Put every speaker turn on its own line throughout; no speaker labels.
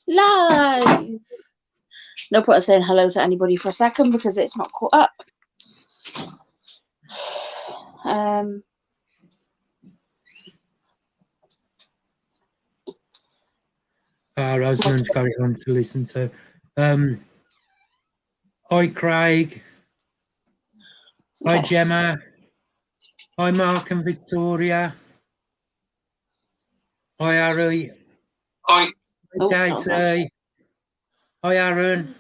Live. No point in saying hello to anybody for a second because it's not caught up.
Rosamund's got it on to listen to. Hi, Craig. Hi, Gemma. Hi, Mark and Victoria. Hi, Harry.
Hi.
Hi, Katie. Hi, Aaron.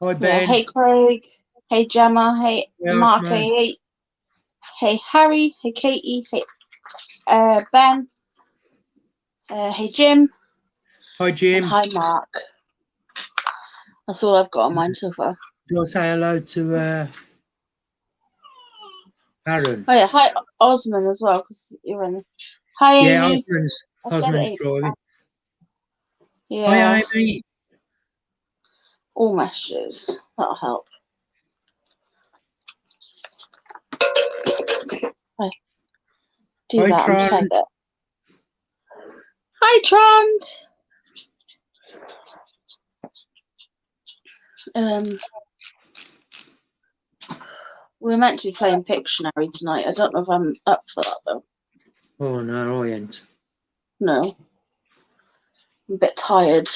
Hi, Ben.
Yeah, hey, Craig. Hey, Gemma. Hey, Mark. Hey, Harry. Hey, Katie. Hey, Ben. Hey, Jim.
Hi, Jim.
And hi, Mark. That's all I've got on mine so far.
Do I say hello to Aaron?
Oh, yeah. Hi, Osman as well, because you're in there. Hi, Amy.
Yeah, Osman's driving.
Yeah.
Hi, Amy.
All messages. That'll help. Right. Do that and play it. Hi, Trond. We're meant to be playing Pictionary tonight. I don't know if I'm up for that, though.
Oh, no, I ain't.
No. I'm a bit tired.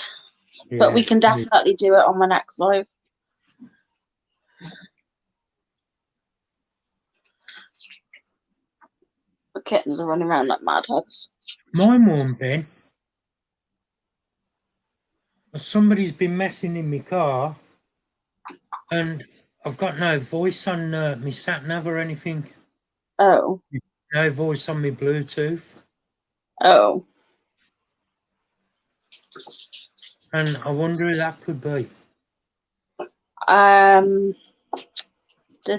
Yeah, but we can definitely do it on my next live. The kittens are running around like mad heads.
Mine won't, Ben. Somebody's been messing in my car, and I've got no voice on my sat nav or anything.
Oh.
No voice on my Bluetooth.
Oh.
And I wonder who that could be.
Does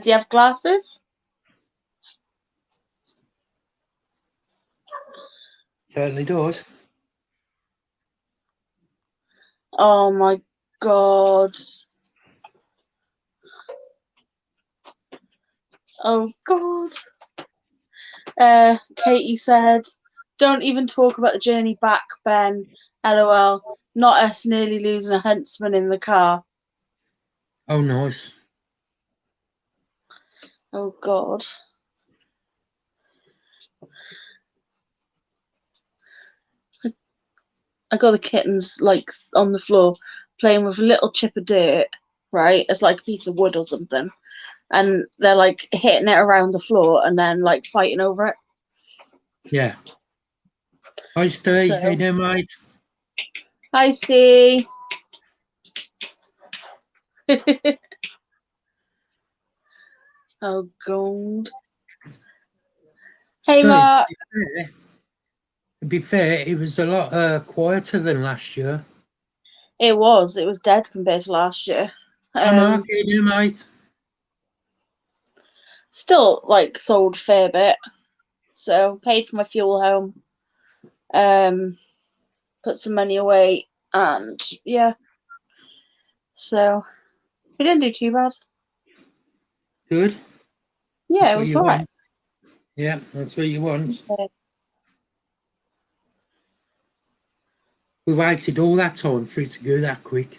he have glasses?
Certainly does.
Oh my God. Oh God. Katie said, don't even talk about the journey back, Ben. LOL. Not us nearly losing a huntsman in the car.
Oh, nice.
Oh God. I got the kittens like on the floor playing with a little chip of dirt, right? It's like a piece of wood or something. And they're like hitting it around the floor and then like fighting over it.
Yeah. Hi, Steve. How you doing, mate?
Hi, Steve. Oh, God. Hey,
Steve,
Mark.
to be fair, it was a lot quieter than last year.
It was dead compared to last year.
Hi, Mark. How you doing, mate?
Still, like, sold a fair bit. So, paid for my fuel home. Put some money away. And, yeah. So, we didn't do too bad.
Good.
Yeah, it was all right.
Yeah, that's what you want.
Yeah.
We waited all that time for it to go that quick.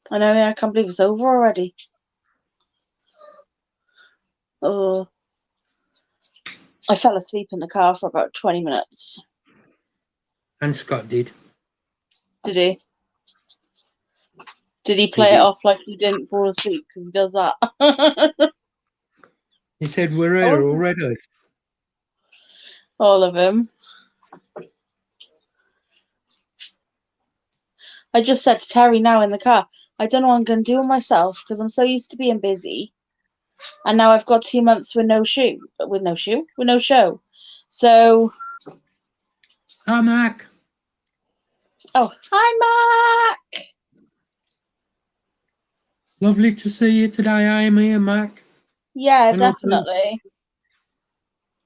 I know, yeah, I can't believe it's over already. Oh, I fell asleep in the car for about 20 minutes.
And Scott did.
Did he? Did he play it off like he didn't fall asleep? Because he does that.
He said, we're here already.
All of him. I just said to Terry now in the car, I don't know what I'm going to do with myself because I'm so used to being busy. And now I've got 2 months with no show. So.
Hi, Mac.
Oh, hi, Mac.
Lovely to see you today, Amy and Mac.
Yeah, definitely.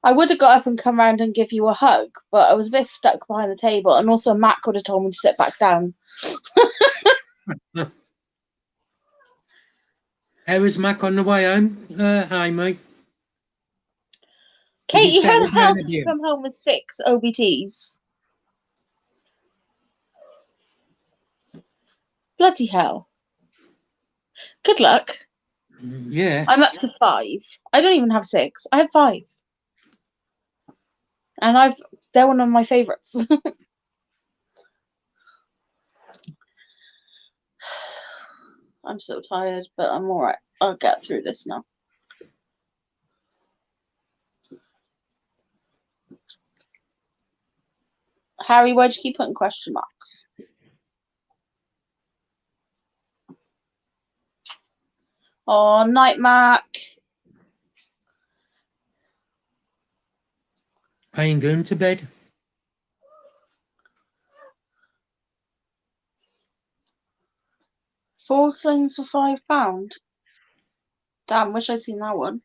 I would have got up and come round and give you a hug, but I was a bit stuck behind the table. And also Mac could have told me to sit back down.
How was Mac on the way home, Amy?
Katie, how the hell did you come home with 6 OBTs? Bloody hell. Good luck.
Yeah.
I'm up to 5. I don't even have 6. I have 5. And they're one of my favourites. I'm so tired, but I'm alright. I'll get through this now. Harry, why'd you keep putting question marks? Oh, night, Mac.
I ain't going to bed.
4 slings for £5. Damn, wish I'd seen that one.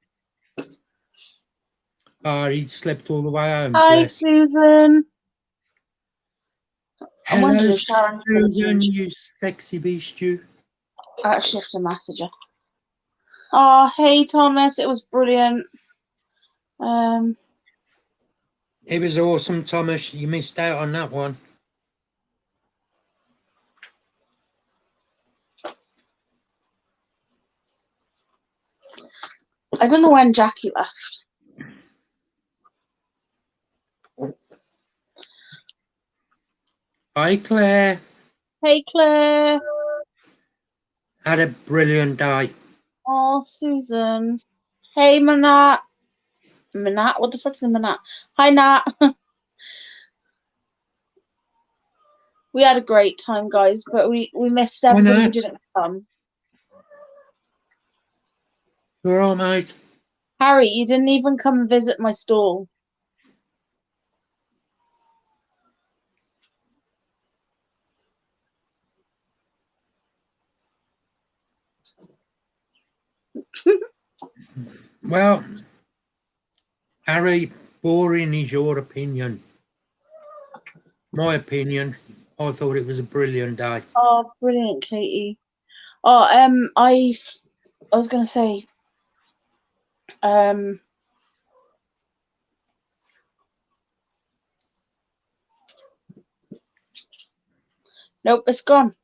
Oh, he slept all the way home.
Hi,
Bless.
Susan. I wondered
Hello,
if Sharon's gonna
Susan,
finish.
you sexy beast, you.
I actually have to message her. Oh, hey, Thomas. It was brilliant.
It was awesome, Thomas. You missed out on that one.
I don't know when Jackie left.
Hi, Claire.
Hey, Claire.
Had a brilliant day.
Oh, Susan. Hey, Manat. Manat? What the fuck is a Manat? Hi, Nat. We had a great time, guys, but we missed everybody who didn't come.
You're all right, mate.
Harry, you didn't even come and visit my stall.
Well, Harry, boring is your opinion. My opinion, I thought it was a brilliant day.
Oh, brilliant, Katie. Oh, I was gonna say, nope, it's gone.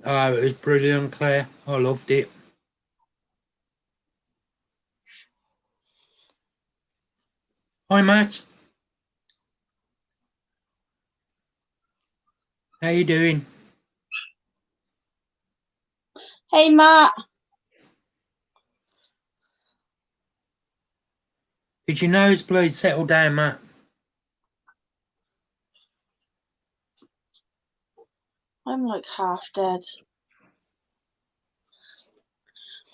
Oh, it was brilliant, Claire. I loved it. Hi, Matt. How you doing?
Hey, Matt.
Did your nosebleed settle down, Matt?
I'm like half dead.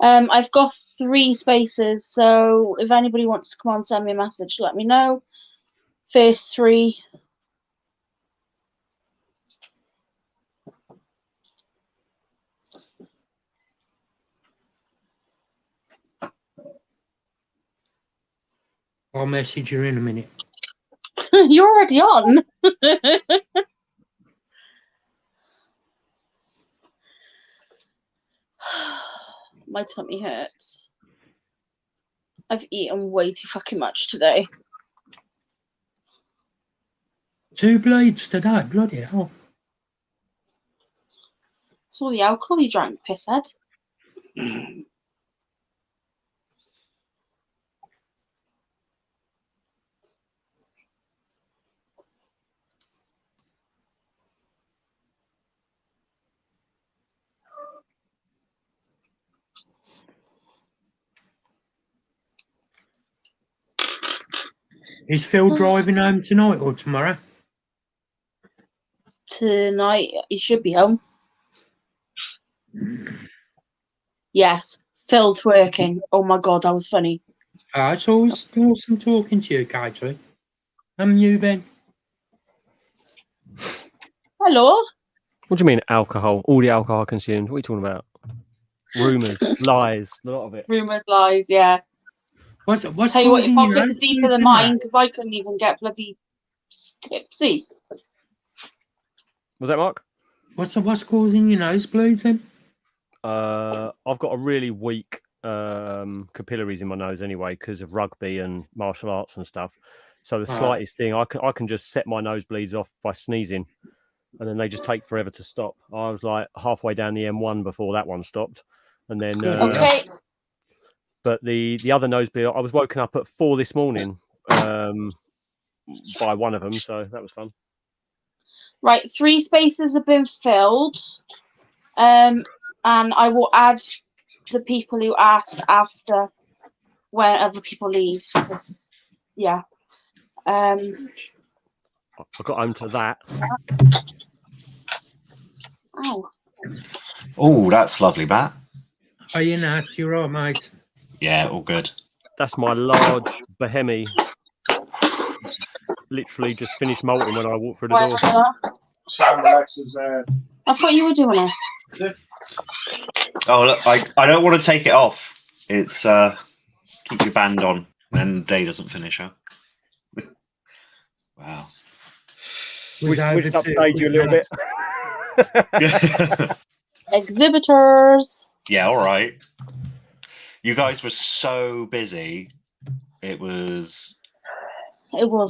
I've got 3 spaces, so if anybody wants to come on, send me a message, let me know. First 3.
I'll message you in a minute.
You're already on. My tummy hurts. I've eaten way too fucking much today.
2 blades today, bloody hell.
It's all the alcohol you drank, pisshead.
Is Phil driving home tonight or tomorrow?
Tonight, he should be home. Yes, Phil twerking. Oh my god, that was funny.
It's always awesome talking to you, Katie. You, Ben?
Hello.
What do you mean alcohol? All the alcohol consumed? What are you talking about? Rumours, lies, a lot of it.
Rumours, lies, yeah.
What's
Tell you what, your
causing you
pockets are deeper than
Matt?
mine because I couldn't even get bloody tipsy.
Was that Mark?
What's causing your nosebleeds then?
I've got a really weak capillaries in my nose anyway because of rugby and martial arts and stuff. So the slightest thing, I can just set my nosebleeds off by sneezing, and then they just take forever to stop. I was like halfway down the M1 before that one stopped, and then
Okay.
But the other nosebleed, I was woken up at 4 this morning by one of them, so that was fun.
Right, 3 spaces have been filled, and I will add the people who asked after when other people leave. Yeah.
I got home to that.
Oh.
Oh, that's lovely, Matt.
Are you nuts? You're all right, mate.
Yeah, all good.
That's my large Bohemi. Literally just finished molting when I walked through the door.
I thought you were doing it.
Oh, look, I don't want to take it off. It's keep your band on when the day doesn't finish, huh? Wow.
We just upstage you a little bit.
Exhibitors.
Yeah, all right. You guys were so busy. It was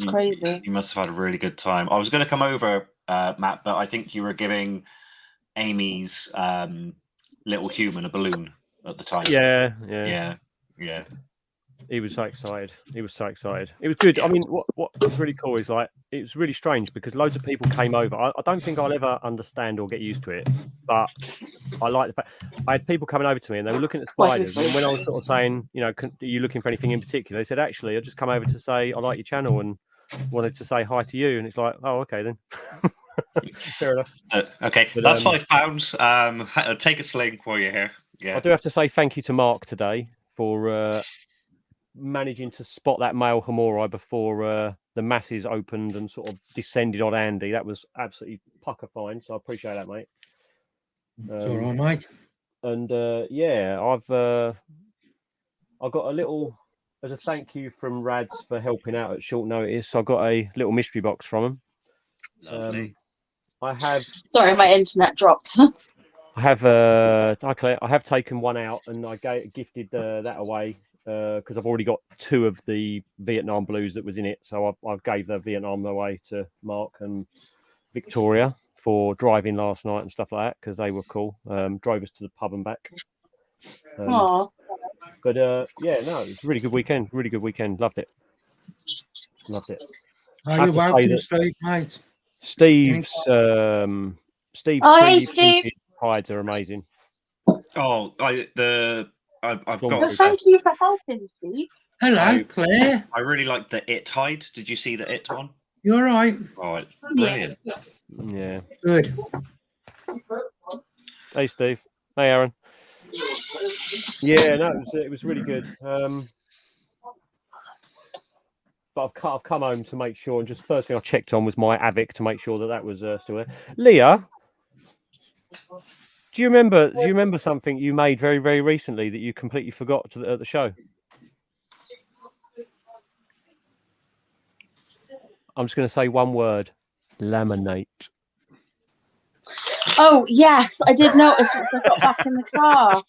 crazy.
You must have had a really good time. I was going to come over, Matt, but I think you were giving Amy's little human a balloon at the time.
Yeah. He was so excited. It was good.
Yeah.
I mean, what was really cool is like it was really strange because loads of people came over. I don't think I'll ever understand or get used to it, but I like the fact I had people coming over to me and they were looking at spiders. And when I was sort of saying, you know, are you looking for anything in particular? They said, actually, I just come over to say I like your channel and wanted to say hi to you. And it's like, oh, okay then. Fair enough.
Okay, but, that's £5. Take a sling while you're here. Yeah,
I do have to say thank you to Mark today for managing to spot that male Homori before the masses opened and sort of descended on Andy. That was absolutely pucker fine. So I appreciate that, mate.
It's all right, mate.
And yeah, I've got a little as a thank you from Rads for helping out at short notice. I got a little mystery box from him.
lovely.
I have.
Sorry, my internet dropped.
I have taken one out and I gifted that away because I've already got 2 of the Vietnam blues that was in it. So I gave the Vietnam away to Mark and Victoria for driving last night and stuff like that because they were cool. Drove us to the pub and back. But yeah, no, it's a really good weekend. Really good weekend. Loved it.
Are you welcome, Steve, mate?
Steve's
hey, Steve.
hides are amazing.
Oh, I've got.
Well, thank you for helping, Steve.
Hello, Claire.
I really like the It hide. Did you see the It one?
You all right?
Oh, brilliant.
Yeah.
Good.
Hey, Steve. Hey, Aaron. Yeah, no, it was really good. But I've come home to make sure, and just first thing I checked on was my Avic to make sure that was still there. Leah, do you remember something you made very, very recently that you completely forgot at the show? I'm just going to say one word: laminate.
Oh yes, I did notice once I got back in the car.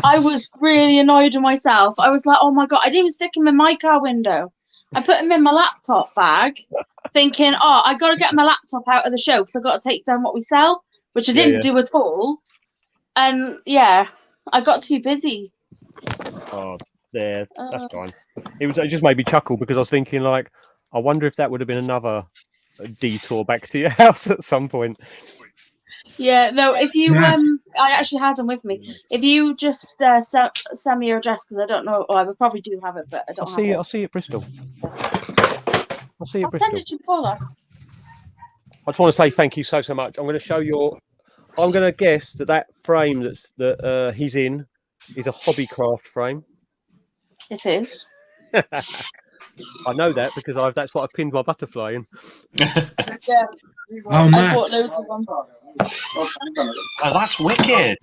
I was really annoyed with myself. I was like, oh my god, I didn't even stick him in my car window. I put him in my laptop bag, thinking, oh, I got to get my laptop out of the show because I got to take down what we sell, which I didn't do at all. And yeah, I got too busy.
Oh, there, that's fine. It just made me chuckle because I was thinking, like, I wonder if that would have been another detour back to your house at some point.
Yeah, no, if you I actually had them with me. If you just send me your address because I don't know, I would probably do have it, but I don't.
I'll see you at Bristol. I'll see you at Bristol.
Send it to Paula.
I just want to say thank you so much. I'm going to show I'm going to guess that frame that he's in is a hobbycraft frame.
It is.
I know that because that's what I pinned my butterfly in.
Yeah.
Oh,
I bought loads of them.
Oh, that's wicked.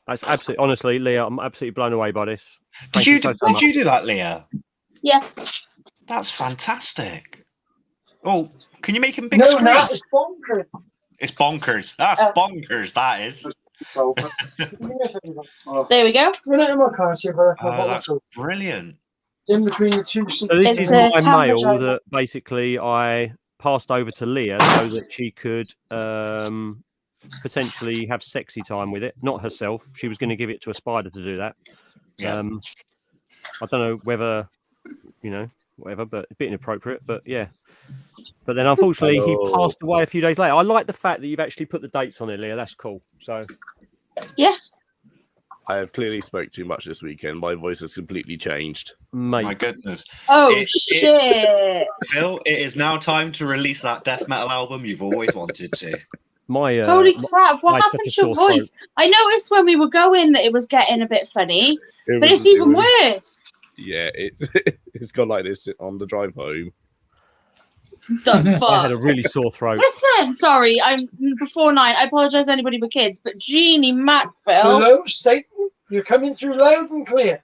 That's absolutely, honestly, Leah, I'm absolutely blown away by this.
Did you do that, Leah?
Yeah.
That's fantastic. Oh, can you make him big
No,
screen?
that is bonkers.
It's bonkers. That's bonkers. That is.
There we go.
Run it in my car, see if I can
Oh, that's brilliant.
in between the two seats.
So this
It's
is
a
my
camera
mail
driver.
that basically I passed over to Leah so that she could potentially have sexy time with it. Not herself. She was going to give it to a spider to do that.
Yeah.
I don't know whether, whatever, but a bit inappropriate. But yeah. But then unfortunately he passed away a few days later. I like the fact that you've actually put the dates on it, Leah. That's cool. So
Yeah.
I have clearly spoke too much this weekend. My voice has completely changed.
mate.
My goodness.
Oh,
It-
shit.
Phil, it is now time to release that death metal album you've always wanted to.
My
Holy crap. What
I
happened
took
to
a
your
sore
voice? I noticed when we were going that it was getting a bit funny, but it's even worse.
Yeah, it's gone like this on the drive home.
The
I had
fuck?
a really sore throat.
Listen, sorry, I'm before 9. I apologise to anybody with kids, but Jeannie Macville.
Hello, Satan. You're coming through loud and clear.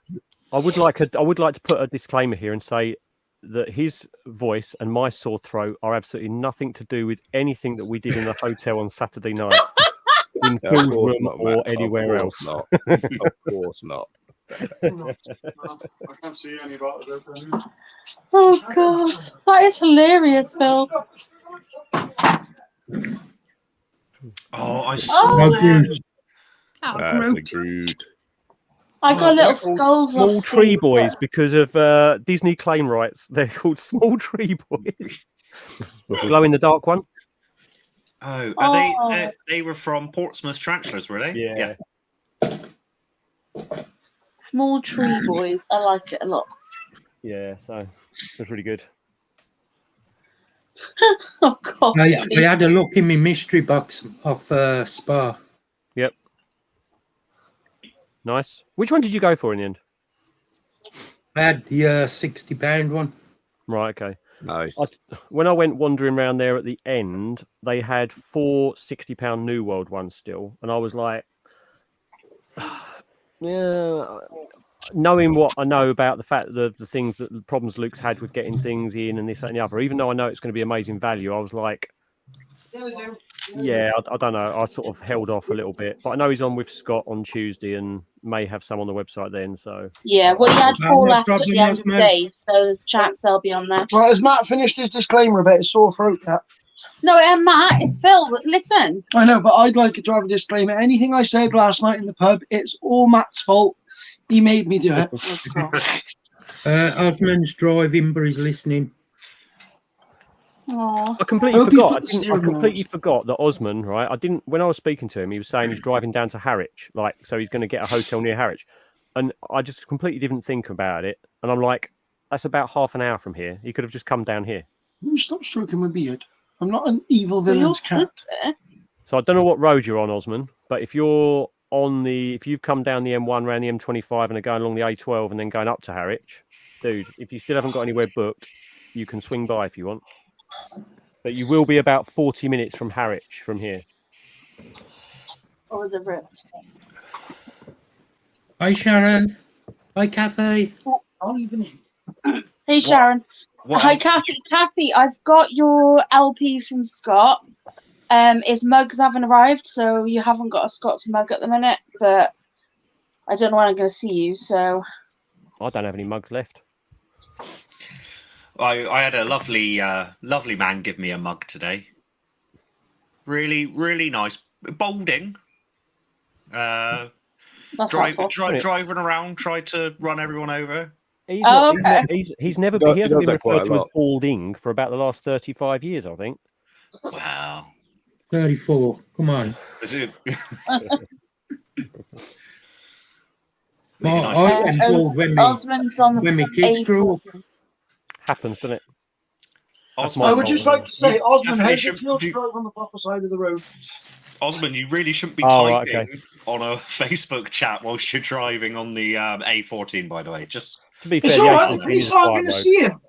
I would like to put a disclaimer here and say that his voice and my sore throat are absolutely nothing to do with anything that we did in the hotel on Saturday night in Phil's room or anywhere else.
Not. Of course not.
I can't see any bottles open.
Oh god, that is hilarious, Phil.
Oh, I
Oh,
saw that.
That's a Groot.
I got little skulls.
Small
off
Tree
screen.
Boys because of Disney claim rights. They're called Small Tree Boys. Glow in the dark one.
Oh,
Oh.
they were from Portsmouth Tarantulas, were they?
Yeah.
Small Tree Boys. I like it a lot.
Yeah, so it was really good.
Oh god.
I had a look in my mystery box off Spa.
Yep. Nice. Which one did you go for in the end?
I had the £60 one.
Right, okay.
Nice.
When I went wandering around there at the end, they had 4 £60 New World ones still. And I was like, yeah, knowing what I know about the fact that the things that the problems Luke's had with getting things in and this, that, and the other, even though I know it's going to be amazing value, I was like, yeah, I don't know. I sort of held off a little bit, but I know he's on with Scott on Tuesday and may have some on the website then. So
Yeah, well, he had 4
no
left at the
problem,
end of the
Osman.
day, so there's a chance they'll be on there.
Right, has Matt finished his disclaimer about his sore throat, Cat?
No, Matt, it's Phil. Listen.
I know, but I'd like to have a disclaimer. Anything I said last night in the pub, it's all Matt's fault. He made me do it.
Osman's driving, but he's listening.
Oh,
I completely
Hope he
forgot.
puts steering
completely
wheels.
forgot that Osman, right? I didn't. When I was speaking to him, he was saying he's driving down to Harwich, like so he's going to get a hotel near Harwich, and I just completely didn't think about it. And I'm like, that's about half an hour from here. He could have just come down here.
Stop stroking my beard. I'm not an evil villain's cat.
So I don't know what road you're on, Osman, but if you've come down the M1 around the M25 and are going along the A12 and then going up to Harwich, dude, if you still haven't got anywhere booked, you can swing by if you want. But you will be about 40 minutes from Harwich from here.
or was it ripped?
Hi, Sharon. Hi, Kathy.
Not even.
Hey, Sharon.
What
Hi,
else?
Kathy. I've got your LP from Scott. His mugs haven't arrived, so you haven't got a Scott's mug at the minute. But I don't know when I'm going to see you. So
I don't have any mugs left.
I had a lovely man give me a mug today. Really, really nice. Balding.
that's
Driving
helpful.
around, tried to run everyone over.
He's
Oh,
not,
okay.
he's never
He
been, he
does
hasn't been
that quite
referred
a
to as
lot.
balding for about the last 35 years, I think.
Wow.
34. Come on.
Is it-
Well,
nice.
I went bald
Osmond's on
when my kids grew up.
Happens, doesn't it?
Osman,
I would just like to say, Osman, how
definitely
does it feel to drive on the proper side of the road?
Osman, you really shouldn't be
Oh, right,
typing on a Facebook chat whilst you're driving on the A14, by the way. Just
To be
It's
fair,
all
the
right. The
A14
police
is a
aren't
quiet
going to
road.
see him.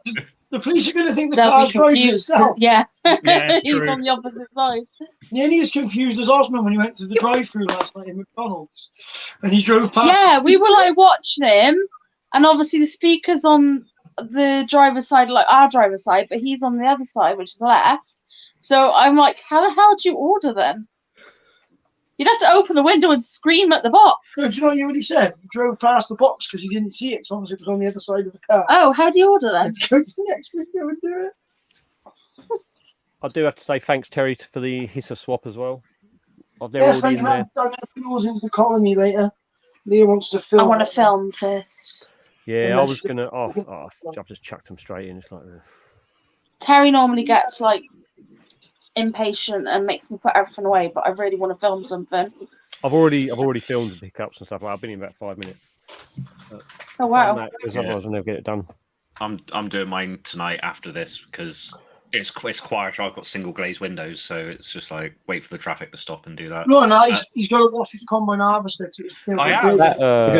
The police are going to think the
They'll
car's
be
driving
confused.
itself.
Yeah,
Yeah,
he's
true.
on the opposite side.
Nearly as confused as Osman when he went to the drive-through last night in McDonald's, and he drove past.
Yeah, we were like watching him, and obviously the speakers on the driver's side, like our driver's side, but he's on the other side, which is left. So I'm like, how the hell do you order then? You'd have to open the window and scream at the box.
No, do you know what you already said? He drove past the box because he didn't see it. Because obviously it was on the other side of the car.
Oh, how do you order
I
then?
had to go to the next window and do it.
I do have to say thanks, Terry, for the hisser swap as well. They're
Yes,
already
thank you,
in
man.
there.
I'm going to put yours into the colony later. Leah wants to film.
I want to film first.
Yeah, I
Unless
was
you-
gonna. I've just chucked them straight in. It's like,
Terry normally gets like impatient and makes me put everything away, but I really want to film something.
I've already filmed the pickups and stuff. I've been in about 5 minutes.
Oh wow!
Because
Yeah.
otherwise I'll never get it done.
I'm doing mine tonight after this because it's quieter. I've got single glazed windows, so it's just like wait for the traffic to stop and do that.
No, he's got to wash his combine harvester.
I have. I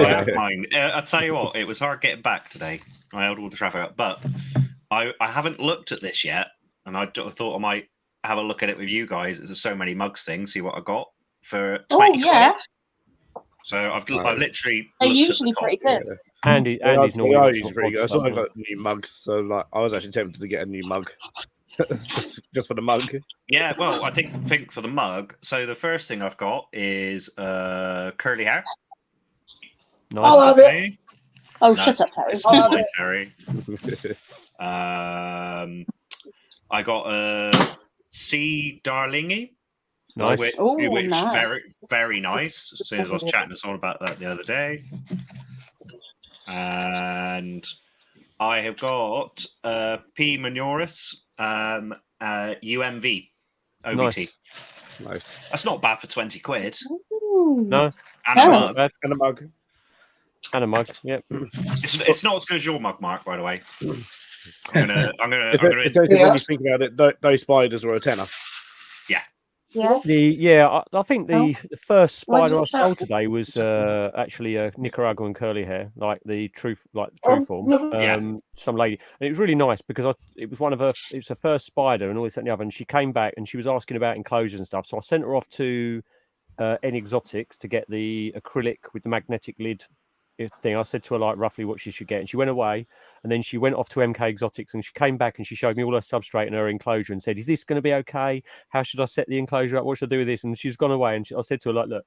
have
That,
mine. I'll tell you what, it was hard getting back today. I held all the traffic up, but I haven't looked at this yet, and I thought I might have a look at it with you guys. There's so many mugs things. See what I got for 20
yeah.
quid. So I've literally.
They're
looked at
usually
the top.
pretty good.
Andy's
They
normally
are
got
usually
some
pretty good. I
pod
saw I
stuff.
got new mugs, so like I was actually tempted to get a new mug just for the mug.
Yeah, well, I think for the mug. So the first thing I've got is curly hair.
Nice.
I'll have it.
Oh,
That's-
shut up, Terry.
It's
Oh,
fine, Terry. I got a sea darlingy,
Nice.
which
Ooh,
which
nice.
very very nice. As soon as I was chatting to someone about that the other day, and I have got P. Manoris UMV OBT.
Nice.
Nice.
That's not bad for 20 quid.
Ooh.
No,
And a
No.
mug.
bad.
And a mug.
And a mug. Yep.
It's not as good as your mug, Mark. By the way, I'm gonna.
It's only when you think about it, those spiders were a tenner.
Yeah.
I think
Oh.
the first
Why
spider I
did you
sold
say-
today was actually a Nicaraguan curly hair, like the true
Oh,
form.
lovely.
Yeah.
Some lady, and it was really nice because it was her first spider and all this that and the other. And she came back and she was asking about enclosures and stuff. So I sent her off to N Exotics to get the acrylic with the magnetic lid thing. I said to her like roughly what she should get, and she went away. And then she went off to MK Exotics and she came back and she showed me all her substrate and her enclosure and said, "Is this going to be okay? How should I set the enclosure up? What should I do with this?" And she's gone away. And I said to her, like, look,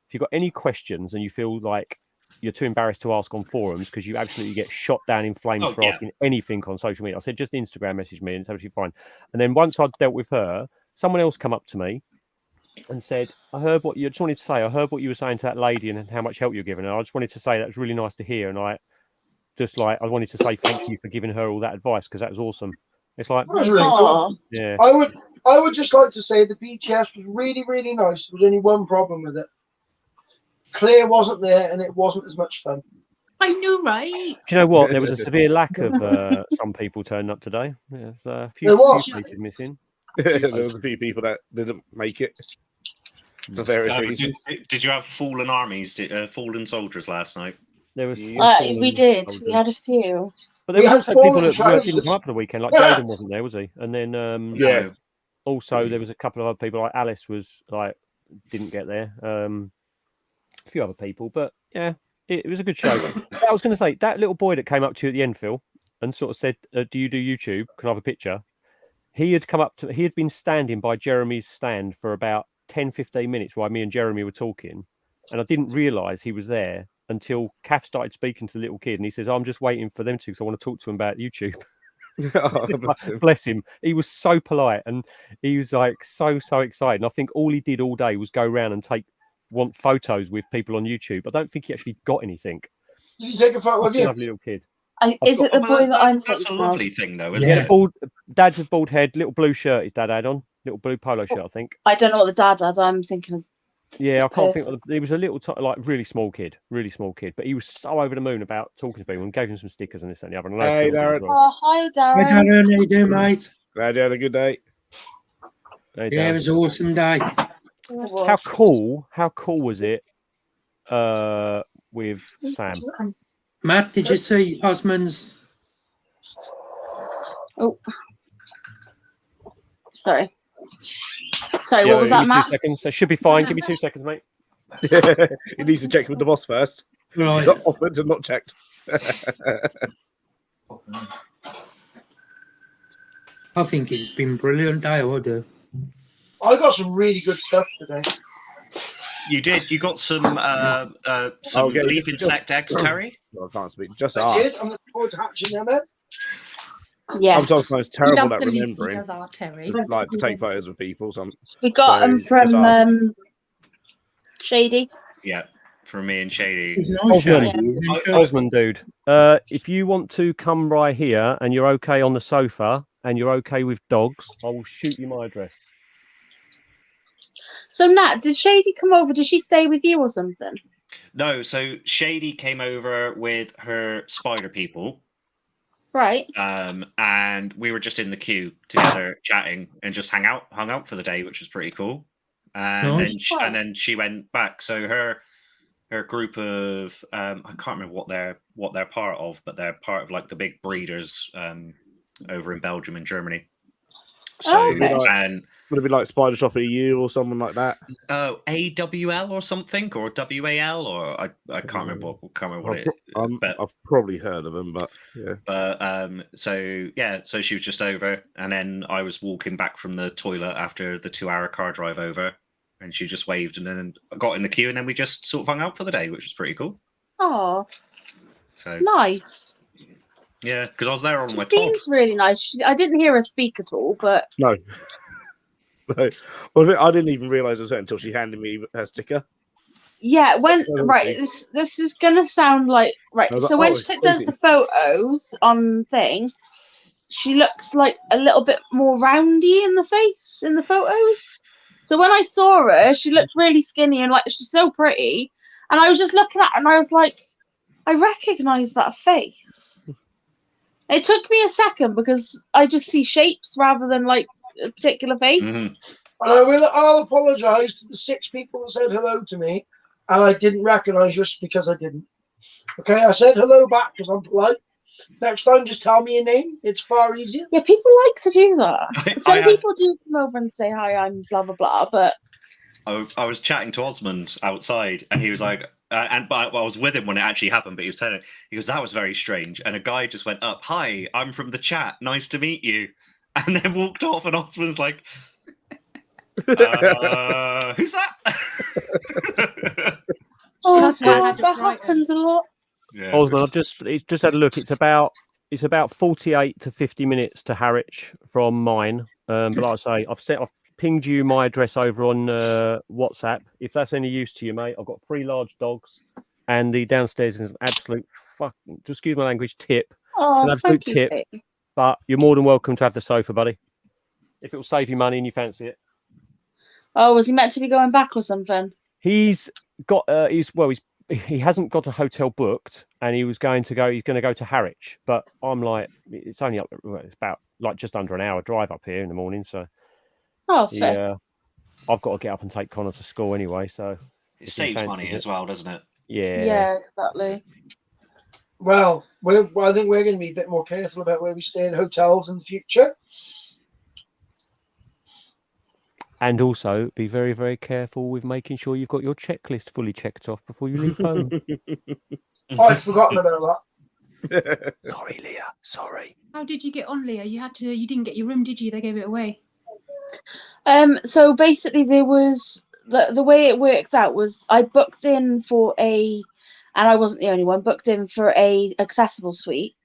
if you've got any questions and you feel like you're too embarrassed to ask on forums because you absolutely get shot down in flames
Oh,
for
yeah.
asking anything on social media, I said, just Instagram message me and it's absolutely fine. And then once I'd dealt with her, someone else come up to me and said, I heard what you just wanted to say. I heard what you were saying to that lady and how much help you're giving her. I just wanted to say that was really nice to hear. And I wanted to say thank you for giving her all that advice because that was awesome. It's like,
That was really cool.
Aw.
yeah,
I would just like to say the BTS was really, really nice. There was only one problem with it. Claire wasn't there, and it wasn't as much fun.
I knew, right?
do you know what? There was a severe lack of some people turning up today. Yeah, a few,
There was.
few people missing.
There was a few people that didn't make it for various reasons.
Did you have fallen armies, fallen soldiers last night?
There was,
We did. We had a few.
but there
we
was
had
also people
fallen
that didn't
trousers.
come up for the weekend. Like
Yeah.
Jaden wasn't there, was he? And then
Yeah.
also there was a couple of other people. Like Alice was like didn't get there. A few other people, but yeah, it was a good show. I was going to say that little boy that came up to you at the end, Phil, and sort of said, "Do you do YouTube? Can I have a picture?" He had come up to. He had been standing by Jeremy's stand for about 10-15 minutes while me and Jeremy were talking, and I didn't realise he was there until Kath started speaking to the little kid, and he says, "I'm just waiting for them to, because I want to talk to him about YouTube."
Oh,
It's
bless
like,
him.
bless him. He was so polite and he was like so excited. And I think all he did all day was go around and want photos with people on YouTube. I don't think he actually got anything.
Did you take a photo of
Such a
you?
lovely little kid.
Is it the boy that I'm
That's a
thinking
lovely
of?
thing, though, isn't
Yeah.
it?
Dad with bald head, little blue shirt his dad had on, little blue polo shirt, I think.
I don't know what the dad had. I'm thinking of.
Yeah, I can't
Yes.
think. He was a little, like really small kid, but he was so over the moon about talking to people and gave him some stickers and this and the other. And I know
Hey,
Phil did as
Darren.
well.
Oh, hi,
Hey,
Darren.
Darren, how you doing, mate?
Glad you had a good day.
Hey,
Yeah, it
Darren.
was an awesome day.
How cool was it with Sam?
Matt, did you see Osman's?
Oh, sorry. Sorry,
Yeah,
what was
give
that,
me
Matt?
2 seconds. That should be fine. Give me 2 seconds, mate.
He needs to check with the boss first.
Right.
He's not offered and not checked.
I think it's been brilliant day, I do.
I got some really good stuff today.
You did. You got some
Okay,
leaf
just-
insect eggs, Terry.
I can't speak. Just
I did.
ask.
I'm looking forward to hatching them out.
Yes.
I'm sometimes
He
terrible
loves
at
the leaf, he
remembering,
does our Terry.
like to take photos with people. So
We got them
So, just
from Shady.
Yeah, from me and Shady.
He's nice,
Osmond.
Shady, isn't he?
Osmond, dude. If you want to come right here and you're okay on the sofa and you're okay with dogs, I will shoot you my address.
So Nat, did Shady come over? Did she stay with you or something?
No, so Shady came over with her spider people,
Right.
and we were just in the queue together chatting and just hung out for the day, which was pretty cool. And
Nice.
then she went back. So her group of I can't remember what they're part of, but they're part of like the big breeders over in Belgium and Germany. So
Oh, okay.
and
would it be like Spider Shop EU or someone like that?
AWL or something, or WAL, or I can't remember what it. But
I've probably heard of them, but yeah.
But so she was just over, and then I was walking back from the toilet after the 2-hour car drive over, and she just waved, and then I got in the queue, and then we just sort of hung out for the day, which was pretty cool.
Oh,
So
nice.
yeah, because I was there on my
She
top.
seems really nice. I didn't hear her speak at all, but
No. No. Well, I didn't even realise it until she handed me her sticker.
yeah, when
Oh,
right,
okay.
this is gonna sound like right.
I was like,
So when
oh,
she
it's
does
crazy.
the photos on thing, she looks like a little bit more roundy in the face in the photos. So when I saw her, she looked really skinny and like she's so pretty. And I was just looking at her and I was like, I recognise that face. It took me a second because I just see shapes rather than like a particular face.
Mhm.
And I'll apologise to the 6 people that said hello to me, and I didn't recognise just because I didn't. Okay, I said hello back because I'm polite. Next time, just tell me your name. It's far easier.
Yeah, people like to do that.
I
Some
had-
people do come over and say hi, I'm blah blah blah, but
I was chatting to Osmond outside, and he was like, but I was with him when it actually happened. But he was telling, he goes, "That was very strange." And a guy just went up, "Hi, I'm from the chat. Nice to meet you," and then walked off. And Osmond's like, "Who's that?"
oh
That's why I
God,
had to
that
write
happens a lot.
Yeah.
Osmond, I've just had a look. It's about 48 to 50 minutes to Harwich from mine. But like I say, I've pinged you my address over on WhatsApp. If that's any use to you, mate, I've got 3 large dogs, and the downstairs is an absolute fucking, just excuse my language, tip.
Oh,
an absolute
thank you.
tip.
Kate.
But you're more than welcome to have the sofa, buddy. If it will save you money and you fancy it.
Oh, was he meant to be going back or something?
He's got he hasn't got a hotel booked, and he's going to go to Harwich, but I'm like, it's only up, it's about like just under an hour drive up here in the morning, so
Oh, fair.
yeah, I've got to get up and take Connor to school anyway, so
It
if he
saves
fancies
money
it.
as well, doesn't it?
Yeah, exactly.
Well, I think we're going to be a bit more careful about where we stay in hotels in the future.
And also be very, very careful with making sure you've got your checklist fully checked off before you leave home.
I'd forgotten about that.
Sorry, Leah. Sorry.
How did you get on, Leah? You didn't get your room, did you? They gave it away.
So basically there was the way it worked out was I booked in for and I wasn't the only one, booked in for a accessible suite,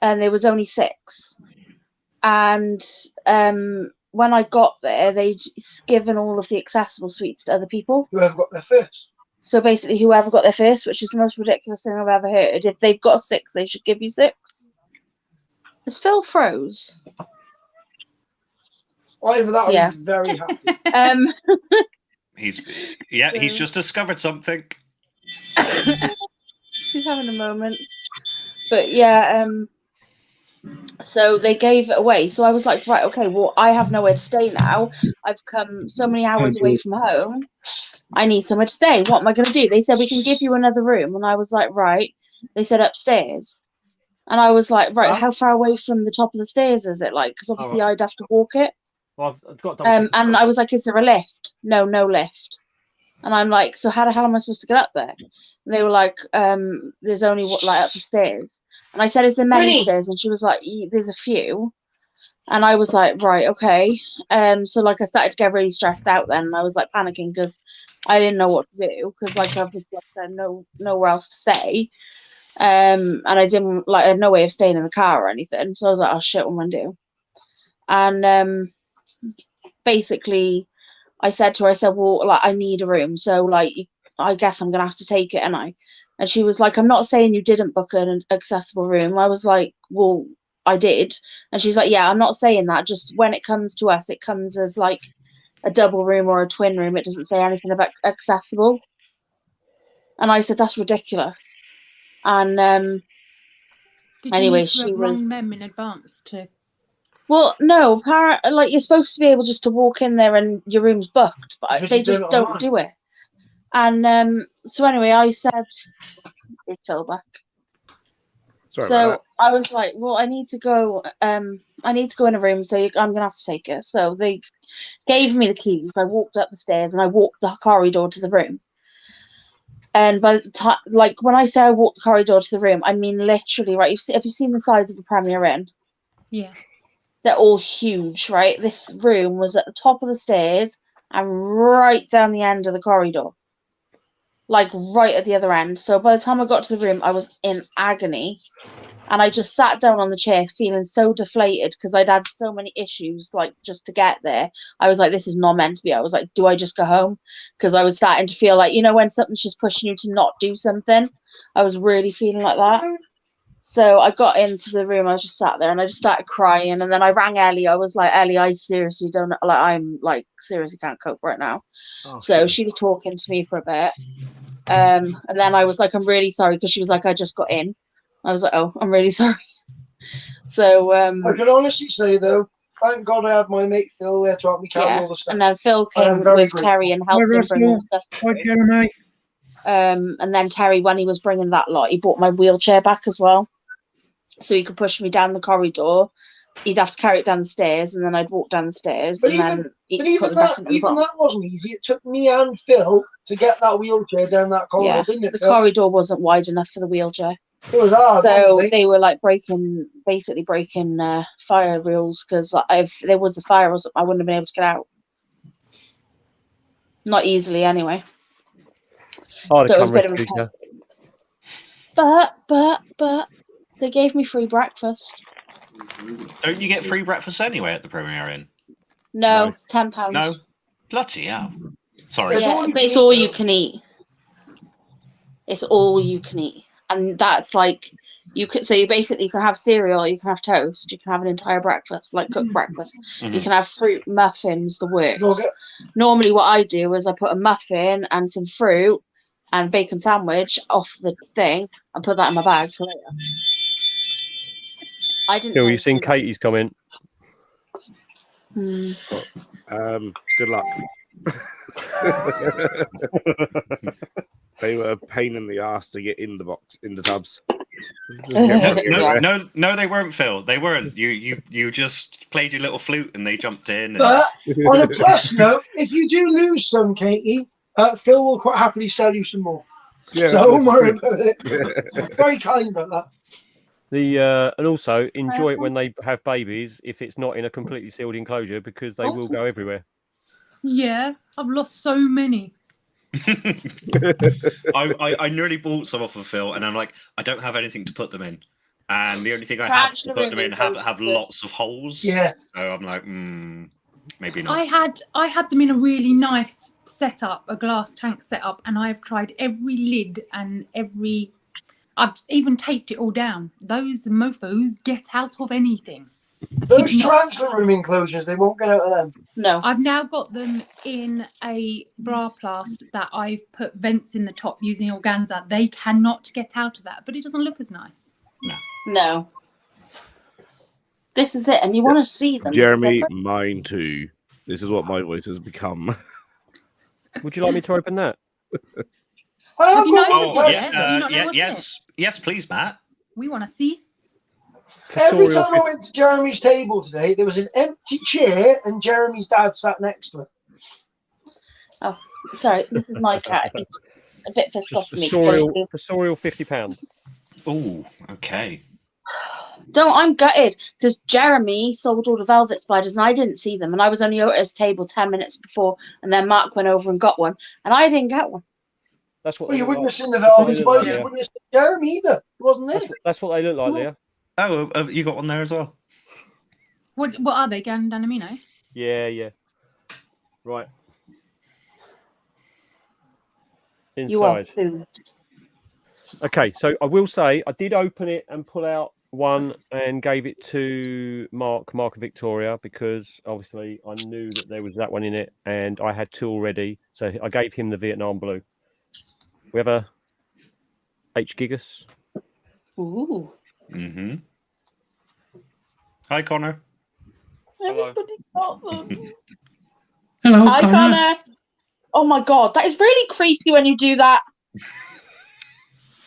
and there was only 6. And when I got there, they'd given all of the accessible suites to other people.
Whoever got there first.
So basically, whoever got there first, which is the most ridiculous thing I've ever heard. If they've got 6, they should give you 6. Is Phil froze?
Either that or
Yeah.
he's very happy.
He's just discovered something.
She's having a moment. But yeah, so they gave it away. So I was like, right, okay, well, I have nowhere to stay now. I've come so many hours away from home. I need somewhere to stay. What am I going to do? They said, we can give you another room. And I was like, right. They said upstairs. And I was like, right, how far away from the top of the stairs is it? Like, because obviously I'd have to walk it.
Well, I've got
And I was like, is there a lift? No lift. And I'm like, so how the hell am I supposed to get up there? And they were like, there's only like up the stairs. And I said, is there many
Winnie!
stairs? And she was like, there's a few. And I was like, right, okay. So like I started to get really stressed out then. And I was like panicking because I didn't know what to do because like obviously I had nowhere else to stay. And I didn't like I had no way of staying in the car or anything. So I was like, oh shit, what am I gonna do? And basically I said to her, I said, well, like I need a room. So like I guess I'm gonna have to take it, and she was like, I'm not saying you didn't book an accessible room. I was like, well, I did. And she's like, yeah, I'm not saying that. Just when it comes to us, it comes as like a double room or a twin room. It doesn't say anything about accessible. And I said, that's ridiculous. And
Did
anyway,
you need to
she
have rung
was.
them in advance to?
Well, no, like you're supposed to be able just to walk in there and your room's booked, but
Because
they
you do
just
it
don't
online.
do it. And so anyway, I said, it fell back.
Sorry
So
about
I was like, well, I need to go in a room, so I'm gonna have to take it. So they gave me the keys. I walked up the stairs and I walked the corridor to the room. And by the time, like when I say I walked the corridor to the room, I mean literally, right? If you've seen the size of a Premier Inn,
Yeah.
they're all huge, right? This room was at the top of the stairs and right down the end of the corridor, like right at the other end. So by the time I got to the room, I was in agony. And I just sat down on the chair feeling so deflated because I'd had so many issues, like just to get there. I was like, this is not meant to be. I was like, do I just go home? Because I was starting to feel like, when something's just pushing you to not do something. I was really feeling like that. So I got into the room. I was just sat there and I just started crying. And then I rang Ellie. I was like, Ellie, I seriously don't like. I'm like seriously can't cope right now.
Oh,
So
shit.
she was talking to me for a bit. And then I was like, I'm really sorry because she was like, I just got in. I was like, oh, I'm really sorry. So
I can honestly say though, thank God I had my mate Phil there to help me carry all the stuff.
and then Phil
I am
came
very
with
grateful.
Terry and helped
Hi,
him bring all
Russell.
the stuff.
Hi, Jeremy.
And then Terry, when he was bringing that lot, he brought my wheelchair back as well, so he could push me down the corridor. He'd have to carry it down the stairs, and then I'd walk down the stairs,
But
and then he'd
But
put me back into the
even
bottom.
that wasn't easy. It took me and Phil to get that wheelchair down that corridor,
Yeah,
didn't it,
the
Phil?
corridor wasn't wide enough for the wheelchair.
It was hard.
So
wasn't it?
they were like basically breaking fire rules because if there was a fire or something, I wouldn't have been able to get out. Not easily, anyway.
I'd
So it
have
was
come
a bit of a
rescued
pain.
you.
But they gave me free breakfast.
Don't you get free breakfast anyway at the Premier Inn?
No,
No.
it's £10.
No? Bloody hell. Sorry.
It's
Yeah,
all you
but
can
it's
eat,
all
though.
you can eat. It's all you can eat, and that's like you basically can have cereal, you can have toast, you can have an entire breakfast, like cooked breakfast. You
Mhm.
can have fruit muffins, the works.
You'll get-
Normally, what I do is I put a muffin and some fruit and bacon sandwich off the thing and put that in my bag for later. I didn't.
Phil,
take
you seen
it.
Katie's comment?
Hmm.
Good luck. They were a pain in the ass to get in the tubs.
No, they weren't, Phil. They weren't. You just played your little flute and they jumped in. And...
But on a plus note, if you do lose some, Katie, Phil will quite happily sell you some more.
Yeah,
So don't worry
that's
about it. Very kind about that.
And also enjoy it when they have babies if it's not in a completely sealed enclosure because they will go everywhere.
Yeah, I've lost so many.
I nearly bought some off of Phil, and I'm like, I don't have anything to put them in, and the only thing I have to put them in have lots of holes.
Yeah.
So I'm like, maybe not.
I had them in a really nice setup, a glass tank setup, and I've tried every lid and I've even taped it all down. Those mofos get out of anything.
Those transfer room enclosures, they won't get out of them.
No.
I've now got them in a bra plast that I've put vents in the top using organza. They cannot get out of that, but it doesn't look as nice.
No. This is it, and you want to see them.
Jeremy, mine too. This is what my voice has become.
Would you like me to open that?
Have you not
Oh,
opened it yet? Have you not know what's in
yes, yes, please, Matt.
We want to see.
Every time I went to Jeremy's table today, there was an empty chair and Jeremy's dad sat next to it.
Oh, sorry, this is my cat. He's a bit pissed off at me.
Fossorial £50.
Oh, okay.
I'm gutted because Jeremy sold all the velvet spiders and I didn't see them, and I was only at his table 10 minutes before, and then Mark went over and got one, and I didn't get one.
That's what
Well,
they
you
look
wouldn't
like.
have seen the
That's what
velvet
they look like,
spiders,
yeah.
wouldn't have seen Jeremy either. He wasn't there.
That's what they look like, Leah.
Oh, you got one there as well.
What are they, Danamino?
Yeah. Right.
You are
Inside.
food.
Okay, so I will say I did open it and pull out one and gave it to Mark and Victoria, because obviously I knew that there was that one in it and I had two already. So I gave him the Vietnam blue. We have a H. Gigas.
Ooh.
Mm-hmm. Hi, Connor.
Hello.
Everybody got them.
Hello,
Hi,
Connor.
Connor. Oh my God, that is really creepy when you do that.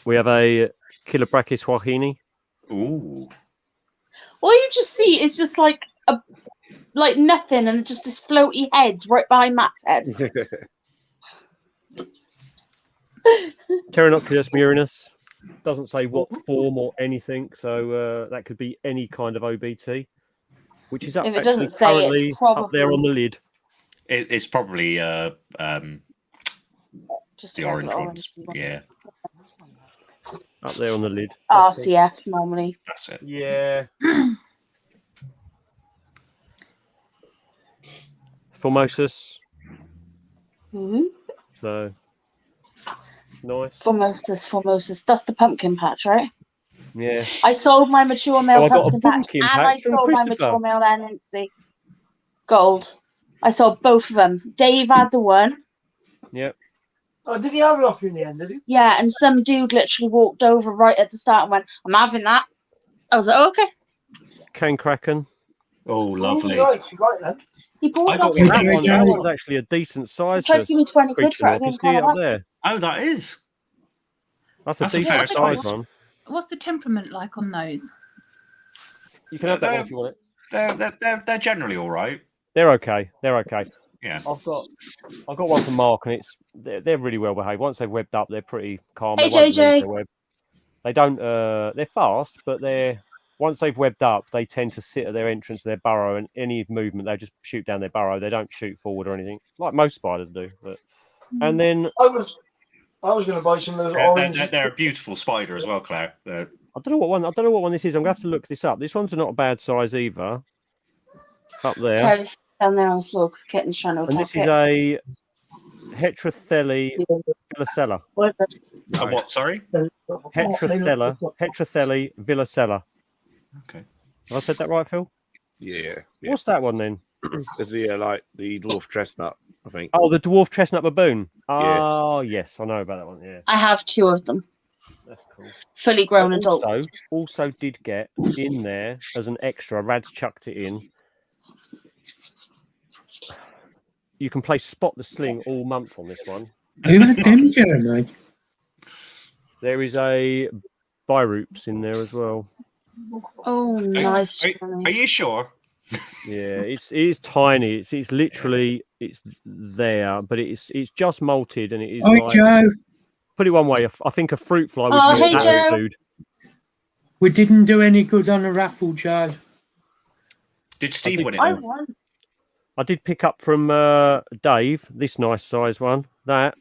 We have a Kilobrachys wahini.
Ooh.
All you just see is just like nothing, and just this floaty head right behind Matt's head.
Pteronoculus murinus. Doesn't say what form or anything, so that could be any kind of OBT, which is up,
If it
actually
doesn't say,
currently
it's probably
up there on the lid.
It's probably
just
the
a
orange
regular
ones.
one.
Yeah,
Up there on the lid.
RCF normally.
that's it.
Yeah. Formosus.
Mm-hmm.
So nice.
Formosus. That's the pumpkin patch, right?
Yeah.
I sold my mature male
Oh, I got a
pumpkin patch,
pumpkin
and I
patch from
sold my
Christopher.
mature male Nancy gold. I sold both of them. Dave had the one.
Yep.
Oh, did he have it off you in the end, did he?
Yeah, and some dude literally walked over right at the start and went, "I'm having that." I was like, "Okay."
Cane Kraken.
Oh, lovely.
Oh, nice. You like them?
He bought
I
it
got
off
one
me.
of
those.
That one's actually a decent
He
size.
tried to give me 20 quid for it. I
You
didn't
see it
call
up
it.
there.
Oh, that is.
That's a
That's a
decent
fair
size
size.
one.
What's the temperament like on those?
You can have that one if you want it.
They're generally all right.
They're okay. They're okay.
Yeah.
I've got one from Mark, and they're really well behaved. Once they've webbed up, they're pretty calm.
Hey,
They won't
JJ.
leave their web. They don't. They're fast, but once they've webbed up, they tend to sit at their entrance to their burrow, and any movement they just shoot down their burrow. They don't shoot forward or anything, like most spiders do. And then
I was going to buy some of those orange.
They're a beautiful spider as well, Claire.
I don't know what one this is. I'm going to have to look this up. This one's not a bad size either. Up there.
Charlie's down there on the floor because the kitten's trying to
And
attack
this is a Heterothele villicella.
What? Sorry.
Heterothele villicella.
Okay.
Have I said that right, Phil?
Yeah.
What's that one then?
It's the like the dwarf chestnut, I think.
Oh, the dwarf chestnut baboon.
Yeah.
Oh, yes, I know about that one. Yeah,
I have 2 of them,
that's cool.
fully grown adults.
Also did get in there as an extra. Rad's chucked it in. You can play Spot the Sling all month on this one.
Who had them, Jeremy?
There is a Biroops in there as well.
Oh, nice.
Are you sure?
Yeah, it's tiny. It's literally there, but it's just molted, and it is
Hi,
like,
Joe.
put it one way. I think a fruit fly would
Oh,
be
hey,
a
Joe.
food.
We didn't do any good on the raffle, Joe.
Did Steve
think
win it?
I
then?
won.
I did pick up from Dave this nice size one. That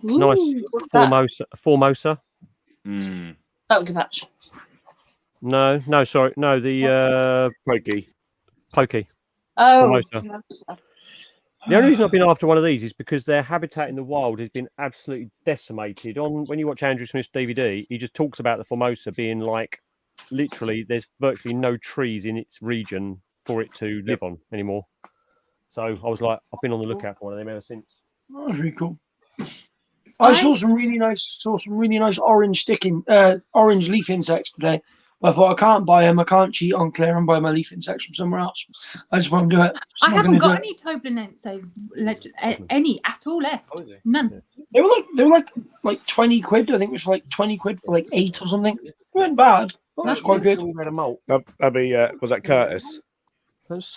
nice
Ooh, what's that?
Formosa.
Mm.
Pumpkin patch.
No, sorry, no, the Pokey.
Oh,
Formosa. The only reason I've been after one of these is because their habitat in the wild has been absolutely decimated. When you watch Andrew Smith's DVD, he just talks about the Formosa being like, literally, there's virtually no trees in its region for it to live on anymore. So I was like, I've been on the lookout for one of them ever since.
That was really cool. I saw some really nice orange leaf insects today. I thought I can't buy them. I can't cheat on Claire and buy my leaf insects from somewhere else. I just won't do it.
I haven't got any Toblerone, any at all left.
Oh, is it?
None.
They were like 20 quid. I think it was like 20 quid for like 8 or something. It wasn't bad. That's quite good.
That'd be was that Curtis?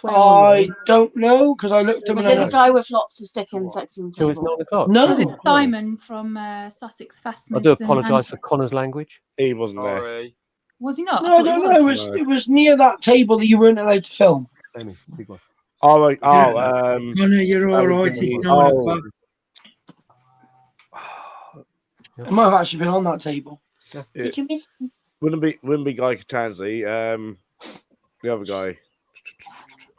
I don't know because I looked at
Was
him.
it the guy with lots of stick insects in the
So it's
table?
9 o'clock.
No.
Was it Simon from Sussex
I
Fastness?
do apologise for Connor's language.
He wasn't there.
Was he not? I
No,
thought
no,
he
no.
was.
It was near that table that you weren't allowed to film.
Amy, big one.
Oh, like,
Connor, you're all right. It's 9 o'clock.
I might have actually been on that table.
Did you miss?
wouldn't be Guy Catanzi. The other guy.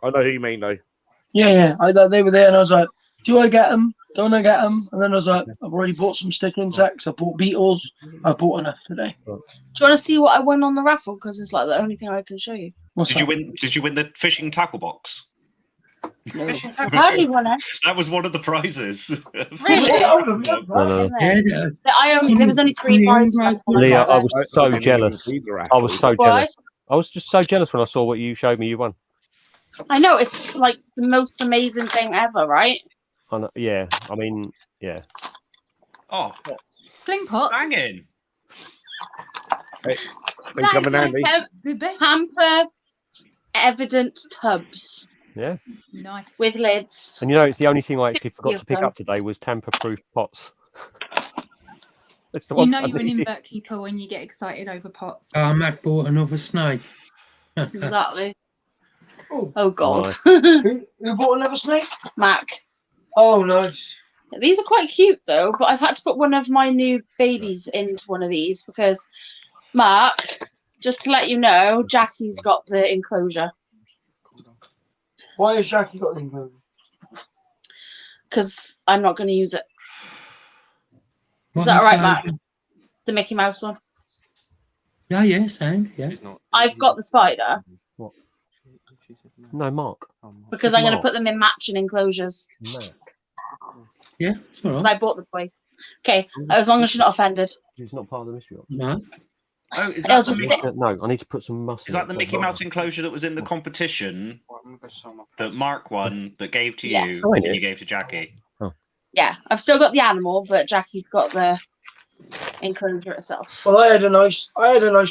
I know who you mean though.
Yeah. They were there, and I was like, "Do I get them? Don't I get them?" And then I was like, "I've already bought some stick insects. I bought beetles. I bought enough today."
Do you want to see what I won on the raffle? Because it's like the only thing I can show you.
Did you win? Did you win the fishing tackle box?
I hardly won it.
That was one of the prizes.
Really?
I would have loved that.
Yeah,
There was only 3 prizes.
Leah, I was so
didn't
jealous.
even see the
I was so
raffle.
jealous. I was just so jealous when I saw what you showed me you won.
I know, it's like the most amazing thing ever, right?
I know, yeah, I mean, yeah.
Oh,
Sling pot.
banging!
They come in handy.
The best.
Tamper evident tubs
Yeah.
Nice.
with lids.
And you know, it's the only thing I actually forgot
Yeah,
to pick
fun.
up today was tamper-proof pots. It's the
You
one
know
I
you're an
needed.
invert keeper when you get excited over pots.
Matt bought another snake.
Exactly.
Oh.
Oh God.
Who bought another snake?
Mac.
Oh, nice.
These are quite cute though, but I've had to put one of my new babies into one of these because Mark, just to let you know, Jackie's got the enclosure.
Why has Jackie got the enclosure?
Because I'm not going to use it.
What
that all right, Matt?
enclosure?
The Mickey Mouse one.
Yeah, sound, yeah.
I've got the spider
No, Mark.
because I'm going to put them in matching enclosures.
Yeah, it's all
And
right.
I bought the toy. Okay, as long as you're not offended.
It's not part of the mystery.
No.
Oh, is
They'll
that,
just
the,
fit.
No, I need to put some mustard.
is that the Mickey Mouse enclosure that was in the competition that Mark won that gave to
Yeah.
you
Oh,
and
yeah.
you gave to Jackie?
Yeah, I've still got the animal, but Jackie's got the enclosure itself.
Well, I had a nice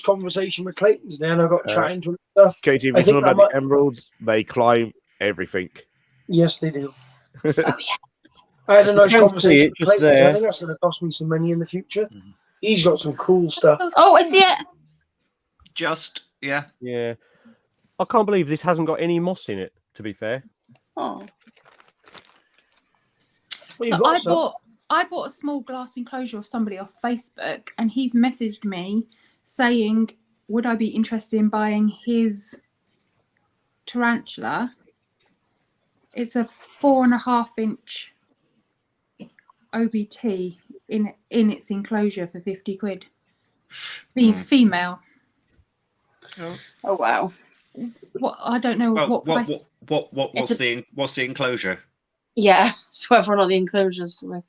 conversation with Clayton today, and I got chatting to him and stuff.
Katie, if
I
you're
think
talking
that
about the emeralds, they climb everything.
Yes, they do.
Oh yeah.
I had a nice
You can't see
conversation
it,
with
just
Clayton. So I
there.
think that's going to cost me some money in the future. He's got some cool stuff.
Oh, I see it.
Just, yeah.
Yeah. I can't believe this hasn't got any moss in it, to be fair.
Oh.
Well, you've got some.
I bought a small glass enclosure of somebody off Facebook, and he's messaged me saying, would I be interested in buying his tarantula? It's a 4.5-inch OBT in its enclosure for 50 quid. Being female.
Oh wow.
What I don't know
Well,
what price.
what's the enclosure?
Yeah, it's whether or not the enclosure's with.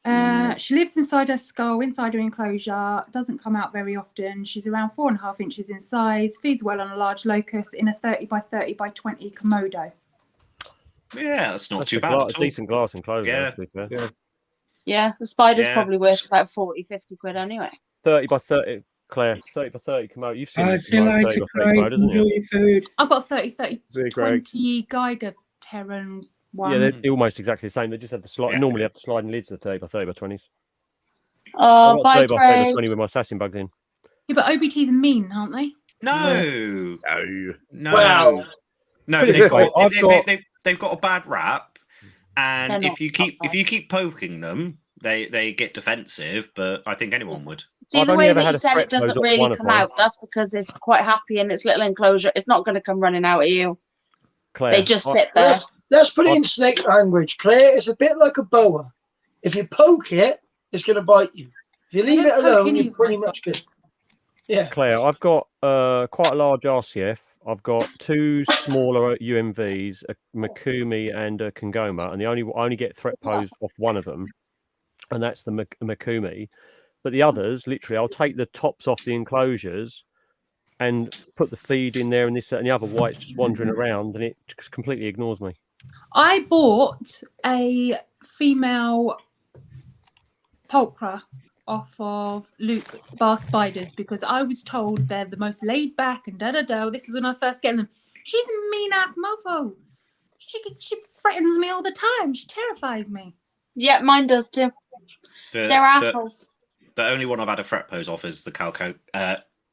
She lives inside her skull, inside her enclosure, doesn't come out very often. She's around 4.5 inches in size, feeds well on a large locus in a 30 by 30 by 20 Komodo.
Yeah, that's not
That's
too
a
bad
glass,
at all.
decent glass enclosure,
Yeah.
to be fair.
Yeah.
Yeah, the spider's
Yeah.
probably worth about 40, 50 quid anyway.
30 by 30, Claire. 30 by 30 Komodo. You've seen this
See you
Komodo, 30
later,
by 30
Craig.
Komodo, isn't
Enjoy
it?
your food.
I've got 30
See you, Greg.
20 Geiger Terran one.
Yeah, they're almost exactly the same. They just have the slide.
Yeah.
Normally have the sliding lids, the 30 by 30 by 20s.
Oh,
I've got
bye,
30 by 30 by
Craig.
20 with my assassin bugged in.
Yeah, but OBTs are mean, aren't they?
No,
No.
no,
Well,
no.
put it this way, I've got-
They've got a bad rap, and
They're
if
not
you keep poking them, they get defensive. But I think anyone would.
See,
I've
the
only
way
ever
that
had
you
a
said
threat
it doesn't
pose off
really
one of
come
mine.
out, that's because it's quite happy in its little enclosure. It's not going to come running out at you.
Claire,
They just sit there.
let's put it in snake language. Claire, it's a bit like a boa. If you poke it, it's going to bite you. If you leave
I
it
don't poke
alone,
any
you're
of
pretty
my
much good.
spiders.
Yeah.
Claire, I've got quite a large RCF. I've got 2 smaller UMVs, a Makumi and a Kangoma, and I only get threat posed off one of them, and that's the Makumi. But the others, literally, I'll take the tops off the enclosures and put the feed in there, and this, that, and the other. White's just wandering around, and it just completely ignores me.
I bought a female pulcra off of Luke Spa Spiders because I was told they're the most laid back and da-da-da. This is when I first get them. She's a mean-ass mofo. She threatens me all the time. She terrifies me.
Yeah, mine does too. They're assholes.
The only one I've had a threat pose off is the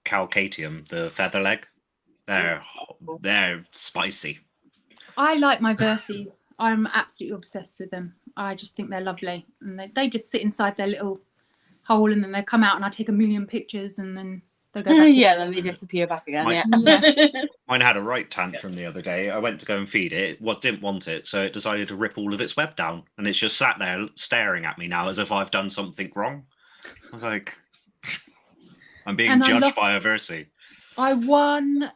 calcatium, the feather leg. They're spicy.
I like my Verses. I'm absolutely obsessed with them. I just think they're lovely, and they just sit inside their little hole, and then they come out, and I take a million pictures, and then they go back.
Yeah, then they disappear back again.
Mine-
Yeah.
Mine had a right tantrum the other day. I went to go and feed it. It didn't want it, so it decided to rip all of its web down, and it's just sat there staring at me now as if I've done something wrong. I was like, I'm being
And I
judged
lost-
by a Versi.
I won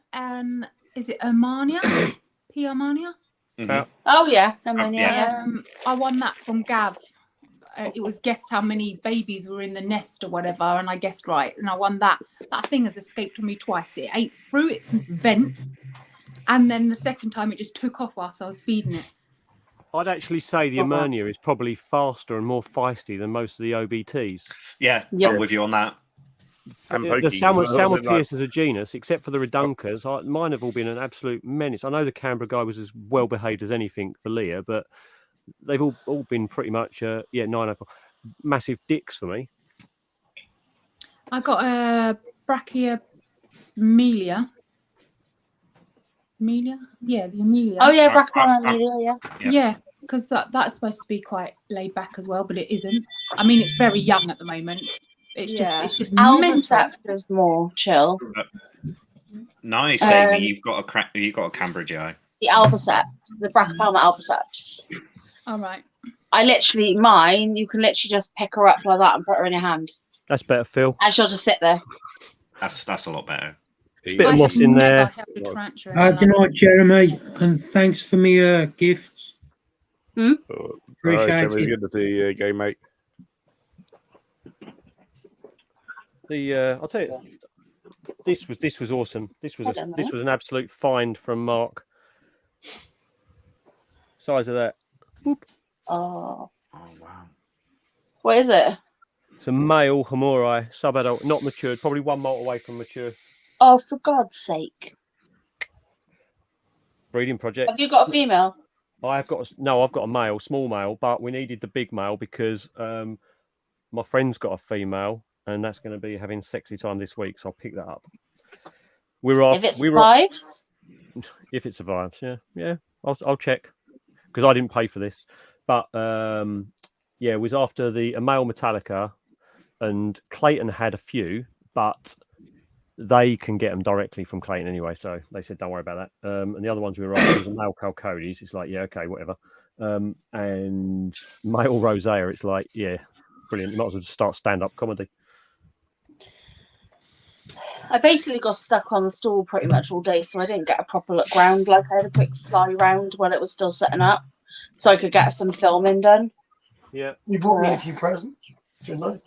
is it Armania? P. Armania?
Mhm.
Oh yeah, I mean,
Yeah.
yeah.
I won that from Gav. It was guessed how many babies were in the nest or whatever, and I guessed right, and I won that. That thing has escaped on me twice. It ate through its vent, and then the second time it just took off whilst I was feeding it.
I'd actually say the Emernia is probably faster and more feisty than most of the OBTs.
Yeah,
Yep.
I'm with you on that.
And
The
pokies
salmon,
as well,
salmon
isn't it? Like-
pierce as a genus, except for the Redunkas, mine have all been an absolute menace. I know the Canberra guy was as well behaved as anything for Leah, but they've all been pretty much 904 massive dicks for me.
I got a Brachiomelia. Amelia? Yeah, the Amelia.
Oh yeah,
Ar-
Brachypelma
ar-
media, yeah.
Yeah.
Yeah, because that's supposed to be quite laid back as well, but it isn't. I mean, it's very young at the moment. It's
Yeah.
just mental.
Albiceps is more chill.
Nice, Amy. You've got a Canberra GI.
The Albiceps, the Brachypelma albiceps.
All right.
Mine, you can literally just pick her up like that and put her in your hand.
That's better, Phil.
And she'll just sit there.
That's a lot better.
Bit of
I
moss
have
in
never
there.
held a tarantula in my
Good
life.
night, Jeremy, and thanks for me gifts.
All
Appreciate
right, Jeremy,
it.
good to see you again, mate.
I'll tell you, this was awesome. This was
I don't
this
know.
was an absolute find from Mark. Size of that.
Oh.
Oh wow.
What is it?
It's a male Hamurai, subadult, not matured, probably 1 molt away from mature.
Oh, for God's sake.
Breeding project.
Have you got a female?
I've got a male, small male, but we needed the big male because my friend's got a female, and that's going to be having sexy time this week, so I'll pick that up.
If it survives?
If it survives, yeah. I'll check because I didn't pay for this, but it was after a male Metallica, and Clayton had a few, but they can get them directly from Clayton anyway, so they said don't worry about that. And the other ones we were after was a male Calcodes. It's like, yeah, okay, whatever. And male Rosea, it's like, yeah, brilliant. You might as well just start stand-up comedy.
I basically got stuck on the stool pretty much all day, so I didn't get a proper look round. Like I had a quick fly round while it was still setting up, so I could get some filming done.
Yeah.
You bought me a few presents, didn't I?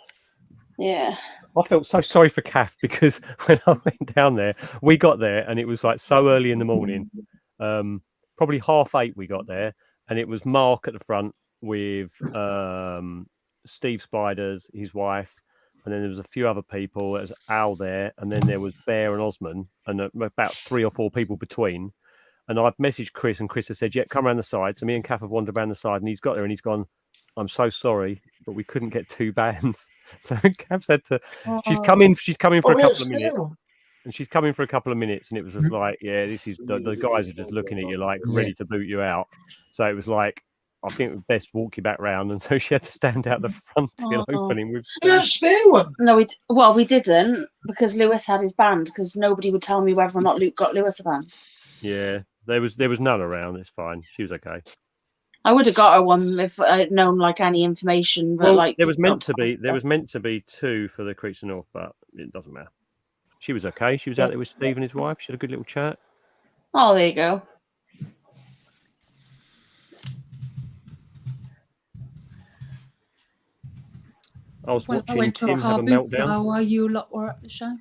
Yeah.
I felt so sorry for Kath because when I went down there, we got there and it was like so early in the morning, probably 8:30 we got there, and it was Mark at the front with Steve Spiders, his wife, and then there was a few other people. There was Al there, and then there was Bear and Osman, and about 3 or 4 people between. And I've messaged Chris, and Chris has said, yeah, come around the side. So me and Kath have wandered around the side, and he's got there and he's gone, I'm so sorry, but we couldn't get 2 bands. So Kath said she's coming for a couple of minutes. And she's coming for a couple of minutes, and it was just like, yeah, this is the guys are just looking at you like ready to boot you out. So it was like, I think it was best walk you back round, and so she had to stand out the front till opening with.
You had a spare one.
No, we didn't because Lewis had his band because nobody would tell me whether or not Luke got Lewis a band.
Yeah, there was none around. It's fine. She was okay.
I would have got her one if I'd known like any information. But
Well,
like
there was meant to be 2 for the Creeks of North, but it doesn't matter. She was okay. She was out there with Steve and his wife. She had a good little chat.
Oh, there you go.
I was
I
watching
went to a
Tim have
car
a
boot
meltdown.
sale while you lot were at the show.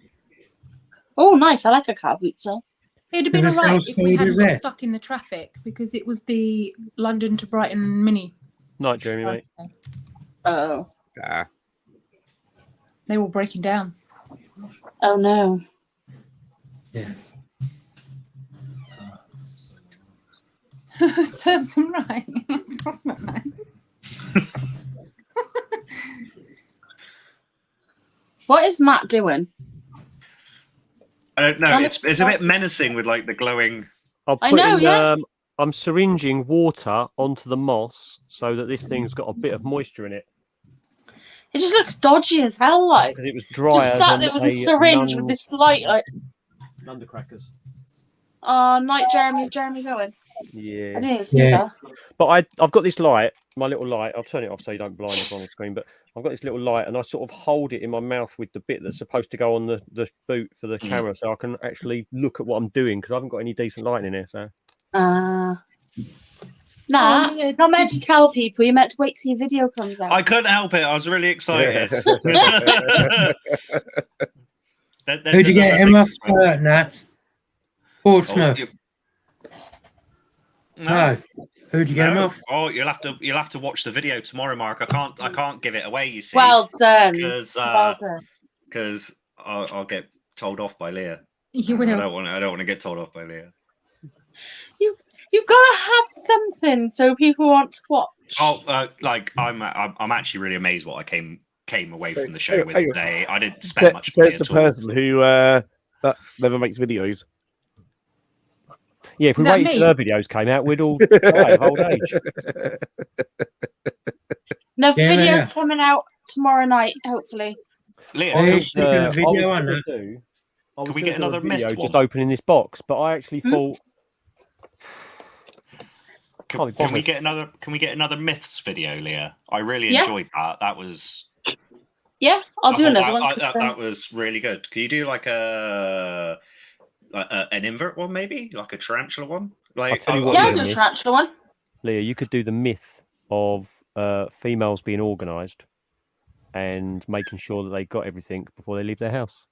Oh, nice. I like a car boot sale.
It'd have been
Who the
alright
hell's
if we
called
hadn't
is
got
it?
stuck in the traffic because it was the London to Brighton mini.
Night, Jeremy, mate.
Oh.
Ah,
They were breaking down.
Oh no.
Yeah.
Serves them right. That's not nice.
What is Matt doing?
No, it's a bit menacing with like the glowing.
I know, I'm syringing water onto the moss so that this thing's got a bit of moisture in it.
It just looks dodgy as hell, like.
Because it was drier
Just sat
than
there with a syringe with this light, like.
Undercrackers.
Oh, night, Jeremy. Is Jeremy going?
Yeah.
I didn't even see that.
But I've got this light, my little light. I'll turn it off so you don't blind everyone on the screen. But I've got this little light, and I sort of hold it in my mouth with the bit that's supposed to go on the boot for the camera, so I can actually look at what I'm doing because I haven't got any decent light in here. So.
Nah, not meant to tell people. You're meant to wait till your video comes out.
I couldn't help it. I was really excited.
Who'd you get him off, Nat? Portsmouth. No. Who'd you get him off?
Oh, you'll have to watch the video tomorrow, Mark. I can't give it away. You see.
Well done.
Because I'll get told off by Leah.
You will.
I don't want to get told off by Leah.
You've got to have something so people want to watch.
Oh, I'm actually really amazed what I came away from the show with today. I didn't spend much.
So it's the person who that never makes videos.
Yeah, if we waited till her videos came out, we'd all die of old age.
No, video's coming out tomorrow night, hopefully.
Leah,
Can we get another video just opening this box? But I actually thought.
Can we get another myths video, Leah? I really enjoyed that. That was.
Yeah, I'll do another one.
That was really good. Can you do like an invert one, maybe like a tarantula one? Like,
I'll do a tarantula one.
Leah, you could do the myth of females being organised and making sure that they got everything before they leave their house.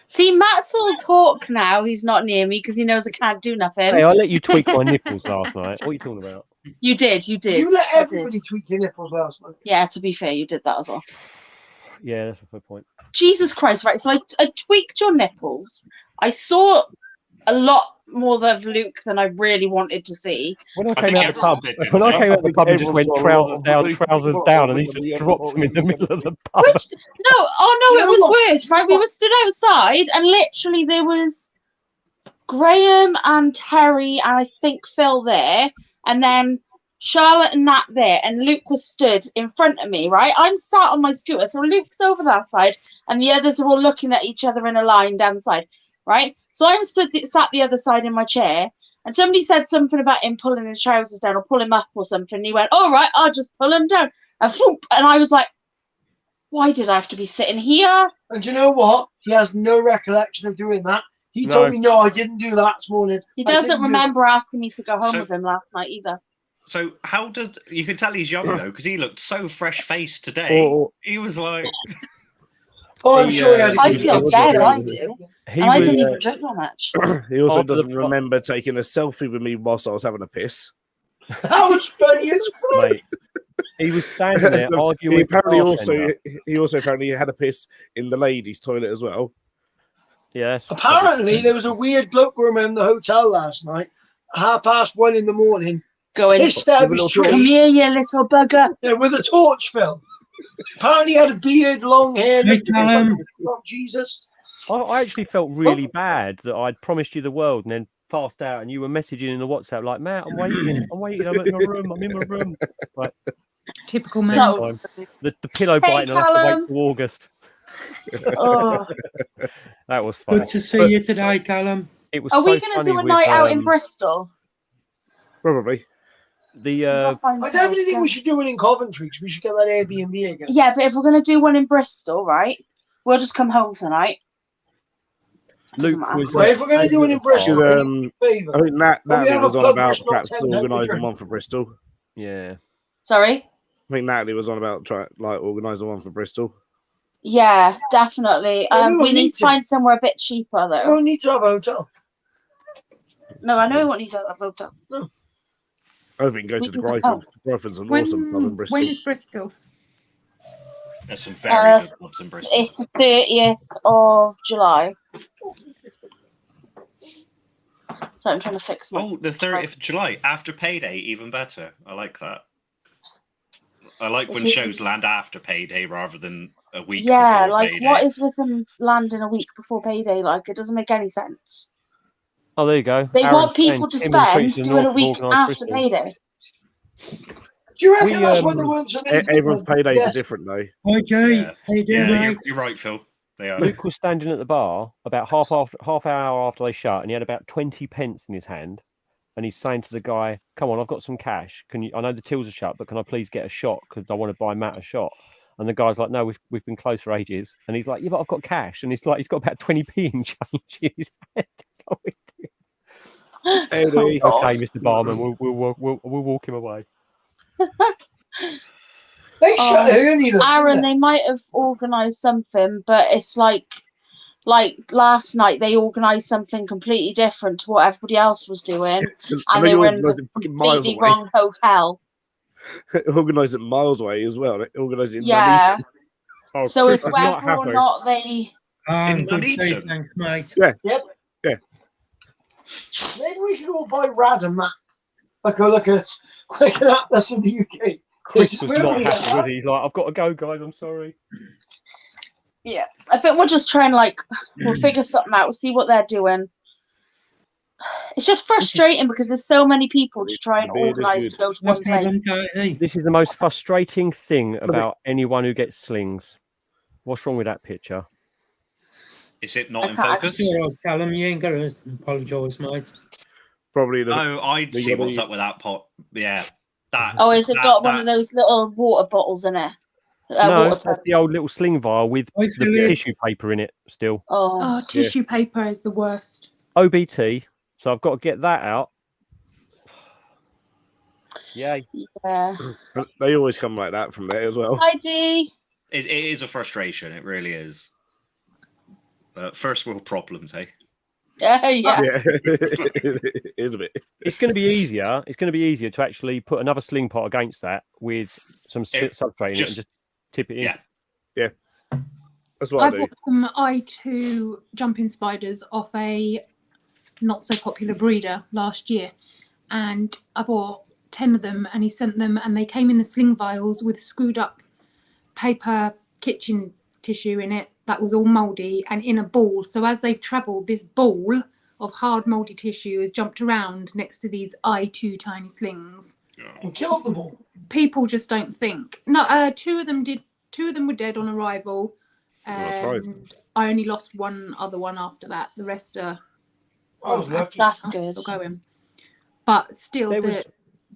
See, Matt's all talk now. He's not near me because he knows I can't do nothing.
Hey, I let you tweak my nipples last night. What are you talking about?
You did.
You let everybody tweak your nipples last night.
Yeah, to be fair, you did that as well.
Yeah, that's a fair point.
Jesus Christ, right. So I tweaked your nipples. I saw a lot more of Luke than I really wanted to see.
When I came out of the pub, and just went trousers down, and he just dropped them in the middle of the pub.
It was worse, right? We were stood outside, and literally there was Graham and Terry, and I think Phil there, and then Charlotte and Nat there, and Luke was stood in front of me, right? I'm sat on my scooter, so Luke's over that side, and the others are all looking at each other in a line down the side, right? So I'm sat the other side in my chair, and somebody said something about him pulling his trousers down or pull him up or something. And he went, "All right, I'll just pull him down." And I was like, "Why did I have to be sitting here?"
And you know what? He has no recollection of doing that. He told me, "No, I didn't do that this morning."
He doesn't remember asking me to go home with him last night either.
So how does you can tell he's young though because he looked so fresh faced today. He was like,
I'm sure he had.
I feel dead. I do. I didn't even drink that much.
He also doesn't remember taking a selfie with me whilst I was having a piss.
That was funny as fuck.
He was standing there arguing.
He also apparently had a piss in the ladies' toilet as well.
Yes.
Apparently, there was a weird bloke room in the hotel last night, 1:30 in the morning.
Going, come here, you little bugger.
Yeah, with a torch, Phil. Apparently, he had a beard, long hair.
Oh,
Jesus.
I actually felt really bad that I'd promised you the world and then passed out, and you were messaging in the WhatsApp like, "Matt, I'm waiting. I'm in my room. Like,
typical man.
No.
The pillow biting. I'll have to wait till August. That was fun.
Good to see you today, Callum.
It was.
Are we going to do a night out in Bristol?
Probably.
I definitely think we should do one in Coventry because we should get that Airbnb again.
Yeah, but if we're going to do one in Bristol, right, we'll just come home tonight.
Luke was.
If we're going to do one in Bristol,
I think Natalie was on about perhaps organising one for Bristol.
Yeah.
Sorry?
I think Natalie was on about organising one for Bristol.
Yeah, definitely. We need to find somewhere a bit cheaper, though.
We don't need to have a hotel.
No, I know we won't need to have a hotel.
No.
I think we can go to the Gryphons. Gryphons and awesome club in Bristol.
When is Bristol?
There's some very good clubs in Bristol.
It's the 30th of July. So I'm trying to fix my...
the 30th of July. After payday, even better. I like that. I like when shows land after payday rather than a week.
Yeah,
before
like
payday.
what is with them landing a week before payday? Like it doesn't make any sense.
Oh, there you go.
They
Aaron's
want people
saying
to
Tim and
spend
Creeks in the
doing a
north have
week
organised
after
Bristol.
payday.
Do you reckon
We,
that's why there weren't so many people?
Everyone's paydays
Yeah.
are different though.
Hi, Jay.
Yeah.
How you doing,
Yeah,
mate?
you're right, Phil. They are.
Luke was standing at the bar about half hour after they shut, and he had about 20 pence in his hand. And he's saying to the guy, "Come on, I've got some cash. Can you? I know the tills are shut, but can I please get a shot? Because I want to buy Matt a shot." And the guy's like, "No, we've been closed for ages." And he's like, "Yeah, but I've got cash." And he's like, he's got about 20p in change in his hand.
Eddie.
Oh,
Okay, Mr. Barman, we'll walk him away.
They shut early though.
Aaron,
didn't
they might have organised something, but it's like last night they organised something completely different to what everybody else was doing, and they were in
organised
a
it fucking miles
completely
away.
wrong hotel.
Organised it miles away as well. They organised it in
Yeah.
Nuneaton.
Oh,
So it's
Chris is not
whether or
happy.
not they.
I'm
In
good, Jay,
Nuneaton.
thanks, mate.
Maybe we should all buy Rad and that. Like an atlas in the UK.
Chris
It's
was
really
not happy,
hard.
was he? He's like, "I've got to go, guys. I'm sorry."
Yeah, I think we'll just try and we'll figure something out. We'll see what they're doing. It's just frustrating because there's so many people to try and
Beard is
organise
good.
to go to
No
one place.
problem, Jay.
This is the most frustrating thing about anyone who gets slings. What's wrong with that picture?
Is it not
I
in
can't
focus?
It's all right, Callum. You ain't got to apologise, mate.
Probably the
Oh, I'd
They
see
gotta
what's
eat.
up with that pot. Yeah. That.
Oh, has it
that-
got one
that-
of those little water bottles in it?
No,
Water
that's
tub.
the old little sling vial with
Hi,
the
Philip.
tissue paper in it still.
Oh,
Oh, tissue paper is the worst.
OBT. So I've got to get that out. Yay.
yeah.
They always come like that from there as well.
Hi, Dee.
It is a frustration. It really is. But first world problems, eh?
Yeah.
Yeah, it is a bit.
It's going to be easier. It's going to be easier to actually put another sling pot against that with some substrate in it and just tip it in.
Yeah.
That's what
I
I do.
bought some I2 jumping spiders off a not so popular breeder last year, and I bought 10 of them, and he sent them, and they came in the sling vials with screwed up paper kitchen tissue in it that was all mouldy and in a ball. So as they've travelled, this ball of hard mouldy tissue has jumped around next to these I2 tiny slings.
And killed them all.
People just don't think. No, two of them did. Two of them were dead on arrival,
Well, that's right.
and I only lost one other one after that. The rest are
I was lucky.
That's good.
still going, but still,
There was-
they're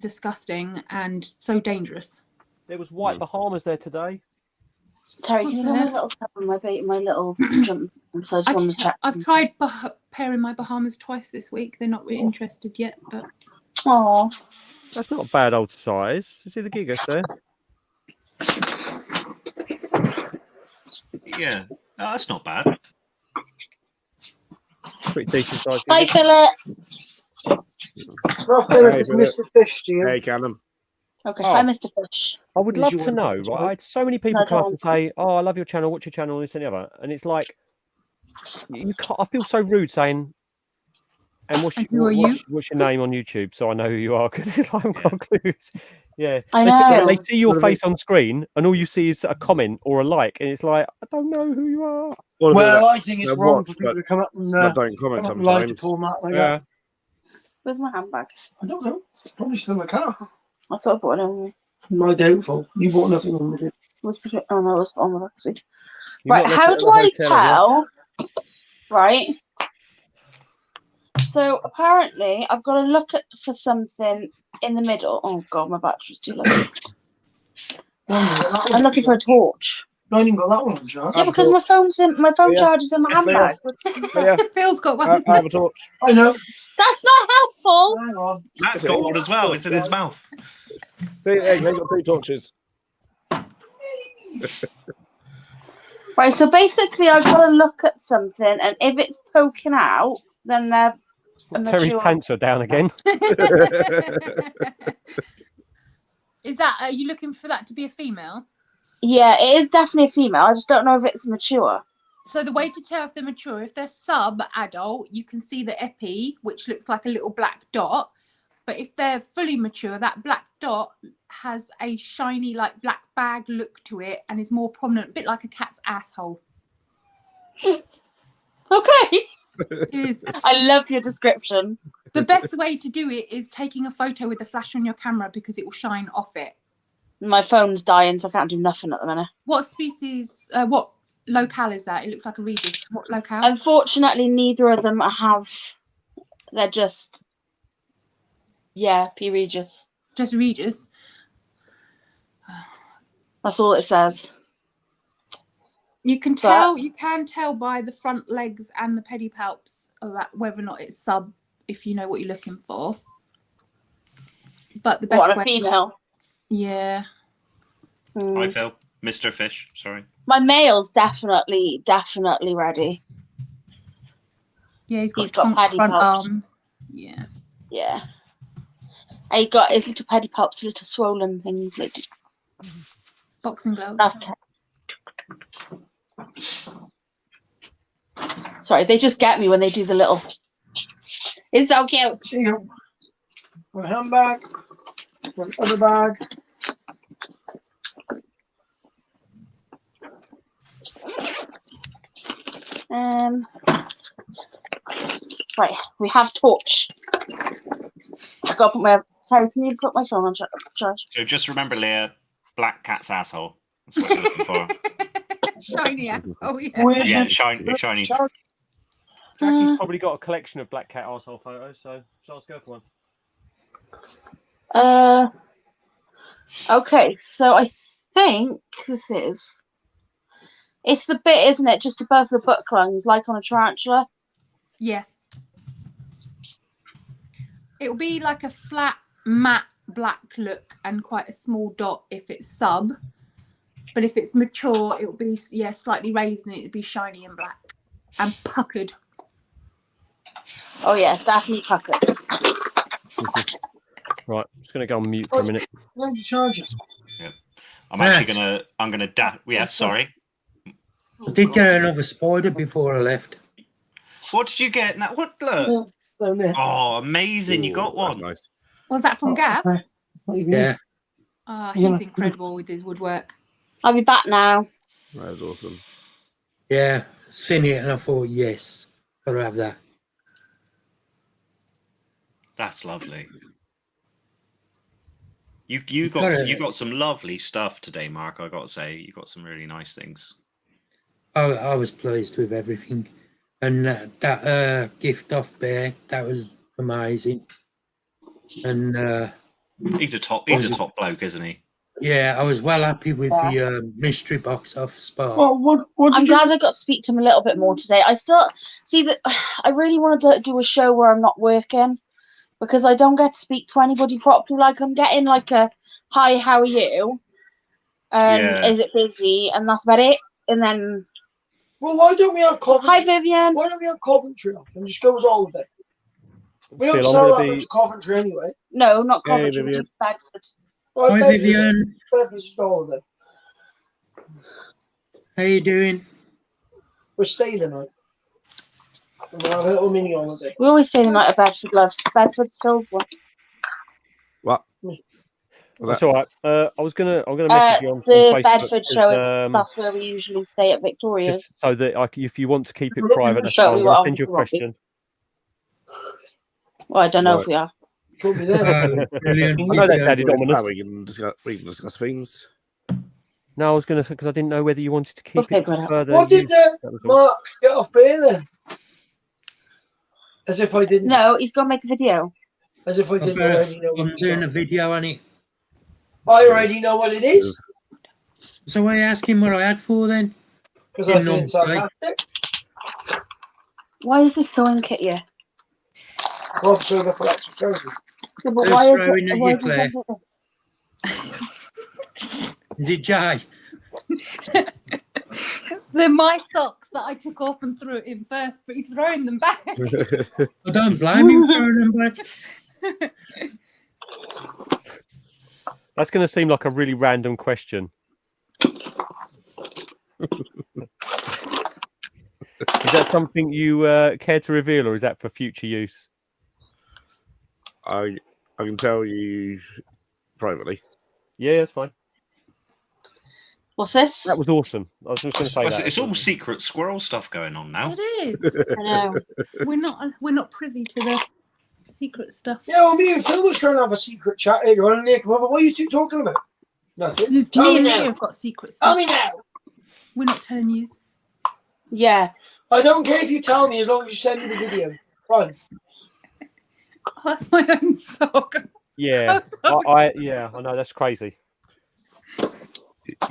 disgusting and so dangerous.
There was white Bahamas there today.
Terry,
Was
can you give me a
there?
little tap on my little jump? So I just want to check.
I've tried pairing my Bahamas twice this week. They're not really interested yet, but
Oh,
That's not a bad old size. See the gigas there?
Yeah. Oh, that's not bad.
Pretty decent size.
hi,
gigas.
Philip.
Rough
Hey,
Philip,
Philip.
Mr. Fish to you.
Hey, Callum.
Okay,
Oh.
hi, Mr. Fish.
I would
Who's
love
your
to know,
one?
right? I had so many people
No,
come up
don't.
and say, "Oh, I love your channel. What's your channel?" This and the other, and it's like, you can't. I feel so rude saying, "And
And who are you?"
what's your name on YouTube?" So I know who you are because it's like I've got clues. Yeah,
I
They
know.
They see your
What about-
face on screen, and all you see is a comment or a like, and it's like, I don't know who you are.
Well,
Well, I think it's
I
wrong
watch,
for people
but
to come up and
I don't comment
come up and lie to
sometimes.
format like
Yeah.
that.
Where's my handbag?
I don't know. It's probably still in the car.
I thought I bought it on me.
My doubtful. You bought nothing on with it.
Oh no, it was on the backseat.
You've
Right,
not left
how
it at
do
the
I
hotel, have you?
tell? Right. So apparently, I've got to look for something in the middle. Oh god, my battery's too low. I'm looking for a torch.
I ain't even got that one on charge.
Yeah, because my phone
Yeah.
charger's in my handbag.
Yeah,
Phil's got one.
I have a torch.
I know.
That's not helpful.
Hang on.
Matt's got one as well. It's in his mouth.
They got 2 torches.
Right, so basically, I've got to look at something, and if it's poking out, then they're
Terry's
mature.
pants are down again.
Is that? Are you looking for that to be a female?
Yeah, it is definitely a female. I just don't know if it's mature.
So the way to tell if they're mature, if they're sub-adult, you can see the epi, which looks like a little black dot. but if they're fully mature, that black dot has a shiny, like black bag look to it and is more prominent, a bit like a cat's asshole.
Okay.
Is
I love your description.
the best way to do it is taking a photo with the flash on your camera because it will shine off it.
My phone's dying, so I can't do nothing at the minute.
What species, what locale is that? It looks like a Regis. What locale?
Unfortunately, neither of them have. They're just. Yeah, P. Regis.
Just Regis.
That's all it says.
You can tell by the front legs and the pedipalps that whether or not it's sub, if you know what you're looking for. But the best
What, a
way
female?
Yeah.
Hi, Phil. Mr. Fish. Sorry.
My male's definitely ready.
Yeah, he's got
He's got
tonk
paddy
front
palps.
arms. Yeah.
Yeah. And he got his little pedipalps, little swollen things. Like,
Boxing gloves.
that's sorry, they just get me when they do the little. It's so cute.
See you. One handbag, one other bag.
Right, we have torch. I got to put my. Terry, can you put my phone on charge?
So just remember, Leah, black cat's asshole. That's what you're looking for.
Shiny asshole, yeah.
Yeah, shiny.
Jackie's probably got a collection of black cat arsehole photos, so shall I go for one?
Okay, so I think this is. It's the bit, isn't it, just above the butt lungs, like on a tarantula?
Yeah. It'll be like a flat, matte black look and quite a small dot if it's sub. But if it's mature, it'll be, slightly raised and it'll be shiny and black and puckered.
Oh, yes, definitely puckered.
Right, I'm just going to go on mute for a minute.
Where's the charges?
Yeah. I'm gonna yeah, sorry.
I did get another spider before I left.
What did you get? Now, what? Look.
Down there.
Oh, amazing! You got
That's
one.
nice.
Was that from Gav?
What do you mean?
Yeah.
He's incredible with his woodwork.
I'll be back now.
That was awesome.
Yeah, seen it and I thought, yes, gotta have that.
That's lovely. You got some lovely stuff today, Mark. I got to say, you got some really nice things.
I was pleased with everything. And that gift off Bear, that was amazing. And
He's a top bloke, isn't he?
yeah, I was well happy with the mystery box off Spark.
Well, what
I'm
did you
glad I got to speak to him a little bit more today. I still see that I really wanted to do a show where I'm not working because I don't get to speak to anybody properly. Like I'm getting like a hi, how are you?
Yeah.
Is it busy? And that's about it. And then
Well, why don't we have Coventry?
hi, Vivian.
Why don't we have Coventry off and just goes all of it? We don't
Phil, I'm
sell
gonna
that
be-
much Coventry anyway.
No, not
Hey,
Coventry,
Vivian.
just Bedford.
Well,
Hi,
Bedford-
Vivian.
Bedford's just all of it.
How you doing?
We're staying the night. We'll have a little mini holiday.
We always say the night of Bedford, love. Bedford's Phil's one.
What?
That's all right. I'm gonna message you on
The
Facebook
Bedford show is
because,
that's where we usually stay at Victoria's.
just so that if you want to keep it
But
private,
we
I'm
will
going to send you a
obviously not be.
question.
Well, I don't know if
Right.
we are.
Should be there.
Brilliant.
I know that's Daddy
Vivian.
Dominus.
We can discuss things.
No, I was going to say because I didn't know whether you wanted to keep
Okay,
it
good.
further.
What did
that was all.
Mark get off Bear then? As if I didn't.
No, he's gonna make a video.
As if I didn't already know.
I'm
What
doing a video on it.
I already know what it is
So I asked him what I had for then.
because
Didn't
I've
know
been
what to say.
sarcastic.
Why is this so at you?
Well, I'm showing up for extra trousers.
Yeah, but
Who's
why is
throwing
it?
at
Why
you,
is it
Claire?
different?
Is it Jay?
They're my socks that I took off and threw at him first, but he's throwing them back.
I don't blame him for them back.
That's going to seem like a really random question. Is that something you care to reveal, or is that for future use?
I I can tell you privately.
Yeah, that's fine.
What's this?
That was awesome. I was just going to say that.
It's all secret squirrel stuff going on now.
It is.
I know.
We're not privy to the secret stuff.
Yeah, well, me and Phil was trying to have a secret chat earlier on, and they come over. What are you two talking about? Nothing.
Me
Tell me
and
now.
Leah have got secret
Tell
stuff.
me now.
We're not telling you.
Yeah.
I don't care if you tell me as long as you send me the video. Fine.
Oh, that's my own sock.
Yeah, I know that's crazy.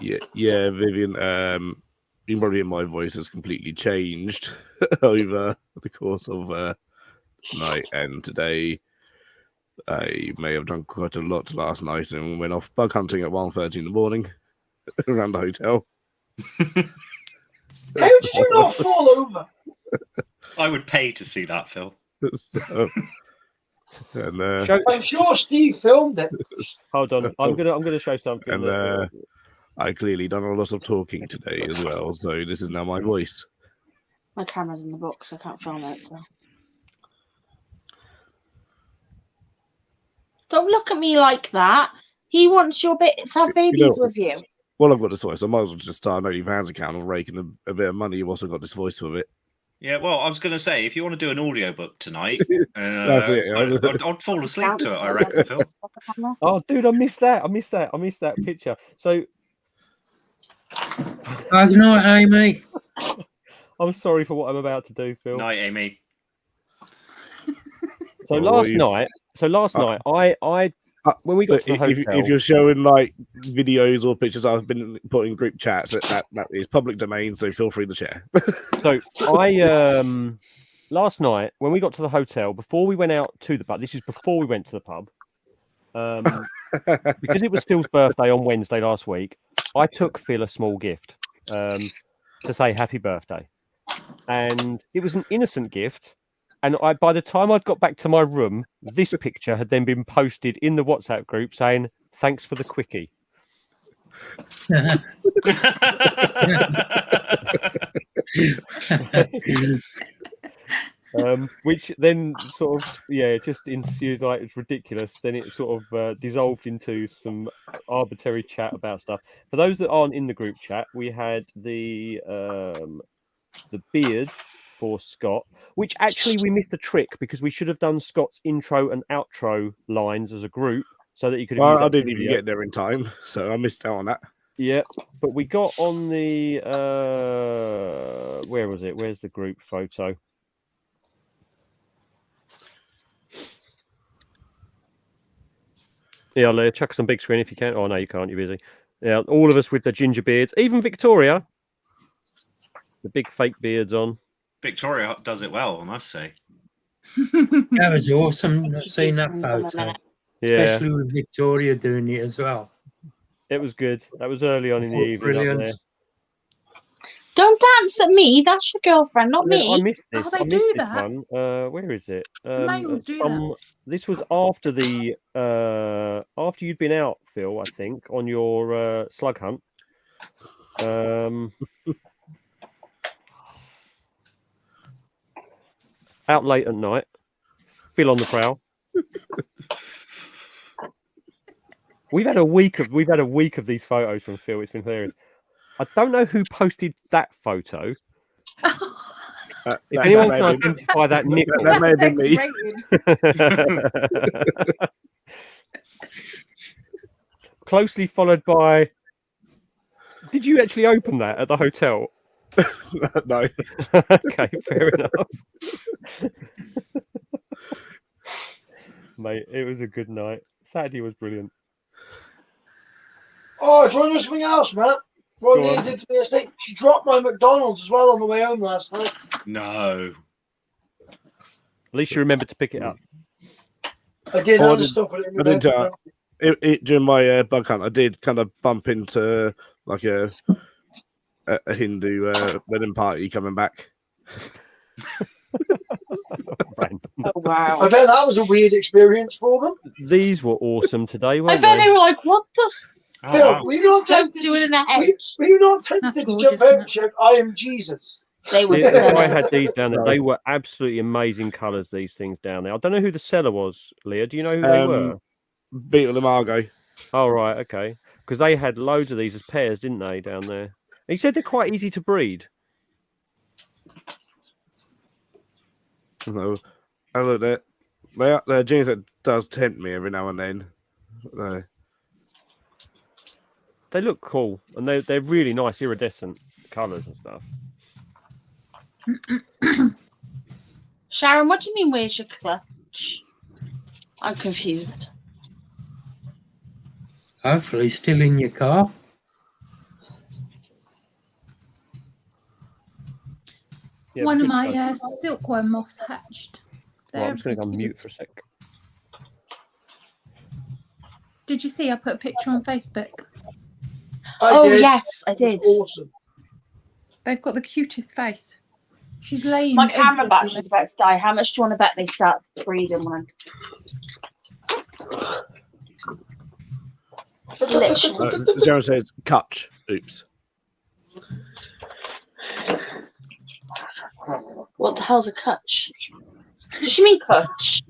Yeah, Vivian. You can probably hear my voice has completely changed over the course of night and today. I may have done quite a lot last night and went off bug hunting at 1:30 in the morning around the hotel.
How did you not fall over?
I would pay to see that, Phil.
So, and
I'm sure Steve filmed it.
Hold on, I'm gonna show something.
and I clearly done a lot of talking today as well. So this is now my voice.
My camera's in the box, so I can't film it. So don't look at me like that. He wants your bit to have babies with you.
Well, I've got this voice. I might as well just start an OnlyFans account and raking a bit of money. You've also got this voice for it.
Yeah, well, I was going to say, if you want to do an audiobook tonight, I'd fall asleep to it, I reckon, Phil.
Oh, dude, I missed that picture. So,
Good night, Amy.
I'm sorry for what I'm about to do, Phil.
Night, Amy.
So last night, I when we got to the hotel,
if you're showing like videos or pictures I've been putting in group chats, that is public domain, so feel free to share.
So I last night when we got to the hotel, before we went out to the pub, this is before we went to the pub, because it was Phil's birthday on Wednesday last week, I took Phil a small gift to say happy birthday, and it was an innocent gift. And by the time I'd got back to my room, this picture had then been posted in the WhatsApp group saying, "Thanks for the quickie." Which then sort of, just ensued like it's ridiculous. Then it sort of dissolved into some arbitrary chat about stuff. For those that aren't in the group chat, we had the beard for Scott, which actually we missed a trick because we should have done Scott's intro and outro lines as a group so that you could have
Well, I didn't even get there in time, so I missed out on that.
Yeah, but we got on the where was it? Where's the group photo? Yeah, Leah, chuck some big screen if you can. Oh no, you can't. You're busy. Yeah, all of us with the ginger beards, even Victoria, the big fake beards on.
Victoria does it well, I must say.
That was awesome seeing that photo.
Yeah,
Especially with Victoria doing it as well.
it was good. That was early on in the evening.
Brilliant.
Up there.
Don't dance at me. That's your girlfriend, not me.
I missed this.
Oh, they
I missed
do
this
that?
one. Where is it?
Males do that.
This was after the after you'd been out, Phil. I think on your slug hunt. Out late at night. Phil on the prowl. We've had a week of these photos from Phil. It's been hilarious. I don't know who posted that photo. If anyone can identify that nipple,
that may have been me.
Closely followed by. Did you actually open that at the hotel?
No.
Okay, fair enough. Mate, it was a good night. Saturday was brilliant.
Oh, do you want to do something else, Matt? What
Go
Leah
on.
did to me yesterday? She dropped my McDonald's as well on the way home last night.
No.
At least you remembered to pick it up.
I did
Oh, I
have
did-
stuff in
I
the
didn't, during my bug hunt, I did kind of bump into like a Hindu wedding party coming back.
Random.
Oh wow!
I bet that was a weird experience for them.
These were awesome today,
I
weren't
bet they
they?
were like, "What the
Oh,
Phil,
wow.
were you not
Don't
tempted
do it in a
were,
hedge."
were you not tempted
That's
to
gorgeous,
jump out
isn't
and shout, "I am Jesus"?
They were
Yeah, I
stunning.
had these down there.
No.
They were absolutely amazing colours. These things down there. I don't know who the seller was, Leah. Do you know who they were?
Beetle and Margot.
Oh, right, okay. Because they had loads of these as pairs, didn't they, down there? He said they're quite easy to breed.
No, I look at the genes that does tempt me every now and then. No.
They look cool, and they're really nice iridescent colours and stuff.
Sharon, what do you mean, where's your clutch? I'm confused.
Hopefully still in your car.
Yeah,
One of
good
my
stuff.
silkworm moths hatched.
Well, I'm just going to go
They're
mute
cute.
for a sec.
Did you see I put a picture on Facebook?
Oh,
did.
yes, I did.
Awesome.
They've got the cutest face. She's laying
My
eggs
camera battery's
everywhere.
about to die. How much do you want to bet they start breeding one? Literally.
Sharon says, "Cutch." Oops.
What the hell's a cutch? Does she mean cutch?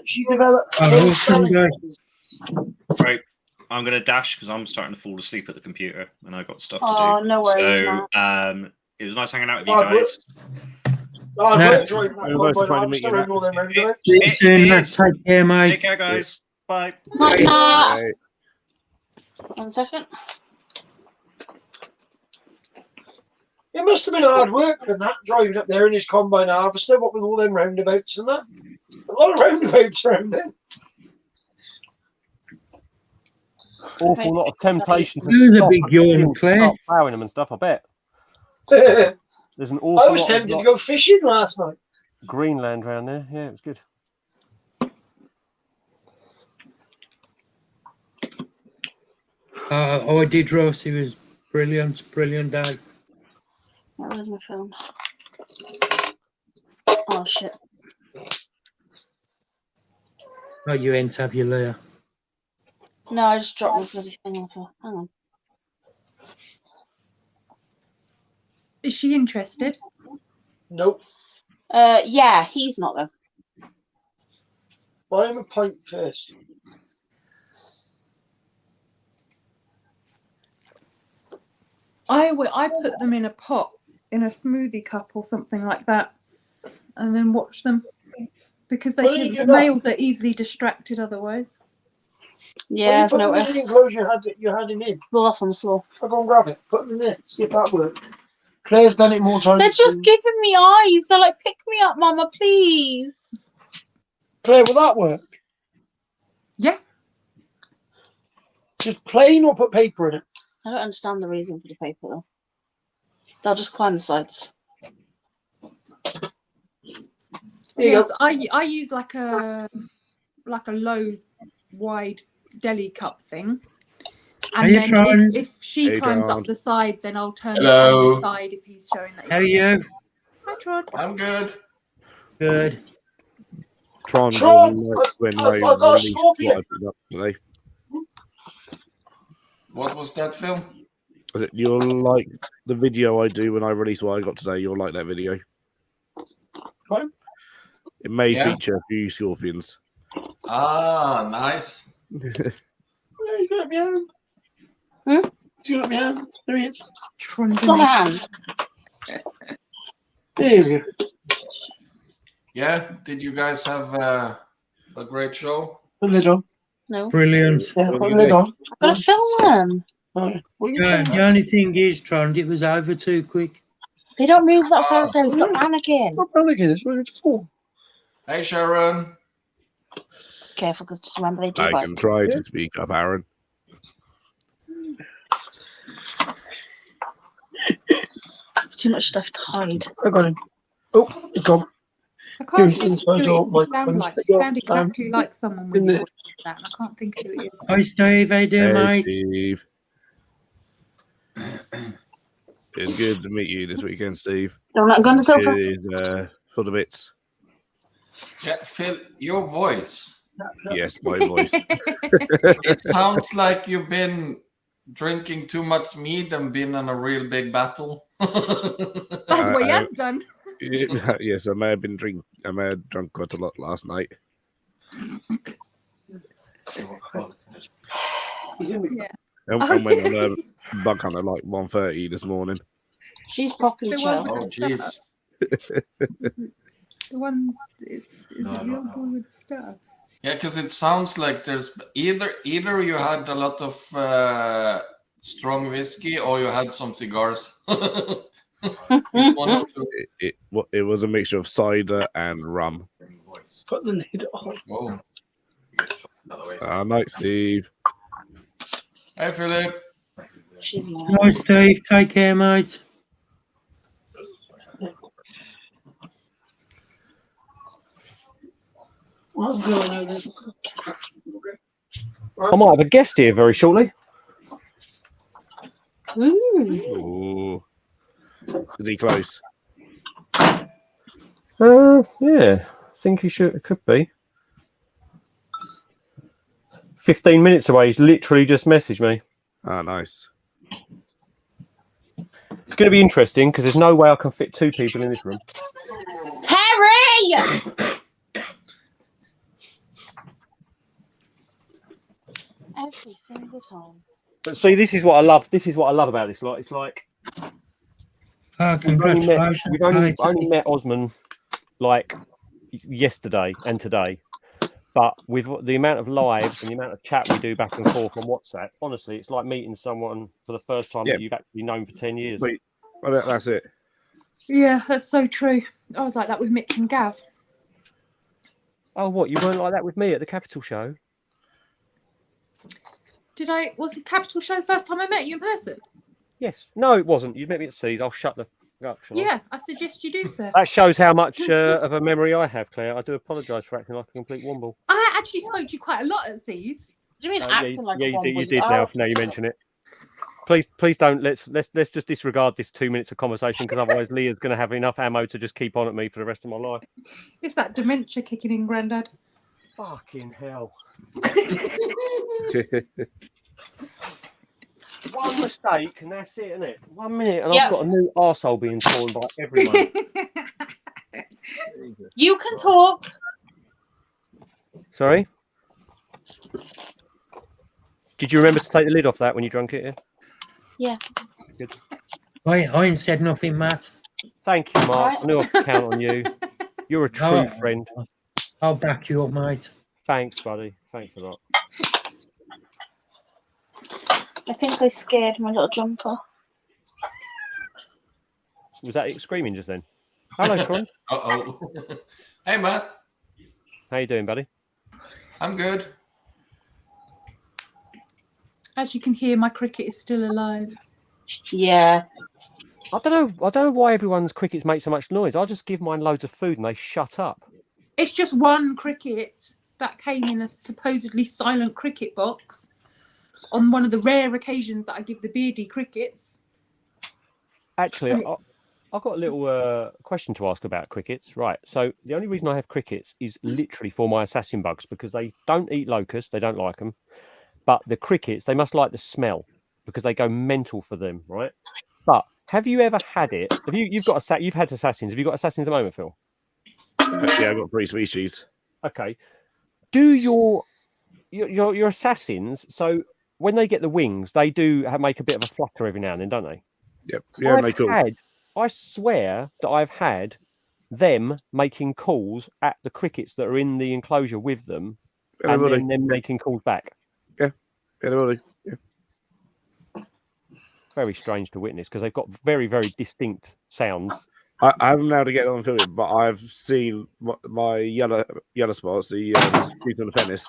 She developed.
Oh, Sunday.
Right. I'm going to dash because I'm starting to fall asleep at the computer and I've got stuff to
Oh,
do.
no worries,
So,
Matt.
it was nice hanging out with you
Oh,
guys.
Oh,
No.
that's right.
Everybody's trying to meet you, Matt.
See you soon, Matt. Take care, mate.
Take care, guys. Bye.
Night, Matt.
Hey,
1 second.
It must have been hard work for that, driving up there in his combine harvester, what with all them roundabouts and that. A lot of roundabouts around there.
Awful lot of temptation to
Who's a
stop
big yawn,
and
Claire?
start ploughing them and stuff, I bet.
I
There's an awful
was
lot
tempted
of
to go fishing last night.
Greenland around there. Yeah, it was good.
I did, Ross. It was brilliant, brilliant day.
Where's my phone? Oh, shit.
Oh, you ain't have your Leah.
No, I just dropped my bloody thing off her. Hang on.
Is she interested?
Nope.
Yeah, he's not, though.
Buy him a pint first.
I put them in a pot, in a smoothie cup or something like that, and then watch them because
Why don't you
the
do that?
males are easily distracted otherwise.
Yeah, I've
Put him in the
noticed.
enclosure you had him in.
Well, that's on the floor.
I'll go and grab it. Put him in there. See if that works. Claire's done it more times.
They're just
than-
giving me eyes. They're like, pick me up, Mama, please.
Claire, will that work?
Yeah.
Just plain or put paper in it?
I don't understand the reason for the paper, though. They'll just climb the sides.
Here you
Yes,
go.
I use like a low, wide deli cup thing.
Are
And
you
then
trying?
if she
Hey,
climbs
John.
up the side, then I'll turn
Hello.
it on the side if he's showing that.
How are you?
Hi, Trod.
I'm good.
Good.
Tron
Tron,
will like when
I
I
got a
release
scorpion.
what I put up today.
What was that, Phil?
Is it, you'll like the video I do when I release what I got today. You'll like that video.
Fine.
It may
Yeah.
feature a few scorpions.
Ah, nice.
Yeah, he's got it behind.
Hmm?
He's got it behind. There he is.
Tron.
Come on.
There you go.
Yeah, did you guys have a great show?
Put the lid on.
No.
Brilliant.
Yeah, put the lid on.
I've got to film them.
Oh, yeah. What are you
The
doing?
only thing is, Tron, it was over too quick.
They don't move that fast, though. Stop panicking.
What panicking is? What is it for?
Hey, Sharon.
Careful, because just remember they do
I
bite.
can try to speak up, Aaron.
It's too much stuff to hide.
I got him. Oh, it's gone.
I can't
Here's
think
inside
who
your
it would sound
microphone.
like.
Stick
You
your
sound exactly like someone when
in
you
the-
voice that, and I can't think who it is.
Hi, Steve. How you doing,
Hey,
mate?
Steve. It's good to meet you this weekend, Steve.
I'm not going to sofa.
It is for the bits.
Yeah, Phil, your voice.
Yes, my voice.
It sounds like you've been drinking too much mead and been in a real big battle.
That's what he has done.
Yes, I may have drunk quite a lot last night.
Yeah.
And went on a bug hunt at like 1:30 this morning.
She's properly
The
chill.
one
Oh, jeez.
The one is
No,
it the
no,
old
no.
boy with the stuff?
Yeah, because it sounds like there's either you had a lot of strong whiskey or you had some cigars. It's one of two.
It was a mixture of cider and rum.
Put the lid on.
Oh.
Night, Steve.
Hey, Philip.
She's nice.
Right, Steve. Take care, mate.
What's going on?
I might have a guest here very shortly.
Ooh.
Ooh. Is he close?
Yeah, I think he could be. 15 minutes away. He's literally just messaged me.
Ah, nice.
It's going to be interesting because there's no way I can fit 2 people in this room.
Terry! Every single time.
But see, this is what I love. This is what I love about this lot. It's like
Congratulations.
we've only met Osman like yesterday and today. But with the amount of lives and the amount of chat we do back and forth on WhatsApp, honestly, it's like meeting someone for the first time that you've actually known for 10 years.
Wait, well, that's it.
Yeah, that's so true. I was like that with Mitch and Gav.
Oh, what? You weren't like that with me at the Capital Show?
Was the Capital Show first time I met you in person?
Yes. No, it wasn't. You met me at Seas. I'll shut the up. shall I?
Yeah, I suggest you do, sir.
That shows how much of a memory I have, Claire. I do apologise for acting like a complete womble.
I actually spoke to you quite a lot at Seas.
Do you mean
Yeah,
acting like a
you
womble?
did now. Now you mention it. Please don't. Let's just disregard this 2 minutes of conversation because otherwise Leah's going to have enough ammo to just keep on at me for the rest of my life.
It's that dementia kicking in, Grandad.
Fucking hell! One mistake and that's it, isn't it? 1 minute and I've got a new arsehole being torn by everyone.
You can talk.
Sorry. Did you remember to take the lid off that when you drank it?
Yeah.
Good.
I ain't said nothing, Matt.
Thank you, Mark. I knew I could count on you. You're a true
Oh.
friend.
I'll back you up, mate.
Thanks, buddy. Thanks a lot.
I think I scared my little jumper.
Was that it screaming just then? Hello, Tron.
Uh-oh. Hey, Matt.
How you doing, buddy?
I'm good.
As you can hear, my cricket is still alive.
Yeah.
I don't know why everyone's crickets make so much noise. I just give mine loads of food and they shut up.
It's just one cricket that came in a supposedly silent cricket box on one of the rare occasions that I give the beardy crickets.
Actually, I've got a little question to ask about crickets. Right. So the only reason I have crickets is literally for my assassin bugs because they don't eat locusts. They don't like them. But the crickets, they must like the smell because they go mental for them, right? But have you ever had it? You've had assassins? Have you got assassins at the moment, Phil?
Yeah, I've got 3 species.
Okay. Do your assassins? So when they get the wings, they do make a bit of a flutter every now and then, don't they?
Yep. Yeah, they cool.
I swear that I've had them making calls at the crickets that are in the enclosure with them, and then them making calls back.
Yeah.
Very strange to witness because they've got very, very distinct sounds.
I haven't been able to get on film, but I've seen my yellow spots, the Beat on the Penis,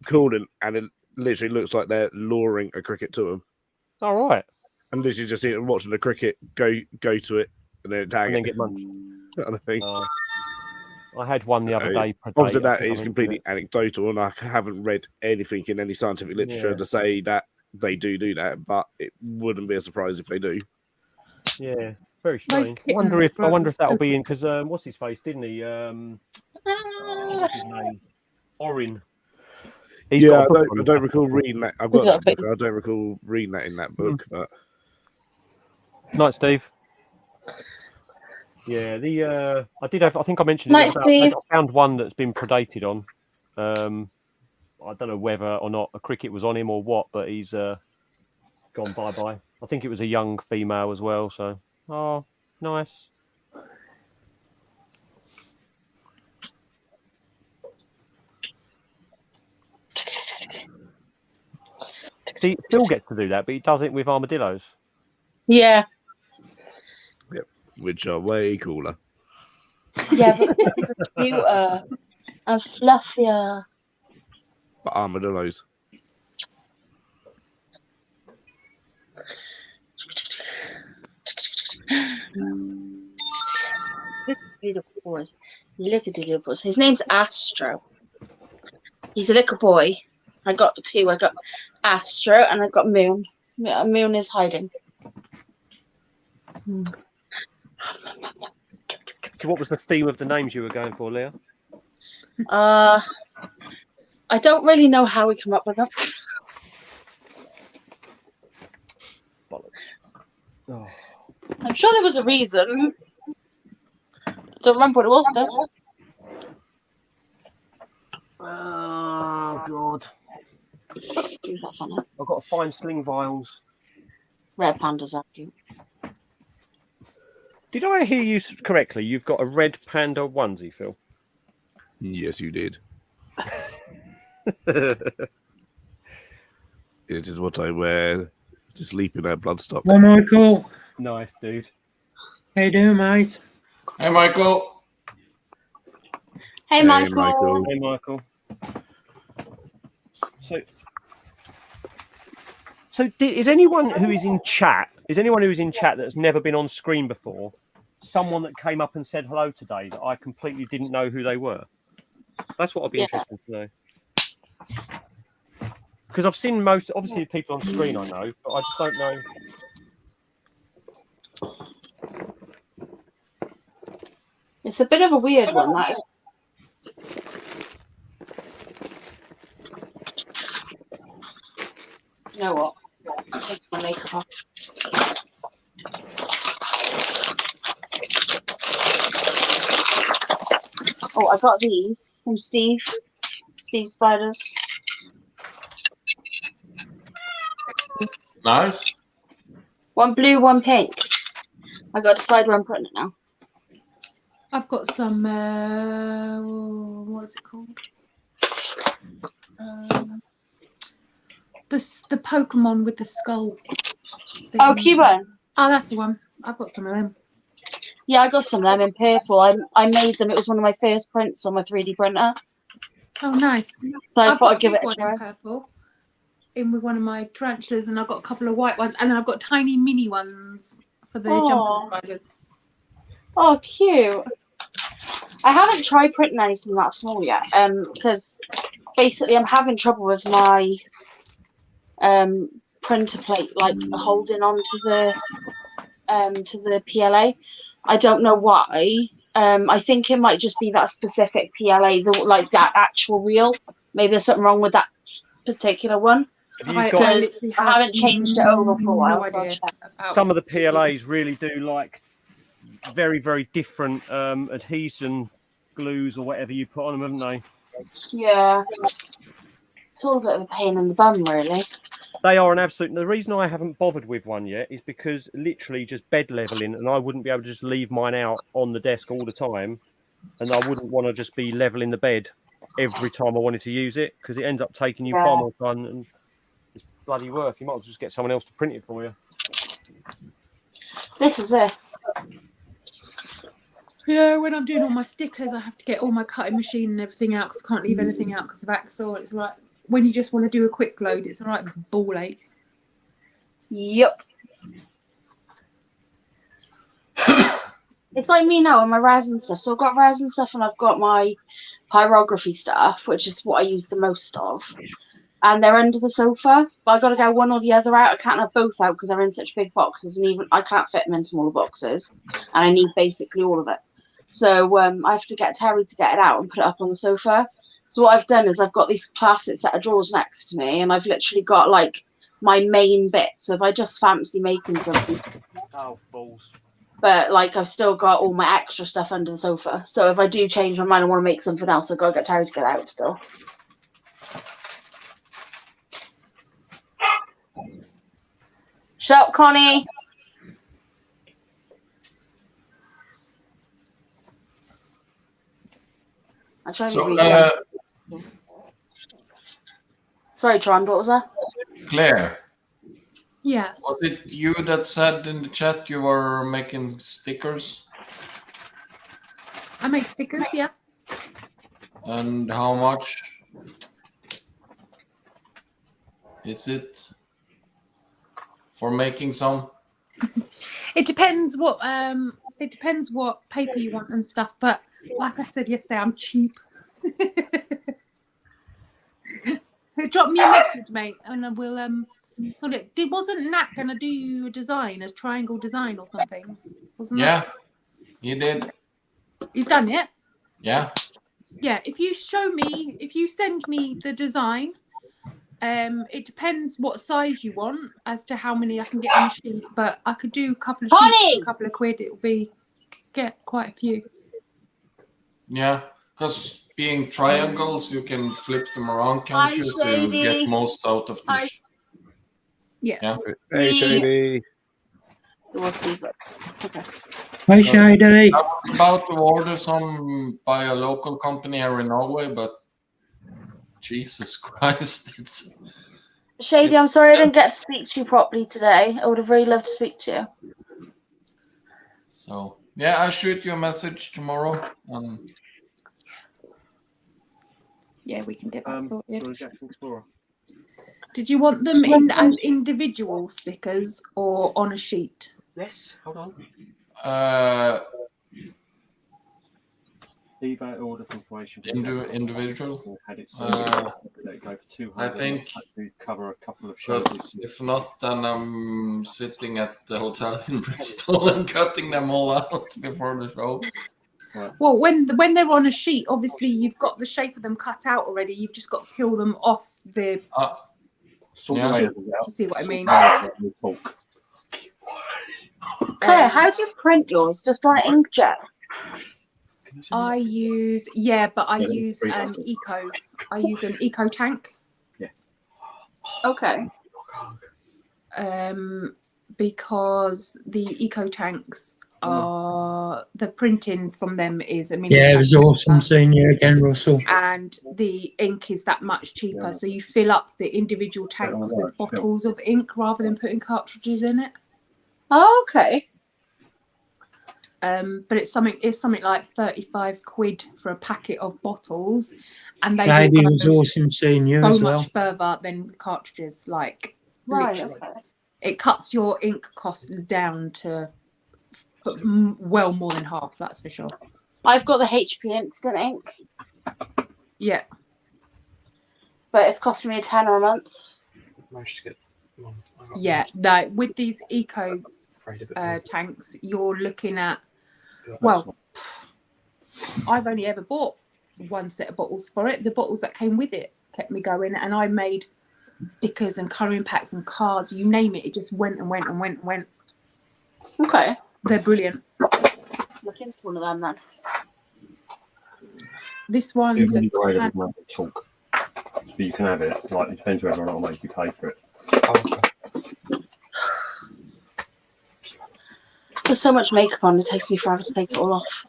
calling, and it literally looks like they're luring a cricket to them.
All right.
And literally just watching the cricket go to it and then tag
and then
it.
get munched.
I
I had one the other day.
Obviously, that is completely anecdotal, and I haven't read anything in any scientific literature to say that they do that, but it wouldn't be a surprise if they do.
Yeah, very strange. I wonder if that'll be in because what's his face? Didn't he? What's his name? Orin.
I don't recall reading that. I've got that book. I don't recall reading that in that book. But
night, Steve. Yeah, I did have. I think I mentioned
Night,
it.
Steve.
I found one that's been predated on. I don't know whether or not a cricket was on him or what, but he's gone bye-bye. I think it was a young female as well. So, oh, nice. See, Phil gets to do that, but he does it with armadillos.
Yeah.
Which are way cooler.
Yeah, but they're cuter and fluffier.
But armadillos.
Look at the little boys. His name's Astro. He's a little boy. I got two. I got Astro and I got Moon. Moon is hiding.
So, what was the theme of the names you were going for, Leah?
I don't really know how we come up with them.
Oh.
I'm sure there was a reason. Don't remember what it was though.
Oh God!
Is that funny?
I've got to find sling vials.
Red pandas are cute.
Did I hear you correctly? You've got a red panda onesie, Phil.
Yes, you did. It is what I wear to sleep in our bloodstock.
Well, Michael,
Nice, dude.
how you doing, mate?
Hey, Michael.
Hey, Michael.
Michael.
Hey, Michael. So is anyone who is in chat? Is anyone who is in chat that's never been on screen before? Someone that came up and said hello today that I completely didn't know who they were. That's what I'd be interested to know. Because I've seen most, obviously, the people on screen I know, but I just don't know.
It's a bit of a weird one, that is. You know what? I'm taking my makeup off. Oh, I got these from Steve. Steve Spiders.
Nice.
One blue, one pink. I got to decide where I'm putting it now.
I've got some. What is it called? The Pokemon with the skull.
Oh, Cubone.
Oh, that's the one. I've got some of them.
Yeah, I got some of them in purple. I made them. It was one of my first prints on my 3D printer.
Oh, nice.
So I
I've
thought
got
I'd give
a
it
big
a
one
try.
in purple. In with one of my tarantulas, and I've got a couple of white ones, and then I've got tiny mini ones for the jumping spiders.
Oh, cute. I haven't tried printing anything that small yet, because basically I'm having trouble with my printer plate, like holding on to the PLA. I don't know why. I think it might just be that specific PLA, like that actual reel. Maybe there's something wrong with that particular one.
I
haven't changed it over for a while.
No
So
idea.
Some of the PLAs really do like very, very different adhesion glues or whatever you put on them, haven't they?
yeah, it's all a bit of a pain in the bum, really.
They are an absolute. The reason I haven't bothered with one yet is because literally just bed leveling, and I wouldn't be able to just leave mine out on the desk all the time, and I wouldn't want to just be leveling the bed every time I wanted to use it because it ends up taking you far more time and it's bloody work. You might as well just get someone else to print it for you.
This is it.
Yeah, when I'm doing all my stickers, I have to get all my cutting machine and everything out because I can't leave anything out because of Axel. It's like when you just want to do a quick load, it's a right ball ache.
Yep. It's like me now with my resin stuff. So I've got resin stuff and I've got my pyrography stuff, which is what I use the most of. And they're under the sofa, but I got to go one or the other out. I can't have both out because they're in such big boxes, and even I can't fit them in smaller boxes, and I need basically all of it. So I have to get Terry to get it out and put it up on the sofa. So what I've done is I've got these plastic set of drawers next to me, and I've literally got like my main bits. So if I just fancy making something,
oh balls!
but like I've still got all my extra stuff under the sofa. So if I do change my mind and want to make something else, I've got to get Terry to get out still. Shut up, Connie. I'm trying to read it. Sorry, Tron, what was that?
Claire,
Yes.
was it you that said in the chat you were making stickers?
I make stickers, yeah.
And how much is it for making some?
It depends what paper you want and stuff, but like I said yesterday, I'm cheap. Drop me a message, mate, and I will sort it. Wasn't Nat gonna do you a design, a triangle design or something? Wasn't
Yeah,
that?
he did.
He's done it?
Yeah.
Yeah, if you send me the design, it depends what size you want as to how many I can get on a sheet, but I could do a couple of sheets for a couple of quid. It'll get quite a few.
Yeah, because being triangles, you can flip them around, can't you, to get most out of the.
Yeah.
Hey, Shady.
Okay.
Hi, Shady.
I was about to order some by a local company here in Norway, but Jesus Christ, it's.
Shady, I'm sorry I didn't get to speak to you properly today. I would have really loved to speak to you.
So yeah, I'll shoot you a message tomorrow.
Yeah, we can get that sorted. Did you want them in as individual stickers or on a sheet?
Yes, hold on. eBay order confirmation.
Individual.
Had it
I think
cover a couple of shows.
If not, then I'm sitting at the hotel in Bristol and cutting them all out before the show.
Right. Well, when they're on a sheet, obviously you've got the shape of them cut out already. You've just got to peel them off the.
Yeah.
You see what I mean?
How do you print yours? Just like inkjet?
I use I use an eco. I use an eco tank.
Yeah.
Okay.
Because the eco tanks are the printing from them is
Yeah, it was awesome seeing you again, Russell.
And the ink is that much cheaper, so you fill up the individual tanks with bottles of ink rather than putting cartridges in it.
Oh, okay.
But it's something like 35 quid for a packet of bottles, and they
Shady, it was awesome seeing you as well.
much further than cartridges. Like
Right.
literally, it cuts your ink costs down to well more than half. That's for sure.
I've got the HP Instant Ink.
Yeah.
But it's costing me £10 a month.
Yeah, no, with these eco tanks, you're looking at, well, I've only ever bought one set of bottles for it. The bottles that came with it kept me going, and I made stickers and colouring packs and cards, you name it. It just went and went and went and went.
Okay.
They're brilliant.
Look into one of them then.
This one's a
talk. But you can have it. Like, it depends whether or not I'll make you pay for it.
There's so much makeup on, it takes me forever to take it all off.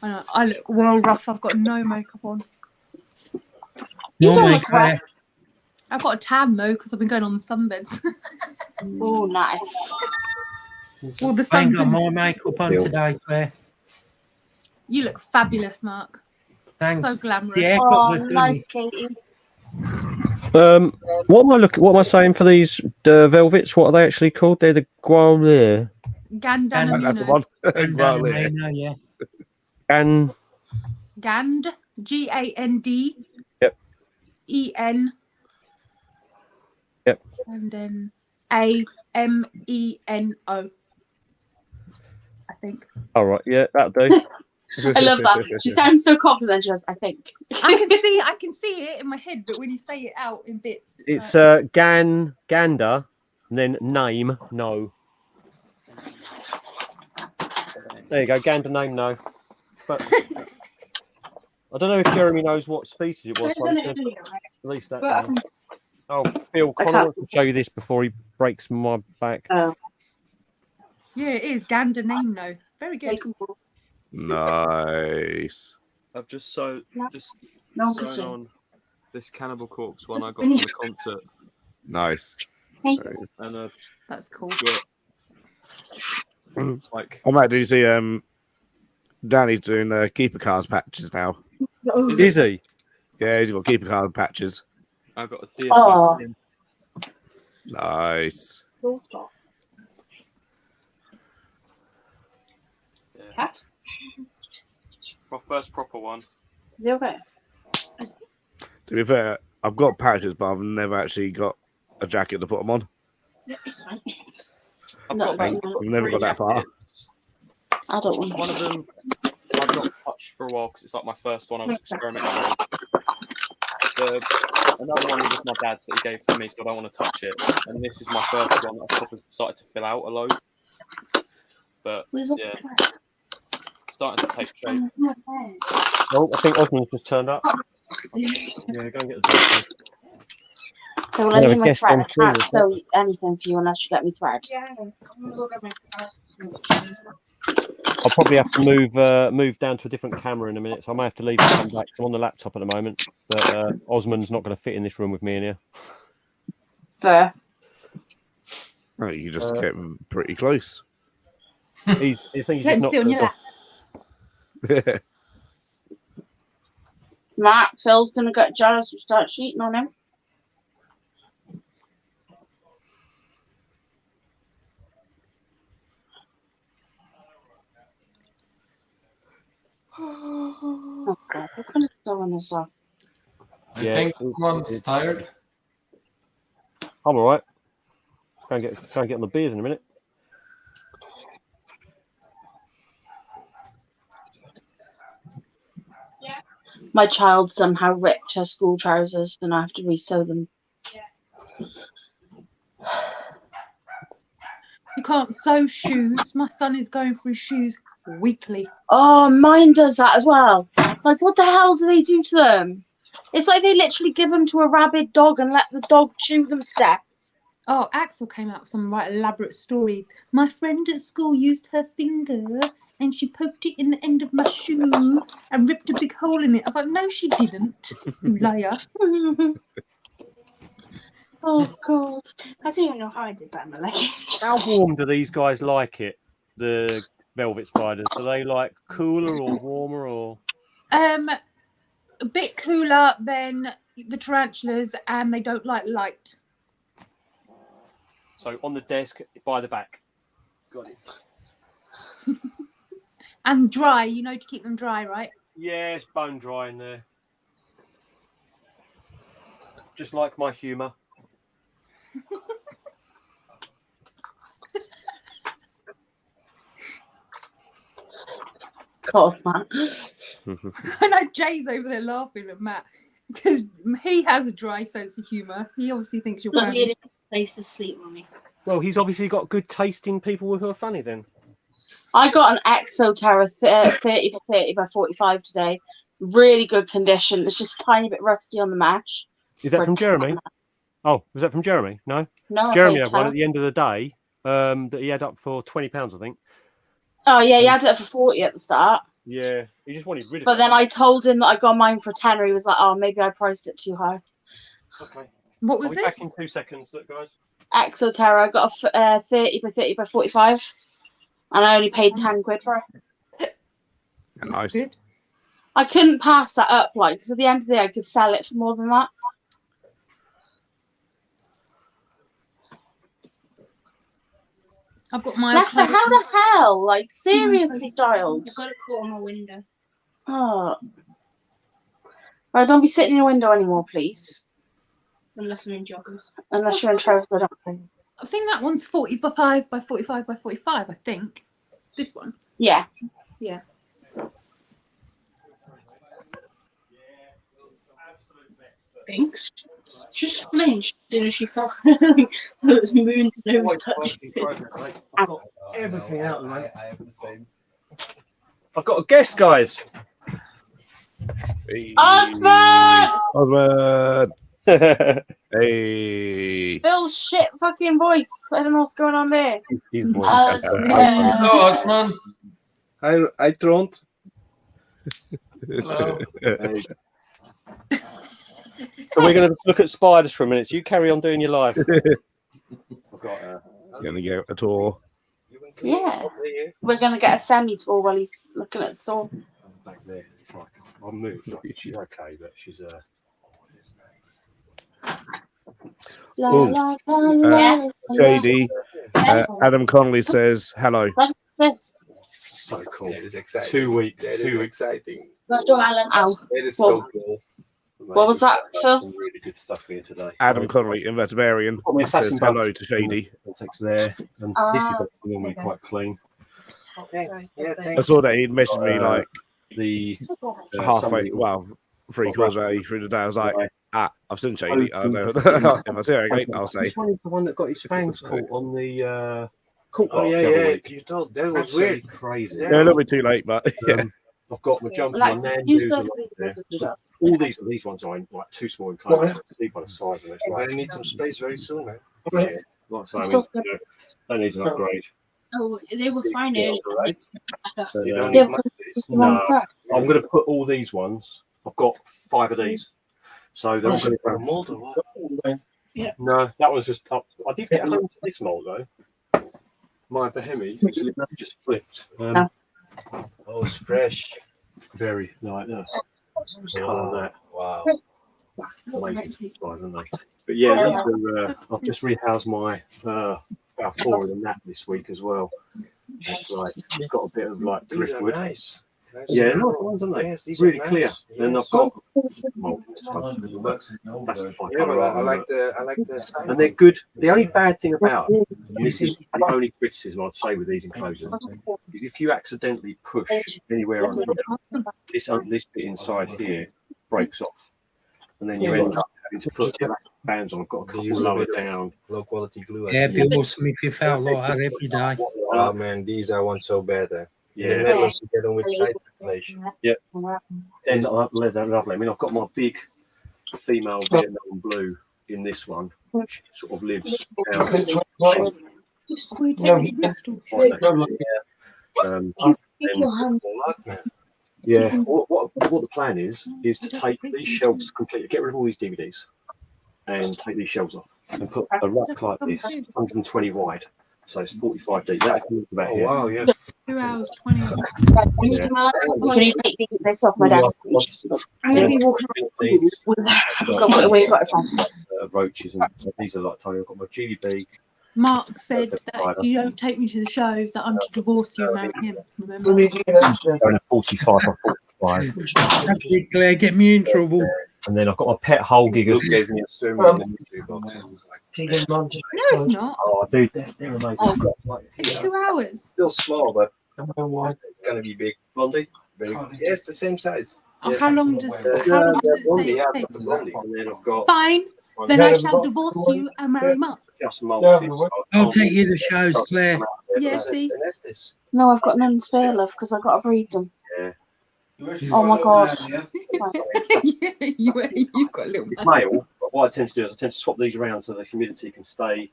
I know, I look well rough. I've got no makeup on.
You don't look rough.
I've got a tan though because I've been going on sunbeds.
Oh, nice.
Well, the
I ain't got
sunbeds.
more makeup on today, Claire.
You look fabulous, Mark.
Thanks.
So glamorous.
Yeah,
Oh, nice, Katie.
What am I saying for these velvets? What are they actually called? They're the Guardier.
That's the
Gandanamino.
one.
Yeah.
And
Gand. Gand.
Yep.
En.
Yep.
And then Ameno. I think.
all right, yeah, that'll do.
I love that. She sounds so confident. She goes, I think.
I can see it in my head, but when you say it out in bits,
It's Gander, and then name no. There you go. Gander name, no. But I don't know if Jeremy knows what species it was. So I'm just going to release that down. Oh, Phil, Connor wants to show you this before he breaks my back.
Oh.
Yeah, it is. Gander name, no. Very good.
Nice.
I've just sewn on this Cannibal Corpse one I got from the concert.
Nice.
And
that's cool.
Like,
Oh, Matt, did you see Danny's doing keeper cards patches now?
Is he?
Yeah, he's got keeper card patches.
I got a DSL.
Oh.
Nice.
Yeah. My first proper one.
You okay?
To be fair, I've got patches, but I've never actually got a jacket to put them on.
I've
never got that far.
I don't want
one of them. I've not touched for a while because it's like my first one. I was experimenting with. Another one was my dad's that he gave to me, so I don't want to touch it. And this is my first one that I've probably started to fill out a load. But yeah, starting to take shape.
Oh, I think Osmond's just turned up. Yeah, go and get the doctor.
Okay, well, I need my thread. I can't sew anything for you unless you get me thread.
I'll probably have to move down to a different camera in a minute, so I might have to leave and come back. I'm on the laptop at the moment, but Osmond's not going to fit in this room with me in here.
Fair.
Oh, you just get pretty close.
He's just not
on your lap.
Matt, Phil's going to get jealous and start cheating on him. Oh God, what kind of sewing is that?
I think someone's tired.
I'm all right. Go and get on the beers in a minute.
My child somehow ripped her school trousers and I have to re-sew them.
You can't sew shoes. My son is going through shoes weekly.
Oh, mine does that as well. Like, what the hell do they do to them? It's like they literally give them to a rabid dog and let the dog chew them to death.
Oh, Axel came out with some right elaborate story. My friend at school used her finger and she poked it in the end of my shoe and ripped a big hole in it. I was like, no, she didn't, you liar.
Oh, God. I don't even know how I did that in my leg.
How warm do these guys like it, the velvet spiders? Do they like cooler or warmer or?
A bit cooler than the tarantulas, and they don't like light.
So on the desk by the back. Got it.
And dry, you know, to keep them dry, right?
Yeah, it's bone dry in there. Just like my humour.
God, man.
I know Jay's over there laughing at Matt because he has a dry sense of humour. He obviously thinks you're funny.
Place to sleep, Mummy.
Well, he's obviously got good tasting people who are funny then.
I got an Exoterra 30 by 30 by 45 today. Really good condition. It's just a tiny bit rusty on the mesh.
Is that from Jeremy? Oh, was that from Jeremy? No.
No.
Jeremy had one at the end of the day that he had up for £20, I think.
Oh, yeah, he had it for 40 at the start.
Yeah, he just wanted rid of it.
But then I told him that I got mine for 10. He was like, oh, maybe I priced it too high.
Okay.
What was
I'll be
this?
back in 2 seconds, look, guys.
Exoterra. I got a 30 by 30 by 45. And I only paid 10 quid for it.
Nice.
Good.
I couldn't pass that up, like, because at the end of the day, I could sell it for more than that.
I've got my.
Lexa, how the hell? Like, seriously, child.
I've got a caught on my window.
Oh. Right, don't be sitting in your window anymore, please.
Unless I'm in joggers.
Unless you're in trousers, I don't think.
I think that one's 45 by 45 by 45, I think. This one.
Yeah.
Yeah.
Thanks. Just flinched as soon as she fell. It was moon's nose touch.
I've got everything out, mate.
I have the same.
I've got a guest, guys.
Hey.
Osman!
Osman! Hey.
Phil's shit fucking voice. I don't know what's going on there.
His voice.
Hello, Osman.
I Trond.
Hello.
Hey. So we're going to look at spiders for a minute. So you carry on doing your life. I've got,
He's going to get a tour.
Yeah. We're going to get a semi-tour while he's looking at the tour.
back there. Right. I'll move. She's okay, but she's
Shady. Adam Connolly says hello.
so cool.
That is exciting.
2 weeks.
That
2
is
weeks.
exciting.
Ow.
That is so cool.
What was that, Phil?
Some really good stuff here today.
Adam Connolly, Invertebrarian, says hello to Shady.
It's there, and this is normally quite clean.
Thanks. Yeah,
I
thanks.
saw that he'd messaged me like
The
halfway, well, 3/4 way through the day. I was like, I've seen Shady. I don't know. If I see her again, I'll say.
This one is the one that got his fangs caught on the court.
Oh yeah. You told that was weird.
Crazy.
Yeah, a little bit too late, but yeah.
I've got my jump,
Like,
my nan
you
dudes
started
along there.
to do that.
All these ones are like too small and close. See by the size of it.
You're gonna need some space very soon, man.
Yeah. Like I say, I mean, that needs an upgrade.
Oh, they were fine earlier.
But,
You don't
Yeah,
need much space.
no, I'm going to put all these ones. I've got 5 of these, so they're all going to
For a
go.
mold or what?
No, that was just. I did get a home to this mold though. My Bohemian just flipped.
No.
Oh, it's fresh.
Very like colour that.
Wow.
Amazing, aren't they? But yeah, these are, I've just rehoused my about 4 of them that this week as well. It's like it's got a bit of like
These are
driftwood.
nice. Nice.
Yeah, nice ones, aren't they?
Yes, these are
Really
nice.
clear. Then I've
Yes.
got mold in this one. That's the
Yeah, but I like the size.
and they're good. The only bad thing about them, and this is the only criticism I'd say with these enclosures, is if you accidentally push anywhere on here, this bit inside here breaks off, and then you end up having to put elastic bands on. I've got a couple lower down.
Low quality glue. I
Yeah,
think.
it'd be awesome if you felt like that every day.
Oh man, these I want so bad. In the
Yeah,
Netherlands, you get them with side circulation.
and they're lovely. I mean, I've got my big female Vietnam blue in this one, which sort of lives down.
We take crystal.
And
Lot, man.
yeah, what the plan is to take these shelves completely, get rid of all these DVDs, and take these shelves off and put a rack like this, 120 wide, so it's 45 deep. That can look about
Oh
here.
wow, yeah.
2 hours, 20 minutes.
Yeah.
Can you take this off my desk? I'm going to be walking
These,
Go put it away, got it from.
roaches, and so these are like tiny. I've got my GBB.
Mark said that if you don't take me to the shows, that I'm to divorce you and marry him. Remember?
Let me do that.
Going at 45 by 45.
That's it, Claire. Get me in trouble.
And then I've got my pet hole giggers.
Luke gave me a exterminator in the box. It was like,
Keegan Mann just-
No, it's not.
Oh, dude, they're amazing. I've got, like, here,
2 hours.
still small, but
I don't know why.
it's gonna be big.
Blondie.
Very yeah, it's the same size.
Oh, how long does it
Blondie, yeah,
take?
the blondie.
And then I've got
Fine. Then
Yeah,
I
we've
shall
got-
divorce you and marry Mark.
just
Yeah,
multis.
I'll take you to the shows, Claire.
Yeah, see?
And that's this.
No, I've got none spare, love, because I've got to breed them.
Yeah.
Oh my god.
You've got a little
It's male, but what I tend to do is I tend to swap these around so the humidity can stay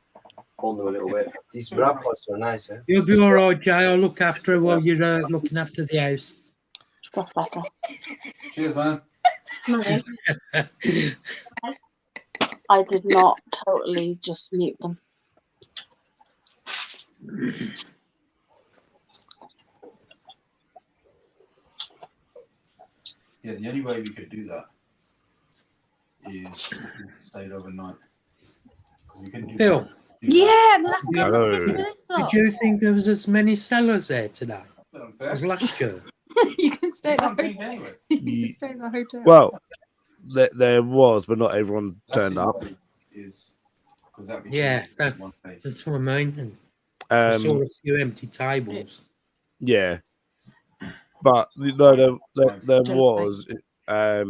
on them a little bit.
These brown ones are nice, eh?
You'll be all right, Jay. I'll look after her while you're looking after the house.
That's better.
Cheers, man.
I did not totally just mute them.
Yeah, the only way we could do that is if we stayed overnight. 'Cause we couldn't do
Phil,
that.
Yeah, and that's going
Hello.
to this
did
up.
you think there was as many sellers there today
Bit unfair.
as last year?
You can stay at the
Can't beat
hotel.
anyway.
You can stay at the hotel.
Well, there was, but not everyone
That's
turned
the
up.
only is because that'd be
Yeah,
cheap
that-
in one place.
That's what I mean. And I saw
Um,
a few empty tables.
yeah, but no, there was. I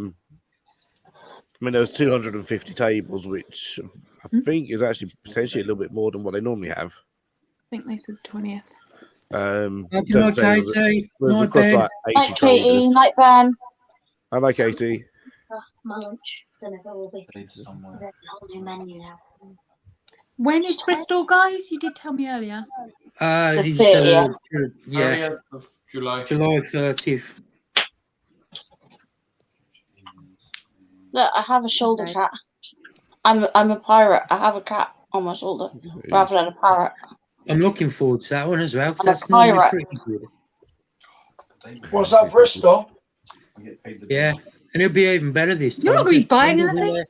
mean, there was 250 tables, which I think is actually potentially a little bit more than what they normally have.
I think they said 20th.
Good night, Katie.
There's
Night,
across
Ben.
like 80
Night, Katie.
traders.
Night, Ben.
Hello, Katie.
My lunch. Don't know if it will be.
It's somewhere.
There's a whole new menu now.
When is Bristol, guys? You did tell me earlier.
The
It's,
30th.
yeah,
30th of July.
July 30th.
Look, I have a shoulder cat. I'm a pirate. I have a cat on my shoulder rather than a parrot.
I'm looking forward to that one as well. 'Cause
I'm a
that's normally
pirate.
pretty good.
What's that, Bristol?
Yeah, and it'll be even better this time.
You're not going to be
'cause
buying
Ben will be
anything.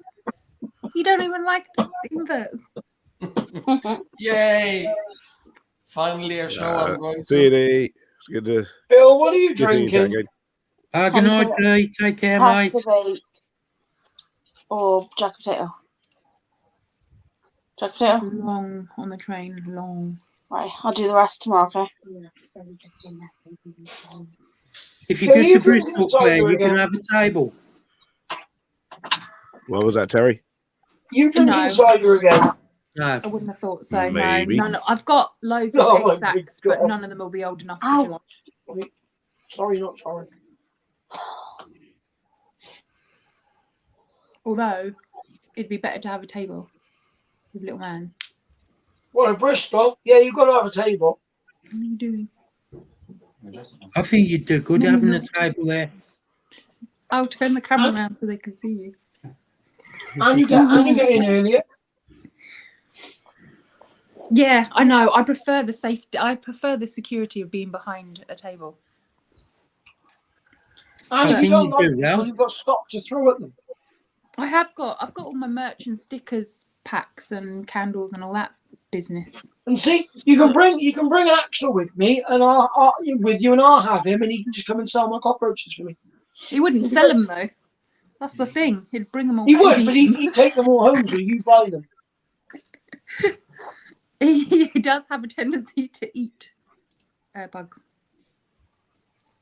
there.
You don't even like the inverts.
Yay! Finally, a show I'm going to.
CD. It's good to
Bill, what are you
good to see you,
drinking?
Jack.
Good night, Dee. Take care, mate.
Pastivate or jack potato. Jack potato.
Long on the train, long.
Right, I'll do the rest tomorrow, okay?
If you
Bill,
go
you
to
drinking
Bristol, Claire,
cider
you can
again?
have a table.
What was that, Terry?
You drinking
No.
cider again?
No.
I wouldn't have thought so.
Maybe.
No, none. I've got loads
Oh
of
my
egg sacks,
God.
but none of them will be old enough
Ow.
for July.
Sorry, not sorry.
Although it'd be better to have a table with little man.
What, in Bristol? Yeah, you've got to have a table.
What are you doing?
I think you'd do good
No,
having
no.
a table there.
I'll turn the camera around so they can see you.
And you get in earlier.
Yeah, I know. I prefer the safety. I prefer the security of being behind a table.
And
I
if
think
you don't
you
like
do
people,
well.
you've got stock to throw at them.
I've got all my merch and stickers, packs and candles and all that business.
And see, you can bring Axel with me, and I'll with you, and I'll have him, and he can just come and sell my cockroaches for me.
He wouldn't sell them though. That's the thing. He'd bring them all.
He would,
he'd
but
eat them.
he'd take them all home, so you buy them.
He does have a tendency to eat bugs.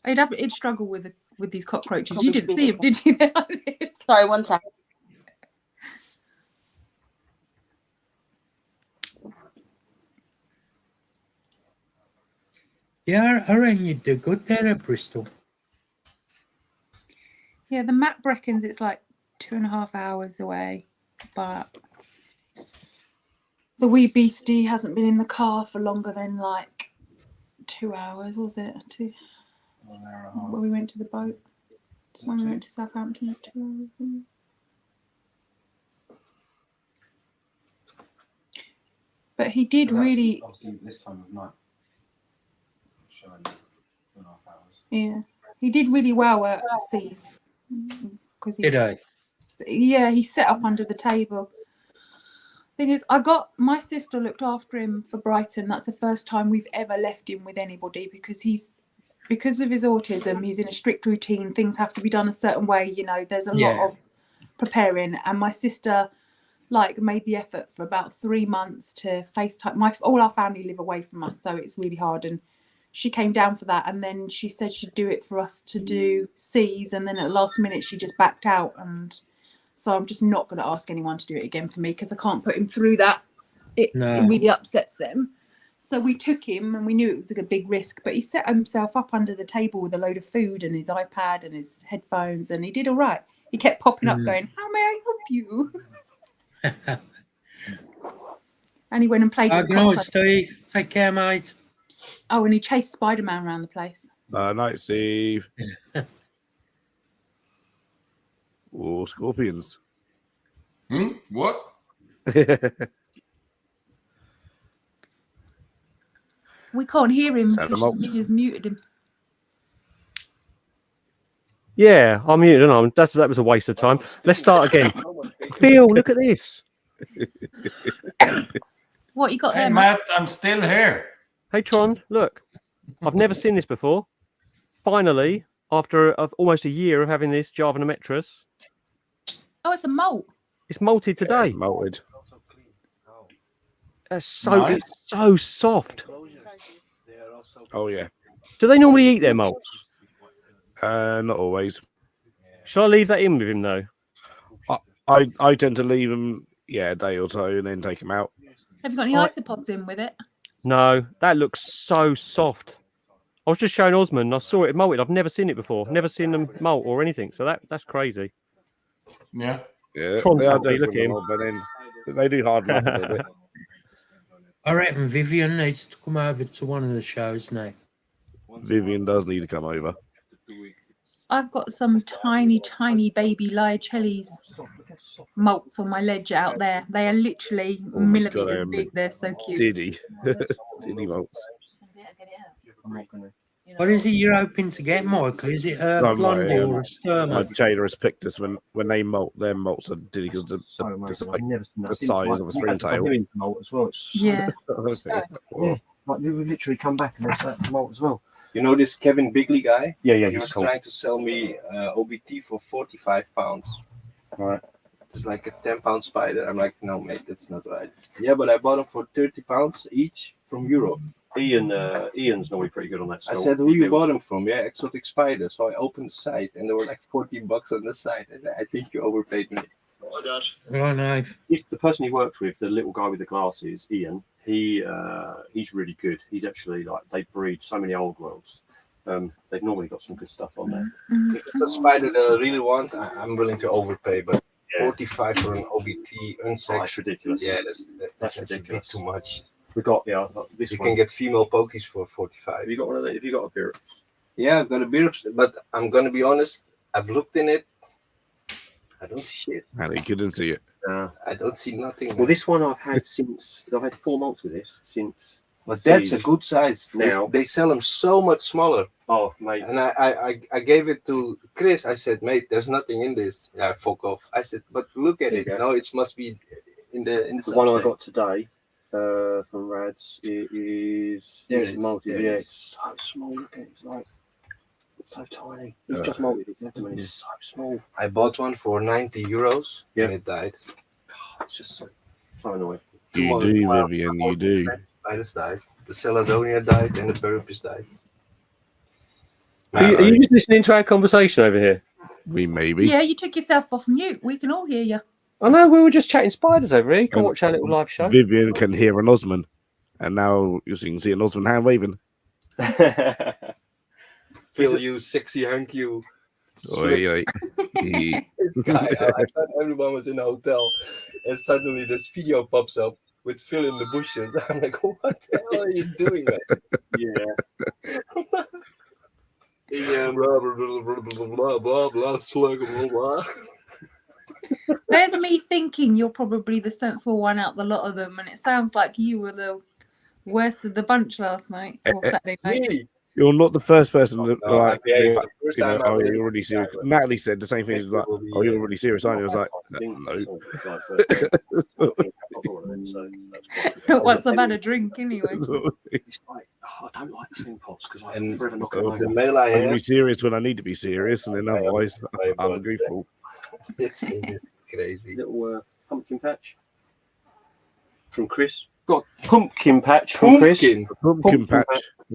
He'd struggle with these cockroaches. You didn't see him, did you?
Sorry, 1 second.
Yeah, I reckon you'd do good there at Bristol.
Yeah, the map reckons it's like 2.5 hours away, but the wee beastie hasn't been in the car for longer than like 2 hours, was it? When we went to the boat. When we went to Southampton, it was 2 hours. Wasn't it? But he did really.
Obviously, this time of night. Showing 2.5 hours.
Yeah, he did really well at seas. Because
Did I?
Yeah, he set up under the table. Thing is, my sister looked after him for Brighton. That's the first time we've ever left him with anybody because of his autism, he's in a strict routine. Things have to be done a certain way. You know, there's a lot of preparing. And my sister, made the effort for about 3 months to FaceTime. All our family live away from us, so it's really hard. And she came down for that, and then she said she'd do it for us to do seas, and then at the last minute she just backed out. And so I'm just not going to ask anyone to do it again for me because I can't put him through that. It really upsets him. So we took him, and we knew it was a big risk, but he set himself up under the table with a load of food and his iPad and his headphones, and he did all right. He kept popping up going, "How may I help you?" And he went and played with
Good night, Steve. Take care, mate.
Oh, and he chased Spider-Man around the place.
Night, Steve. Oh, scorpions.
What?
We can't hear him
Sound
because
them up.
Leah's muted him.
Yeah, I'm muted, aren't I? That was a waste of time. Let's start again. Phil, look at this.
What you got
Hey,
there,
Matt? I'm still here.
Hey, Tron, look. I've never seen this before. Finally, after almost a year of having this Javanometris,
Oh, it's a molt.
it's malted today.
Malted.
It's
Nice.
so soft.
Oh, yeah.
Do they normally eat their malts?
Not always.
Shall I leave that in with him, though?
I tend to leave them, a day or so and then take them out.
Have you got any
Right.
isopods in with it?
No, that looks so soft. I was just showing Osman. I saw it molted. I've never seen it before. Never seen them molt or anything. So that's crazy.
Yeah.
Yeah,
Tron's
they are
happy, look at him.
but then they do harden up a little bit.
I reckon Vivian needs to come over to one of the shows now.
Vivian does need to come over.
I've got some tiny, tiny baby Liacellis molts on my ledge out there. They are literally
Oh my
millimeters
God,
big. They're so cute.
Diddy. Diddy molts.
What is it you're hoping to get, Michael? Is it a blondie or a
My
Sturma?
Jada has picked us when they molt, their molts are Diddy because the size of a stringtail.
Molt as well.
Yeah.
Like we would literally come back and there's that molt as well.
You know this Kevin Bigley guy?
Yeah,
He
he's
was
cool.
trying to sell me OBT for 45 pounds.
Right.
It's like a 10-pound spider. I'm like, no, mate, that's not right. Yeah, but I bought them for 30 pounds each from Europe.
Ian's normally pretty good on that.
I said, who you bought them from? Yeah, Exotic Spider. So I opened the site and there were like 14 bucks on the site. And I think you overpaid me.
Oh, no.
He's the person he works with, the little guy with the glasses, Ian. He's really good. He's actually like they breed so many old worlds. They've normally got some good stuff on there.
If it's a spider that I really want, I'm willing to overpay. But 45 for an OBT unsexed,
that's ridiculous.
Yeah, that's
ridiculous.
a bit too much.
We got this.
You
one.
can get female pokies for 45.
Have you got one of the? Have you got a beer?
Yeah, I've got a beer, but I'm gonna be honest. I've looked in it. I don't see shit.
And he couldn't see it.
I don't see nothing.
Well, this one I've had since I've had 4 months with this since.
But that's a good size.
Now
they sell them so much smaller.
Oh, mate.
And I gave it to Chris. I said, mate, there's nothing in this. Yeah, fuck off. I said, but look at it. You know, it must be in the
one I got today from Rads. It is.
There
It's
it is.
multi.
There it
Yeah,
is.
it's so small. Look at it. It's like so tiny. It's just multi. It's so small.
I bought one for 90 euros.
Yeah.
And it died.
It's just so annoying.
You do, Vivian, you do.
Spiders died. The Celadonia died and the Burpis died.
Are you just listening to our conversation over here?
We maybe.
Yeah, you took yourself off mute. We can all hear you.
I know, we were just chatting spiders over here. You can watch our little live show.
Vivian can hear an Osman. And now you can see an Osman hand waving.
Feel you, sexy hunk you.
Oi, oi.
This guy, I thought everyone was in a hotel, and suddenly this video pops up with Phil in the bushes. I'm like, what the hell are you doing, man?
Yeah.
Blah, blah, blah, blah, blah, blah, slug, blah, blah.
There's me thinking you're probably the sensible one out the lot of them, and it sounds like you were the worst of the bunch last night or Saturday night.
Really?
You're not the first person that
No,
like,
yeah,
you
the first time I
oh,
went-
you're already serious. Natalie said the same thing. She was like, oh, you're already serious, aren't you? I was like, no.
Once I've had a drink, anyway.
It's like, I don't like sling pots because I
And
forever knock it over.
the male I
I can
have,
be serious when I need to be serious, and then otherwise, I'm a goofball.
it's crazy.
Little pumpkin patch from Chris. Got a pumpkin patch from Chris.
Pumpkin.
Pumpkin patch.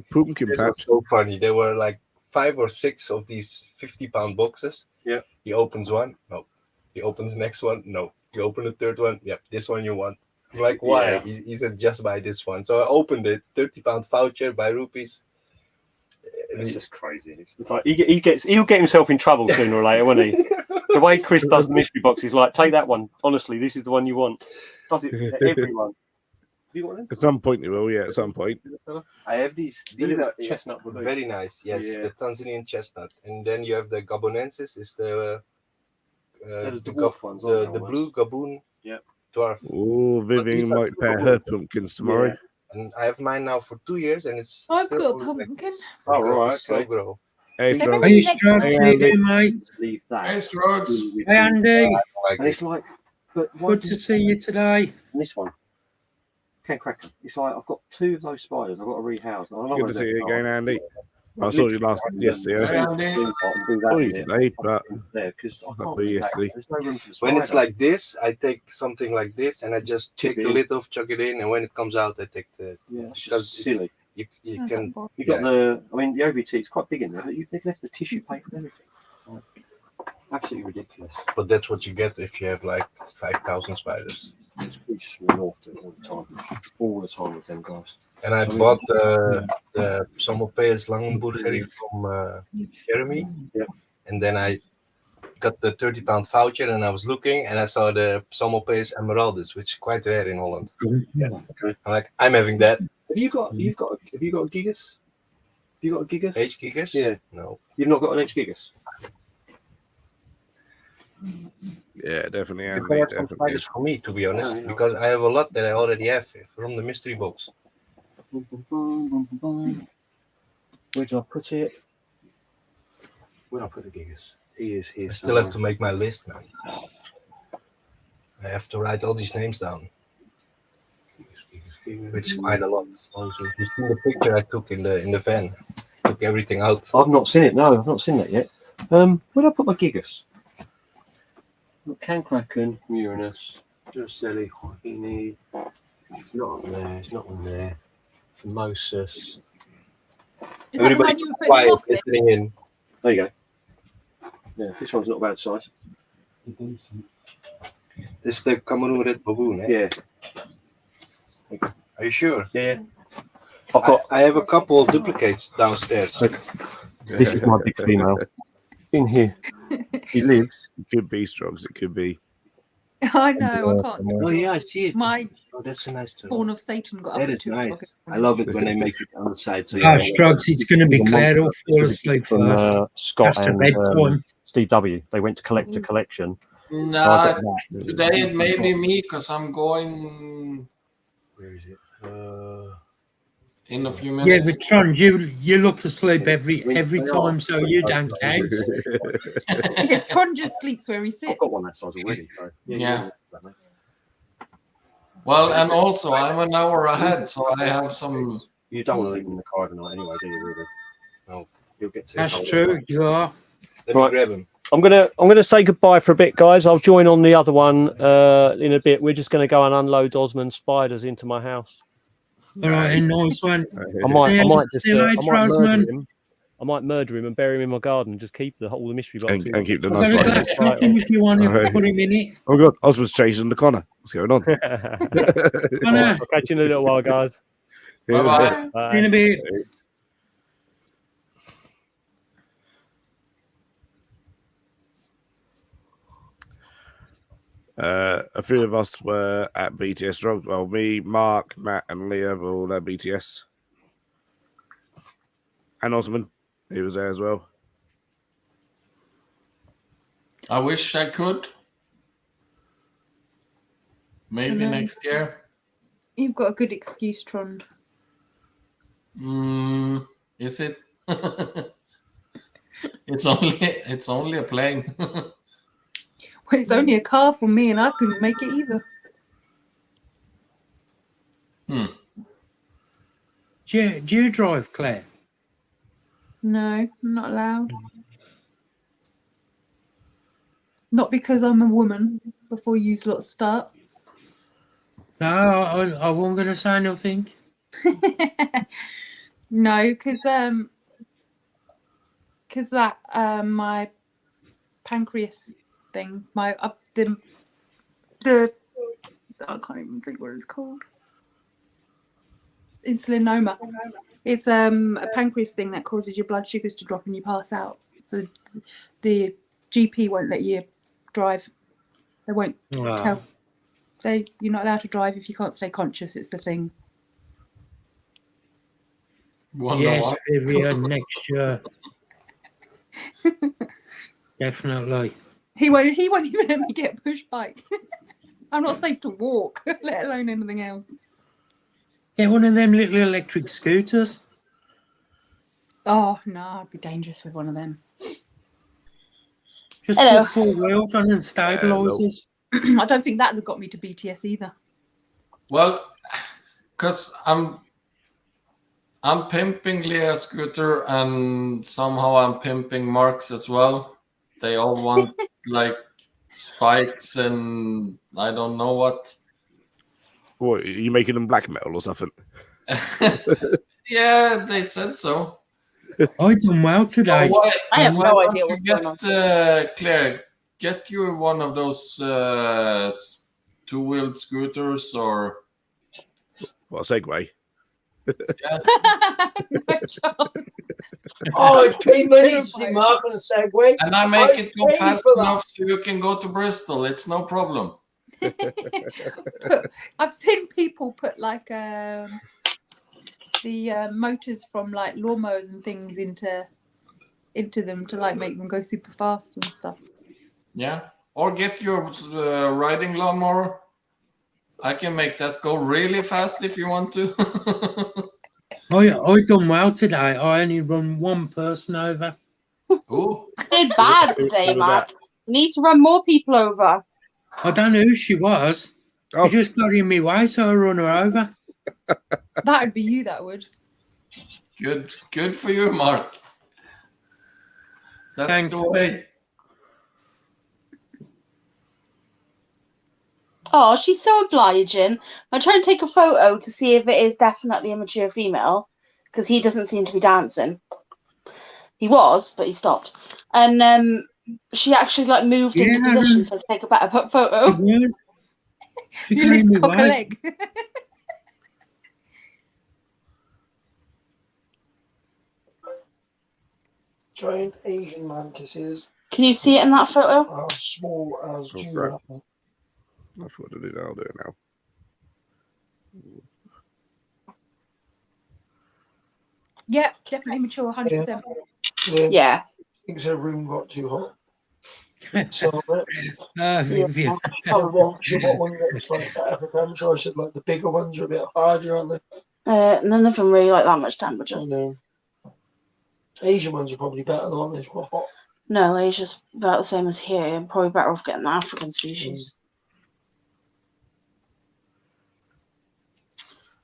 Pumpkin
This was
patch.
so funny. There were like 5 or 6 of these 50-pound boxes.
Yeah.
He opens one. No. He opens the next one. No. He opened the third one. Yep. This one you want. I'm like, why?
Yeah.
He said, just buy this one. So I opened it. 30-pound voucher by rupees.
It's just crazy. It's like he'll get himself in trouble sooner or later, won't he? The way Chris does the mystery box is like, take that one. Honestly, this is the one you want. Does it for everyone. Have you got them?
At some point, you will, yeah, at some point.
I have these.
The
These
little
are
chestnut would be.
very nice. Yes,
Yeah.
the Tanzanian chestnut. And then you have the Gabonensis. Is the
They're the
the,
dwarf ones,
the,
aren't they,
the
almost?
blue Gaboon
Yeah.
dwarf.
Oh, Vivian
But
might
these are
pair her pumpkins tomorrow.
Yeah.
And I have mine now for 2 years, and it's
I've
still
got a
only like
pumpkin.
this.
Oh,
They grow,
right,
so
okay.
grow.
Hey,
They're
Flo.
very
Hey, Strong,
next-
see you, mate.
Leave that.
Hey, Strogs.
Hey, Andy.
Like
And it's like, but why
Good to see you today.
this one? Can't crack them. It's like I've got 2 of those spiders. I've got to rehouse. And I don't
Good
want
to see you again, Andy. I
I've
saw you
literally
last
got
yesterday.
Hey, Andy.
do that
Saw you
in it.
today, but
There, because I
Not
can't
for
leave that.
yesterday.
There's no room for the
when it's
spider.
like this, I take something like this, and I just
Chip
take
it
the
in.
lid off, chuck it in, and when it comes out, I take the.
Yeah, that's
because
just silly.
You
How's
can.
that, Bob?
You've got the, I mean, the OBT is quite big in there. They've left the tissue paper and everything. Like, absolutely ridiculous.
But that's what you get if you have like 5,000 spiders.
We just run off to it all the time with them guys.
And I bought the Sommerpeers Langenburgerie from Jeremy.
Yeah.
And then I got the £30 voucher, and I was looking, and I saw the Sommerpeers Emeraldus, which is quite rare in Holland.
Yeah. Okay.
I'm like, I'm having that.
Have you got a Gigas? Have you got a Gigas?
H Gigas?
Yeah.
No.
You've not got an H Gigas?
Yeah, definitely.
The
Andy,
card
definitely.
is for me, to be honest,
Oh, yeah.
because I have a lot that I already have from the mystery box.
Where do I put it? Where do I put the Gigas? He is here.
I still have to make my list now. I have to write all these names down, which is quite a lot. Also, you seen the picture I took in the van? Took everything out.
I've not seen it. No, I've not seen that yet. Where do I put my Gigas? Cancracken, Uranus, Duracell, Houdini. It's not on there. It's not on there. Formosus.
Is that the one you were putting
Quiet,
off it?
listening in.
There you go. Yeah, this one's not a bad size.
This is the Cameroon Red Baboon, eh?
Yeah.
Are you sure?
Yeah. I've got.
I have a couple of duplicates downstairs.
Okay. This is my big female. In here. He lives.
It could be Strogs. It could be.
I know, I can't.
Oh yeah, I see it.
My
Oh, that's a nice
Spawn of Satan got
That
up
is
at 2
nice.
o'clock.
I love it when they make it on the side. So
Ah, Strugs, it's going to be Claire who'll fall asleep
From
first.
Scott
After
and
bedtime.
Steve W. They went to collect a collection.
Nah, today it may be me because I'm going.
Where is it?
In a few
Yeah,
minutes.
but Tron, you look asleep every time, so you don't count.
Yes, Tron just sleeps where he sits.
I've got one that size already. So
Yeah. Well, and also I'm an hour ahead, so I have some.
You don't want to leave them in the car overnight anyway, do you, Ruben?
No.
You'll get to.
That's true, you are.
Let me
Right.
grab him.
I'm gonna say goodbye for a bit, guys. I'll join on the other one in a bit. We're just gonna go and unload Osmond's spiders into my house.
All right, nice one.
I might just
See you later, Osmond.
I might murder him and bury him in my garden and just keep all the mystery boxes.
And keep the
I've
nice
got a
one.
glass coffin if you want to
Alright.
put him in it.
Oh god, Osmond's chasing the corner. What's going on?
Connor,
I'll catch you in a little while, guys.
Bye-bye.
Bye.
in a bit.
A few of us were at BTS Rock. Well, me, Mark, Matt, and Leah were all at BTS. And Osmond, he was there as well.
I wish I could. Maybe
I know.
next year.
You've got a good excuse, Tron.
Is it? It's only a plane.
Well, it's only a car from me, and I couldn't make it either.
Do you drive, Claire?
No, I'm not allowed. Not because I'm a woman. Before you lot start.
No, I wasn't going to say nothing.
No, because that my pancreas thing, my the I can't even think what it's called. Insulinoma. It's a pancreas thing that causes your blood sugars to drop and you pass out. So the GP won't let you drive. They won't help. You're not allowed to drive if you can't stay conscious. It's the thing.
Wonder
Yes,
what?
Vivian, next year. Definitely.
He won't even let me get a push bike. I'm not safe to walk, let alone anything else.
Get one of them little electric scooters.
Oh no, I'd be dangerous with one of them.
Just
Hello.
put 4 wheels on and stabilizers.
I don't think that would have got me to BTS either.
Well, because I'm pimping Leah's scooter and somehow I'm pimping Mark's as well. They all want like spikes and I don't know what.
What, are you making them black metal or something?
Yeah, they said so.
I done well today.
I have
why
no
don't
idea
you
what's
get,
going on.
Claire, get you one of those 2-wheeled scooters or
What, a Segway?
No chance.
Oh, I'd pay money to see Mark on a Segway.
And I make it go
pay
fast
for that.
enough so you can go to Bristol. It's no problem.
I've seen people put like the motors from like lawnmowers and things into them to like make them go super fast and stuff.
Yeah. Or get your riding lawnmower. I can make that go really fast if you want to.
I done well today. I only run one person over.
Ooh.
Did bad today, Mark. You need to run more people over.
I don't know who she was.
Oh.
She just got in my way, so I run her over.
That would be you, that would.
Good for you, Mark. That's
Thanks.
the way.
Oh, she's so obliging. I try and take a photo to see if it is definitely a mature female, because he doesn't seem to be dancing. He was, but he stopped. And she actually like moved into position to take a better photo.
You lift cock a leg.
Giant Asian mantises.
Can you see it in that photo?
Are small as
Oh,
giraffe.
That's what I do now. I'll do it now.
Yeah, definitely mature, 100%.
Yeah.
I think her room got too hot. So,
Vivian.
what one looks like that every temperature. I said like the bigger ones are a bit harder, aren't they?
None of them really like that much temperature.
I know. Asian ones are probably better than one that's quite hot.
No, Asia's about the same as here. I'm probably better off getting the African species.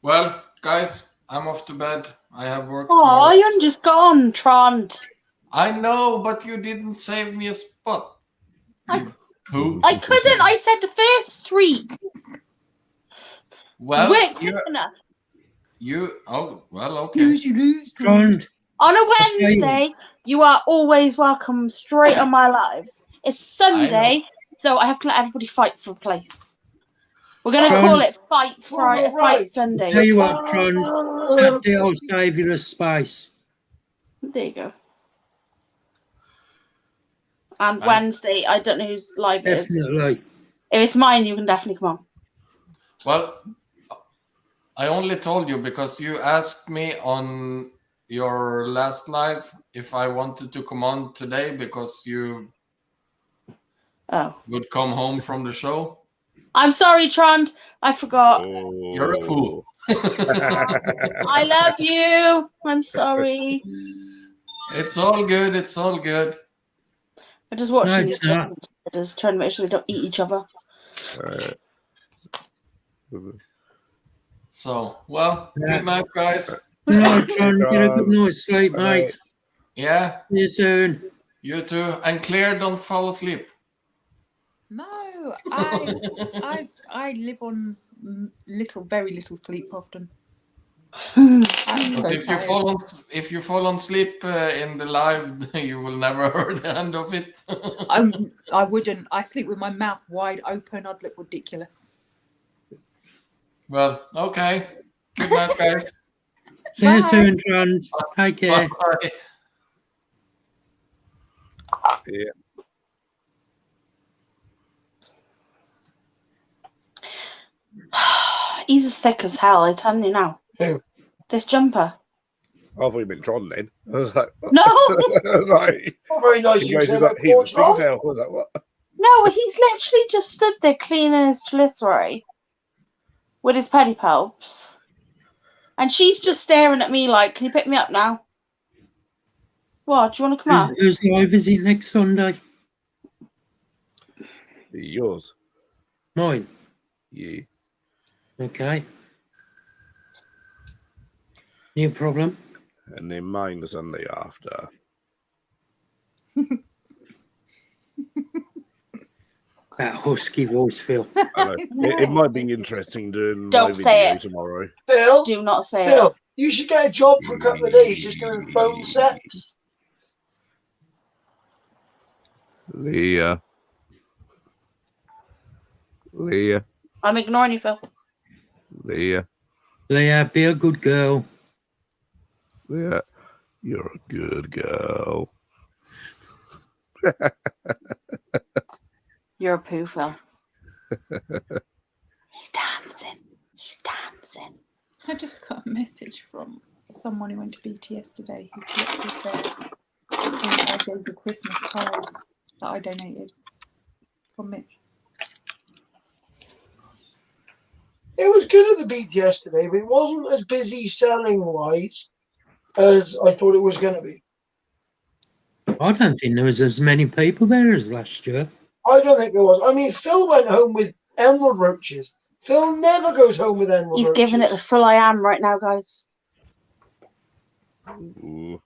Well, guys, I'm off to bed. I have work
Oh,
tomorrow.
you're just gone, Trond.
I know, but you didn't save me a spot. Who?
I couldn't. I said the first three.
Well,
We're quick enough.
Oh, well, okay.
Snooze, you lose.
Trond.
On a Wednesday, you are always welcome straight on my lives. It's Sunday, so I have to let everybody fight for a place. We're going to call it Fight Friday, Fight Sunday.
Tell you what, Trond, Saturday I'll save you a space.
There you go. And Wednesday, I don't know whose live it is.
Definitely.
If it's mine, you can definitely come on.
Well, I only told you because you asked me on your last live if I wanted to come on today because you would come home from the show.
I'm sorry, Trond. I forgot.
You're a fool.
I love you. I'm sorry.
It's all good. It's all good.
I'm just watching
No,
these
it's not.
chickens, trying to make sure they don't eat each other.
So, well, good night, guys.
No, Trond, get a good night's sleep, mate.
Yeah.
See you soon.
You too. And Claire, don't fall asleep.
No, I live on very little sleep often.
Because if you fall on sleep in the live, you will never hear the end of it.
I wouldn't. I sleep with my mouth wide open. I'd look ridiculous.
Well, okay. Good night, guys.
See you soon, Trond. Take care.
Bye.
Yeah.
He's as thick as hell, I tell you now.
Who?
This jumper.
I thought you'd been Tron then. I was like,
No!
I was like,
Not very nice.
he
You
goes,
said
he's like, he's as big as
that
hell. I was like, what?
No, he's literally just stood there cleaning his glycerin with his pedipalps. And she's just staring at me like, can you pick me up now? What, do you want to come out?
Who's live is it next Sunday?
Yours.
Mine.
Yeah.
Okay. No problem.
And then mine the Sunday after.
That husky voice, Phil.
I know. It might be interesting doing
Don't
my
say
video
it.
tomorrow.
Phil,
Do not say
Phil,
it.
you should get a job for a couple of days just doing phone sex.
Leah.
I'm ignoring you, Phil.
Leah.
Leah, be a good girl.
Yeah, you're a good girl.
You're a poo, Phil. He's dancing. He's dancing.
I just got a message from someone who went to BTS today who collected their 25 Days of Christmas card that I donated from Mitch.
It was good at the BTS today, but it wasn't as busy selling wise as I thought it was going to be.
I don't think there was as many people there as last year.
I don't think there was. I mean, Phil went home with emerald roaches. Phil never goes home with emerald
He's
roaches.
giving it the full I am right now, guys.
Ooh.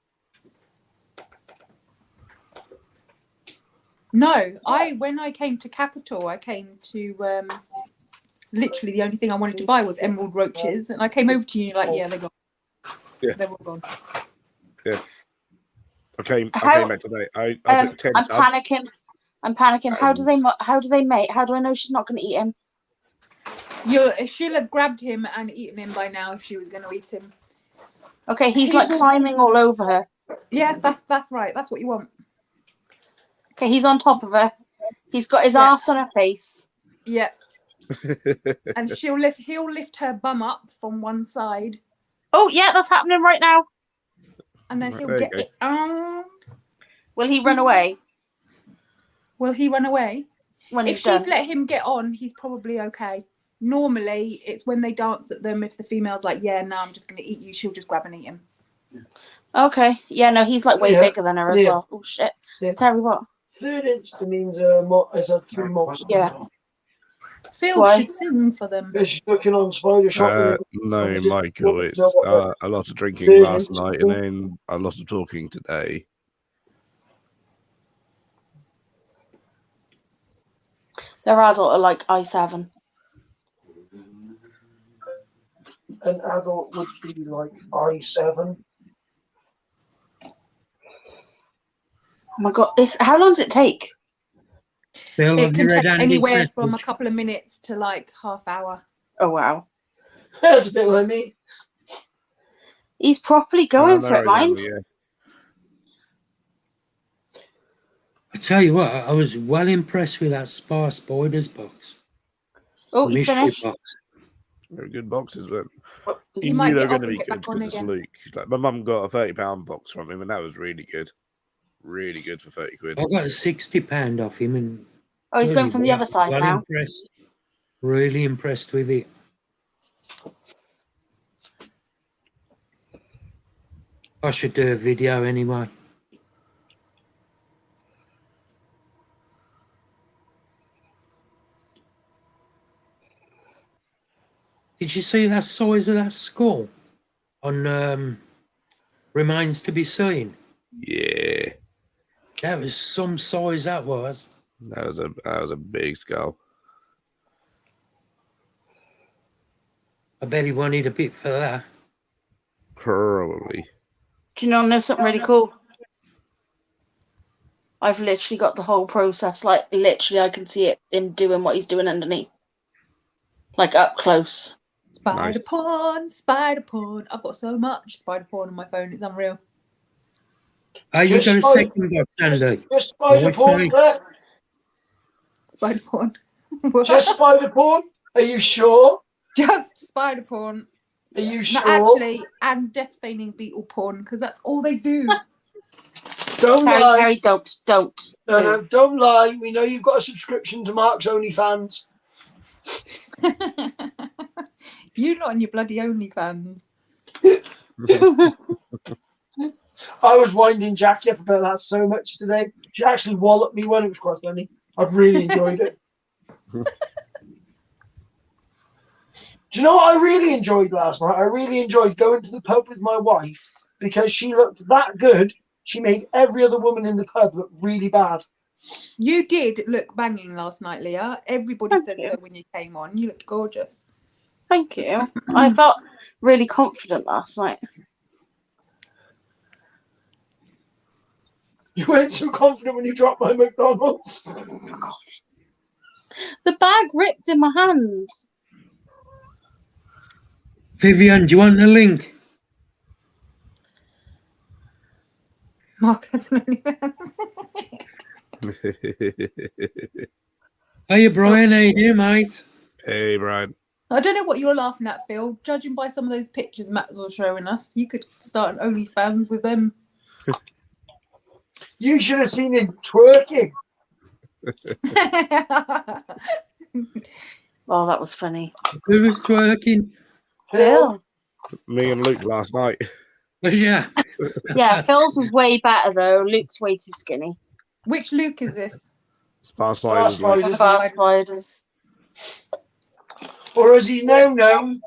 No, when I came to Capital, I came to literally the only thing I wanted to buy was emerald roaches, and I came over to you and you're like, yeah, they're gone.
Yeah.
They're all gone.
Yeah. I came back today. I took 10
I'm
tubs.
panicking. I'm panicking. How do they mate? How do I know she's not going to eat him?
She'll have grabbed him and eaten him by now if she was going to eat him.
Okay, he's like climbing all over her.
Yeah, that's right. That's what you want.
Okay, he's on top of her. He's got his arse on her face.
Yeah. And he'll lift her bum up from one side.
Oh yeah, that's happening right now.
And then he'll get it on.
Will he run away?
Will he run away?
When
if
he's
she's
done.
let him get on, he's probably okay. Normally, it's when they dance at them. If the female's like, yeah, no, I'm just going to eat you, she'll just grab and eat him.
Okay. Yeah, no, he's like way bigger than her as well. Oh shit.
Yeah.
Tell me what.
Third instant means is a 3 months.
Yeah.
Phil should sing for them.
She's looking on Spider Shop.
No, Michael, it's a lot of drinking
Third
last
instant.
night and then a lot of talking today.
Their adult are like I7.
An adult would be like I7.
Oh my god, how long does it take?
Phil,
It
have
can
you read
take
Andy's
anywhere from a
message?
couple of minutes to like half hour.
Oh wow.
That's a bit like me.
He's properly going for it, mind.
I tell you what, I was well impressed with that Sparse Spiders box.
Oh, he's
Mystery
finished.
box.
They're good boxes, but
He
you
might
knew they were
get
going to
off and
be
get
good
back on
because it's
again.
Luke. Like, my mum got a £30 box from him, and that was really good. Really good for 30 quid.
I got a £60 off him, and
Oh, he's going from the other side
well
now.
Impressed. Really impressed with it. I should do a video anyway. Did you see that size of that skull on Remains to be Seen?
Yeah.
That was some size, that was.
That was a big skull.
I bet he wanted a bit for that.
Probably.
Do you know something really cool? I've literally got the whole process. Like, literally, I can see him doing what he's doing underneath. Like, up close.
Spider porn, spider porn. I've got so much spider porn on my phone. It's unreal.
Oh, you got a second box, Andy?
Just spider porn, Claire?
Spider porn.
Just spider porn? Are you sure?
Just spider porn.
Are you
No,
sure?
actually, and death feigning beetle porn, because that's all they do.
Don't lie.
Terry, don't.
No, don't lie. We know you've got a subscription to Mark's OnlyFans.
You lot and your bloody OnlyFans.
I was winding Jackie up about that so much today. She actually walloped me when it was quite funny. I've really enjoyed it. Do you know what I really enjoyed last night? I really enjoyed going to the pub with my wife because she looked that good. She made every other woman in the pub look really bad.
You did look banging last night, Leah. Everybody said so when you came on. You looked gorgeous.
Thank you. I felt really confident last night.
You weren't so confident when you dropped my McDonald's.
The bag ripped in my hand.
Vivian, do you want the link?
Mark has an OnlyFans.
Hey, Brian, how you doing, mate?
Hey, Brian.
I don't know what you're laughing at, Phil. Judging by some of those pictures Matt was showing us, you could start an OnlyFans with them.
You should have seen him twerking.
Oh, that was funny.
Who was twerking?
Phil.
Me and Luke last night.
Yeah.
Yeah, Phil's was way better though. Luke's way too skinny.
Which Luke is this?
Spa Spiders.
Spa Spiders.
Or as he's now known,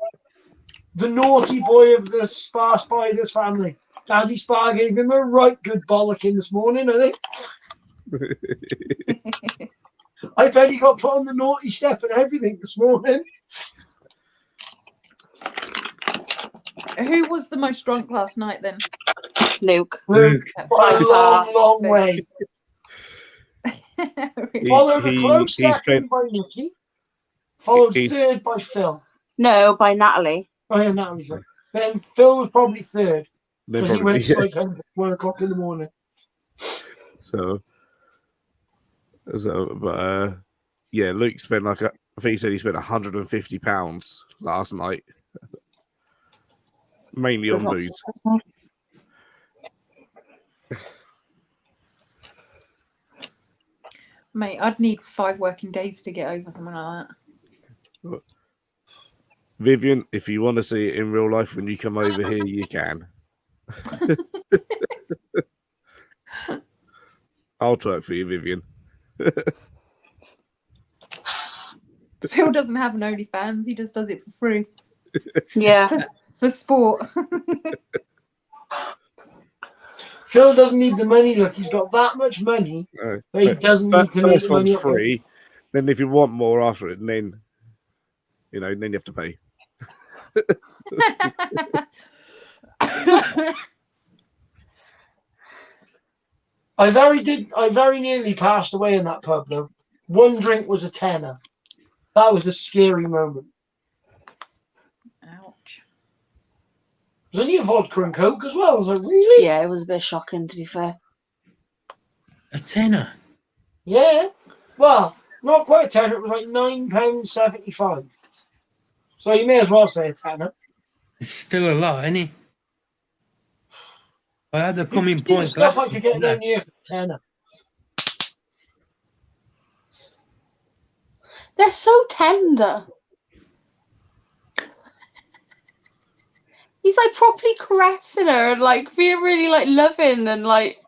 the naughty boy of the Spa Spiders family. Daddy Spa gave him a right good bollocking this morning, I think. I bet he got put on the naughty step and everything this morning.
Who was the most drunk last night then?
Luke.
Luke. By a long, long way. Followed a close second by Nikki. Followed third by Phil.
No, by Natalie.
Oh yeah, Natalie's right. Then Phil was probably third.
They
Because he
probably-
went like 1 o'clock in the morning.
So but yeah, Luke spent like I think he said he spent £150 last night, mainly on booze.
Mate, I'd need 5 working days to get over something like that.
Vivian, if you want to see it in real life when you come over here, you can. I'll twerk for you, Vivian.
Phil doesn't have an OnlyFans, he just does it for free.
Yeah.
For sport.
Phil doesn't need the money. Look, he's got that much money, but he doesn't need to make
First
the money
one's
up.
free. Then if you want more after it, then then you have to pay.
I very nearly passed away in that pub though. One drink was a tenner. That was a scary moment.
Ouch.
It was only a vodka and coke as well. I was like, really?
Yeah, it was a bit shocking to be fair.
A tenner.
Yeah. Well, not quite a tenner. It was like £9.75. So you may as well say a tenner.
It's still a lot, isn't it? I had a coming
See the
point
stuff I
last
could get
night.
down here for a tenner.
They're so tender. He's like properly caressing her and like being really like loving and like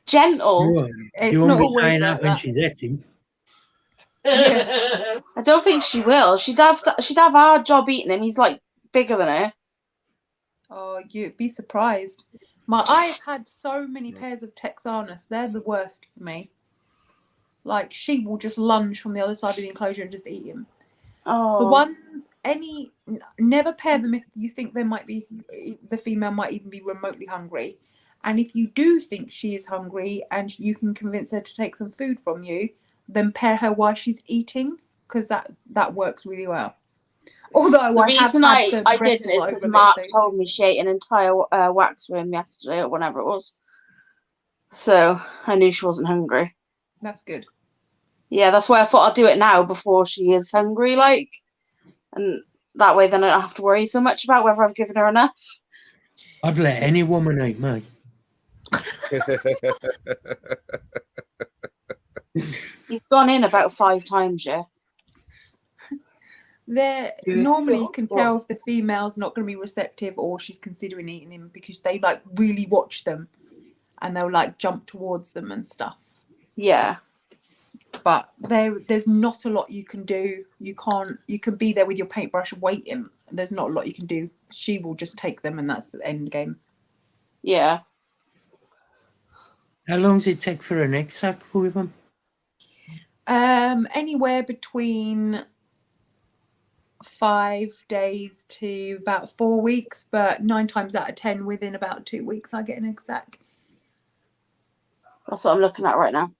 gentle.
You won't be saying that when she's at him.
I don't think she will. She'd have a hard job eating him. He's like bigger than her.
Oh, you'd be surprised. I've had so many pairs of Texanus. They're the worst for me. Like, she will just lunge from the other side of the enclosure and just eat him.
Oh.
The ones, never pair them if you think the female might even be remotely hungry. And if you do think she is hungry and you can convince her to take some food from you, then pair her while she's eating, because that works really well. Although
The reason I didn't
wrestle
is
over
because
a bit of
Mark
food.
told me she ate an entire wax worm yesterday or whenever it was. So I knew she wasn't hungry.
That's good.
Yeah, that's why I thought I'd do it now before she is hungry, like. And that way then I don't have to worry so much about whether I've given her enough.
I'd let any woman eat me.
He's gone in about 5 times, yeah.
Normally you can tell if the female's not going to be receptive or she's considering eating him, because they like really watch them and they'll like jump towards them and stuff.
Yeah.
But there's not a lot you can do. You can be there with your paintbrush waiting. There's not a lot you can do. She will just take them and that's the end game.
Yeah.
How long does it take for an egg sack for them?
Anywhere between 5 days to about 4 weeks, but 9 times out of 10 within about 2 weeks I get an egg sack.
That's what I'm looking at right now.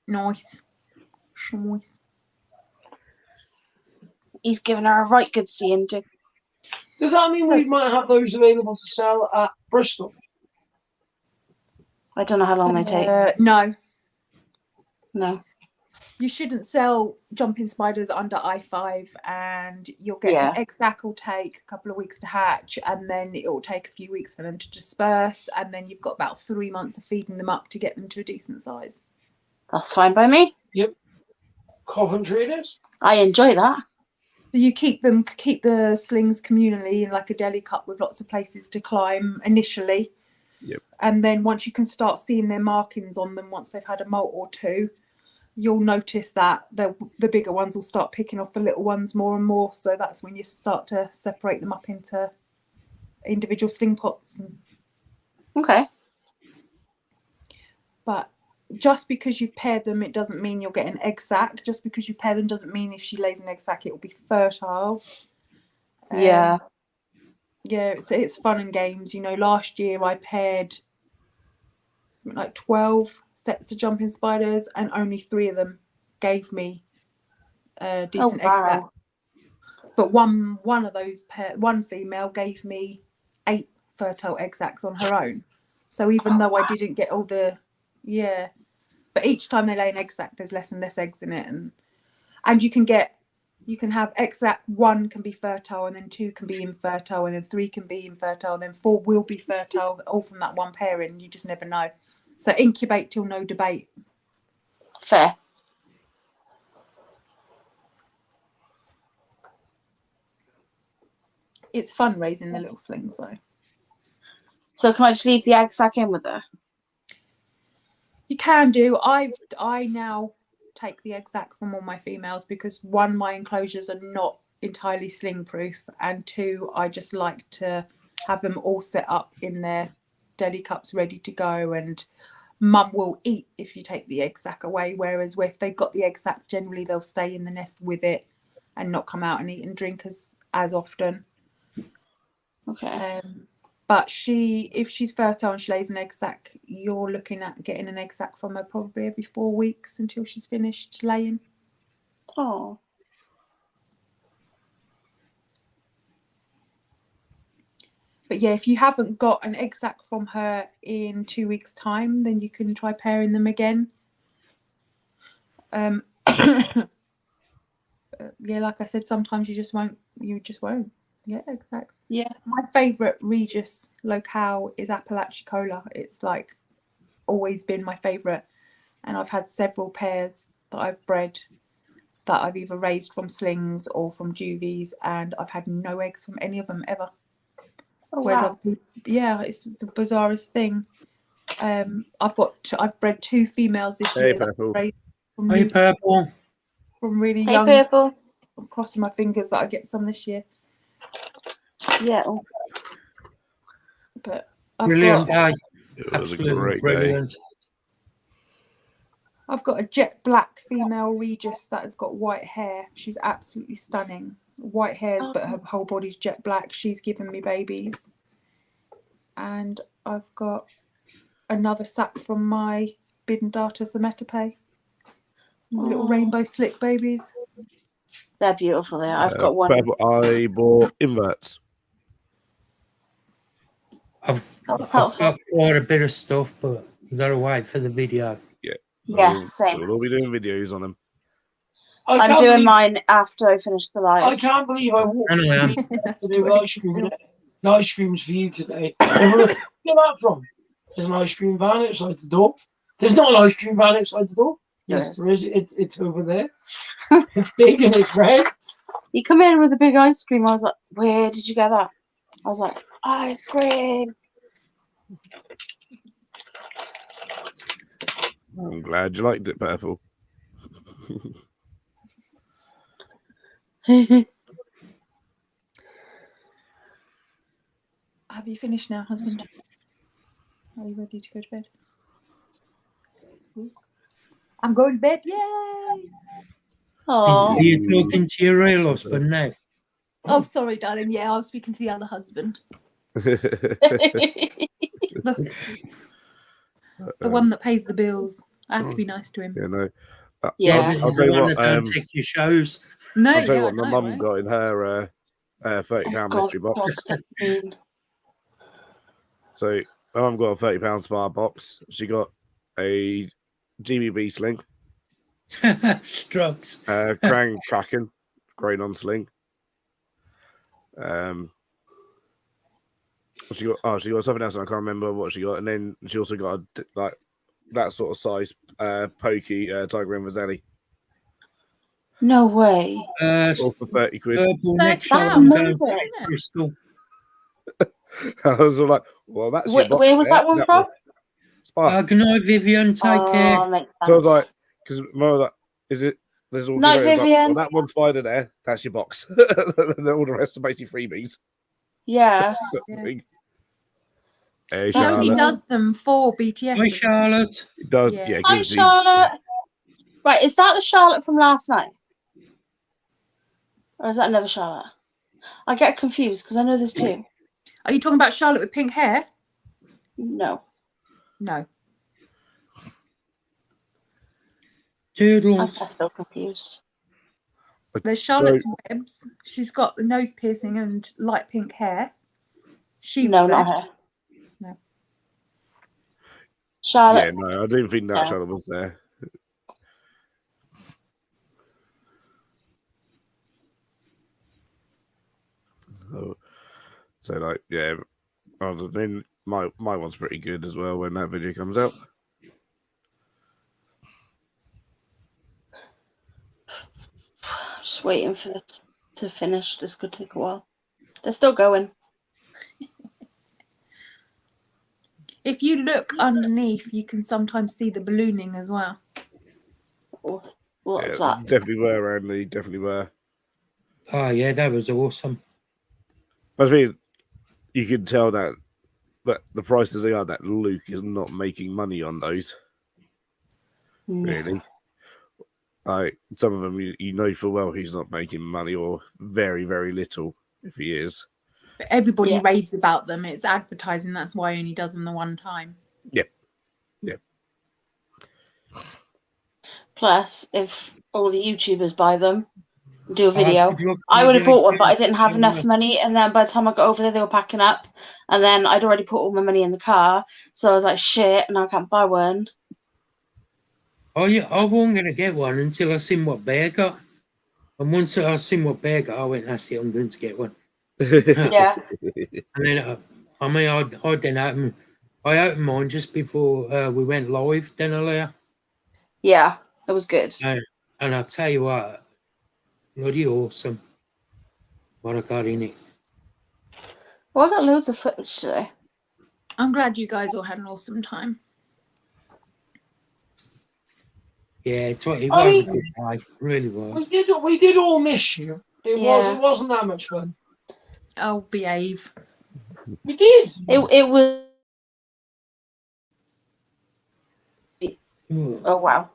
Nice.
He's giving her a right good seeing too.
Does that mean we might have those available to sell at Bristol?
I don't know how long they take.
No.
No.
You shouldn't sell jumping spiders under I5, and you'll get
Yeah.
an egg sac will take a couple of weeks to hatch, and then it will take a few weeks for them to disperse, and then you've got about 3 months of feeding them up to get them to a decent size.
That's fine by me.
Yep. Coventry it is.
I enjoy that.
So you keep the slings communally in like a deli cup with lots of places to climb initially.
Yep.
And then once you can start seeing their markings on them, once they've had a molt or two, you'll notice that the bigger ones will start picking off the little ones more and more. So that's when you start to separate them up into individual sling pots.
Okay.
But just because you've paired them, it doesn't mean you'll get an egg sac. Just because you pair them doesn't mean if she lays an egg sac, it will be fertile.
Yeah.
Yeah, it's fun and games. You know, last year I paired something like 12 sets of jumping spiders, and only 3 of them gave me a decent egg sac. But one of those one female gave me 8 fertile egg sacs on her own. So even though I didn't get all the but each time they lay an egg sac, there's less and less eggs in it, and you can have egg sac 1 can be fertile, and then 2 can be infertile, and then 3 can be infertile, and then 4 will be fertile, all from that one pairing. You just never know. So incubate till no debate.
Fair.
It's fun raising the little slings though.
So can I just leave the egg sac in with her?
You can do. I now take the egg sac from all my females because 1, my enclosures are not entirely sling proof, and 2, I just like to have them all set up in their deli cups ready to go, and mum will eat if you take the egg sac away, whereas if they've got the egg sac, generally they'll stay in the nest with it and not come out and eat and drink as often.
Okay.
But if she's fertile and she lays an egg sac, you're looking at getting an egg sac from her probably every 4 weeks until she's finished laying.
Oh.
But yeah, if you haven't got an egg sac from her in 2 weeks' time, then you can try pairing them again. Yeah, like I said, sometimes you just won't get egg sacs.
Yeah.
My favourite Regis locale is Apalachicola. It's like always been my favourite, and I've had several pairs that I've bred that I've either raised from slings or from juvies, and I've had no eggs from any of them ever.
Oh,
Whereas
wow.
it's the bizarrest thing. I've bred 2 females this
Hey,
year. that
Purple.
raised
Hey, Purple.
from really
Hey,
young.
Purple.
I'm crossing my fingers that I get some this year.
Yeah.
But
Brilliant day.
It was a
Absolutely
great
brilliant.
I've got a jet black female Regis that has got white hair. She's absolutely stunning. White hairs, but her whole body's jet black. She's given me babies. And I've got another sac from my Bidendata Semetope. Little rainbow slick babies.
They're beautiful. There, I've got one.
Purple, I bought inverts.
I've got quite a bit of stuff, but you got to wait for the video.
Yeah.
Yeah, same.
We'll all be doing videos on them.
I'm doing mine after I finish the live.
I can't believe I walked
Anyway, I'm-
to do ice creams for you today. Where did you get that from? There's an ice cream van outside the door. There's not an ice cream van outside the door. Yes, there is. It's over there. It's big and it's red.
You come in with a big ice cream. I was like, where did you get that? I was like, ice cream.
I'm glad you liked it, Purple.
Have you finished now, husband? Are you ready to go to bed? I'm going to bed. Yay!
Oh.
Are you talking to your real husband now?
Oh, sorry, darling. Yeah, I was speaking to the other husband. The one that pays the bills. I have to be nice to him.
Yeah, no.
Yeah.
I'll tell you what.
Don't take your shows.
No,
I'll tell you
yeah,
what. My
I know,
mum
right?
got in her £30 mystery box. So my mum got a £30 spar box. She got a GBB sling,
Struts.
Krang Kraken, grey non-sling. She got something else, and I can't remember what she got. And then she also got like that sort of size pokey Tiger and Vazelli.
No way.
All for 30 quid.
Purple neck
That's
showing down
amazing.
to crystal.
I was all like, well, that's your box.
Where was
there.
that one from?
Spa.
Good night, Vivian. Take care.
Oh, makes
So I was like,
sense.
because Mo was like, is it? There's all
Night,
good. Like,
Vivian.
well, that one spider there, that's your box. All the rest are basically freebies.
Yeah.
Hey,
He
Charlotte.
only does them for BTS.
Hi, Charlotte.
It does,
Yeah.
yeah.
Hi,
gives you-
Charlotte. Right, is that the Charlotte from last night? Or is that another Charlotte? I get confused because I know there's two.
Are you talking about Charlotte with pink hair?
No.
No.
I'm
Toodles.
still confused.
There's Charlotte's Webs. She's got the nose piercing and light pink hair. She
No,
was
not
there.
her.
No.
Charlotte.
Yeah, no, I didn't think that
No.
Charlotte was there. So like, yeah. Other than my one's pretty good as well when that video comes out.
Just waiting for this to finish. This could take a while. They're still going.
If you look underneath, you can sometimes see the ballooning as well.
What's
Yeah,
that?
definitely were, Andy. Definitely were.
Oh, yeah, that was awesome.
I mean, you can tell that, but the prices they are, that Luke is not making money on those.
No.
Really. Like some of them, you know full well he's not making money, or very, very little if he is.
But everybody
Yeah.
raves about them. It's advertising. That's why he only does them the one time.
Yep. Yep.
Plus, if all the YouTubers buy them, do a video,
good luck
I
with
would have
your
bought one, but I didn't have
YouTube
enough
channel.
money. And then by the time I got over there, they were packing up. And then I'd already put all my money in the car. So I was like, shit, and I can't buy one.
Oh, yeah, I wasn't going to get one until I seen what Bear got. And once I seen what Bear got, I went, that's it, I'm going to get one.
Yeah.
And then, I didn't I opened mine just before we went live, didn't I, Leah?
Yeah, it was good.
And I'll tell you what, bloody awesome what I got in it.
Well, I got loads of footage today.
I'm glad you guys all had an awesome time.
Yeah, it was
I
a
mean-
good day, really was.
We did all miss you. It wasn't that much fun.
Oh, behave.
We did.
It was. Oh wow,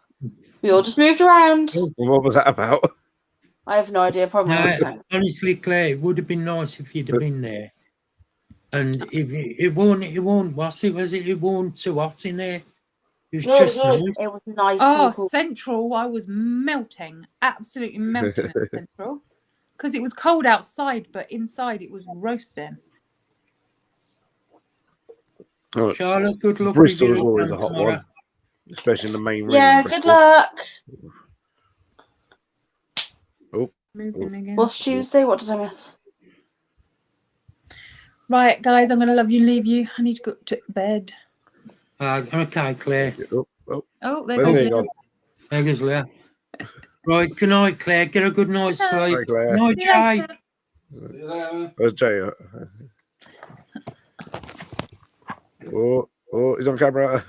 we all just moved around.
What was that about?
I have no idea. Probably my
No,
accent.
honestly, Claire, it would have been nice if you'd have been there. And it wasn't too hot in there. It was
No,
just
no.
nice.
It was nice.
Oh,
and cool.
Central, I was melting, absolutely melting at Central. Because it was cold outside, but inside it was roasting.
Oh,
Charlotte, good luck.
Bristol
with
is
your
always a
exam
hot
tomorrow.
one, especially in the main ring.
Yeah,
in
good
Bristol.
luck.
Oh,
Moving again.
What's Tuesday? What did I miss?
Right, guys, I'm going to love you and leave you. I need to go to bed.
Okay, Claire.
Oh, there
Where's
goes
Leah
Leah.
gone?
There goes Leah. Right, good night, Claire. Get a good night's sleep.
Hi, Claire.
Good night,
See you
Jay.
later.
See you later.
Where's Jay? Oh, he's on camera.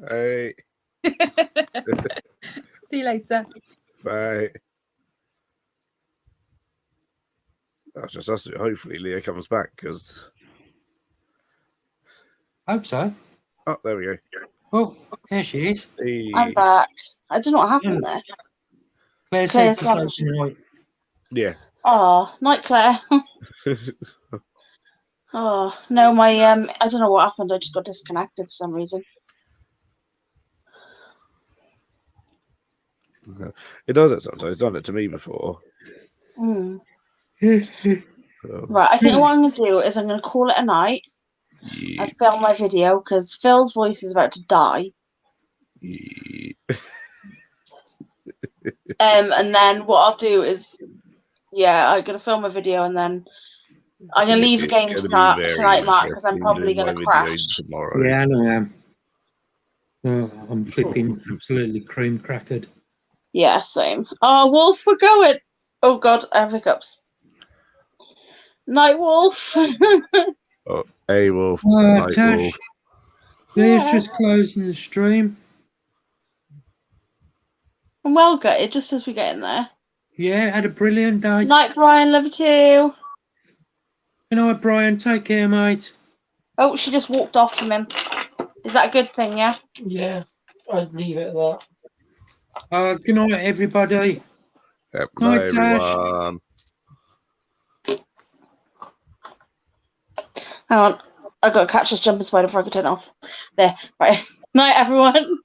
Hey,
See you later.
bye. That's just us. Hopefully, Leah comes back because.
Hope so.
Oh, there we go.
Oh, there she is.
Hey.
I'm back. I don't know what happened there.
Claire
Claire's
said to
gone.
say tonight.
Yeah.
Oh, night, Claire. Oh no, my I don't know what happened. I just got disconnected for some reason.
It does it sometimes. It's done it to me before.
Mm.
So,
Right, I think what I'm gonna do is I'm gonna call it a night.
yeah.
and film my video because Phil's voice is about to die. And then what I'll do is, I'm gonna film a video and then I'm gonna leave the game tonight, Mark, because I'm probably gonna crash.
Tomorrow.
Yeah, I know I am. I'm flipping absolutely cream crackered.
Yeah, same. Oh, Wolf, we're going. Oh God, I have hiccups. Night Wolf.
Oh, hey, Wolf.
Oh,
Night,
Tash,
Wolf.
Leah's just closing the stream.
I'm well gutted just as we get in there.
Yeah, had a brilliant day.
Night, Brian. Love you too.
Good night, Brian. Take care, mate.
Oh, she just walked off from him. Is that a good thing? Yeah.
Yeah, I'd leave it at that.
Good night, everybody.
Yep,
Night, Tash.
everyone.
Hang on. I've got to catch this jumping spider before I can turn it off. There. Right. Night, everyone.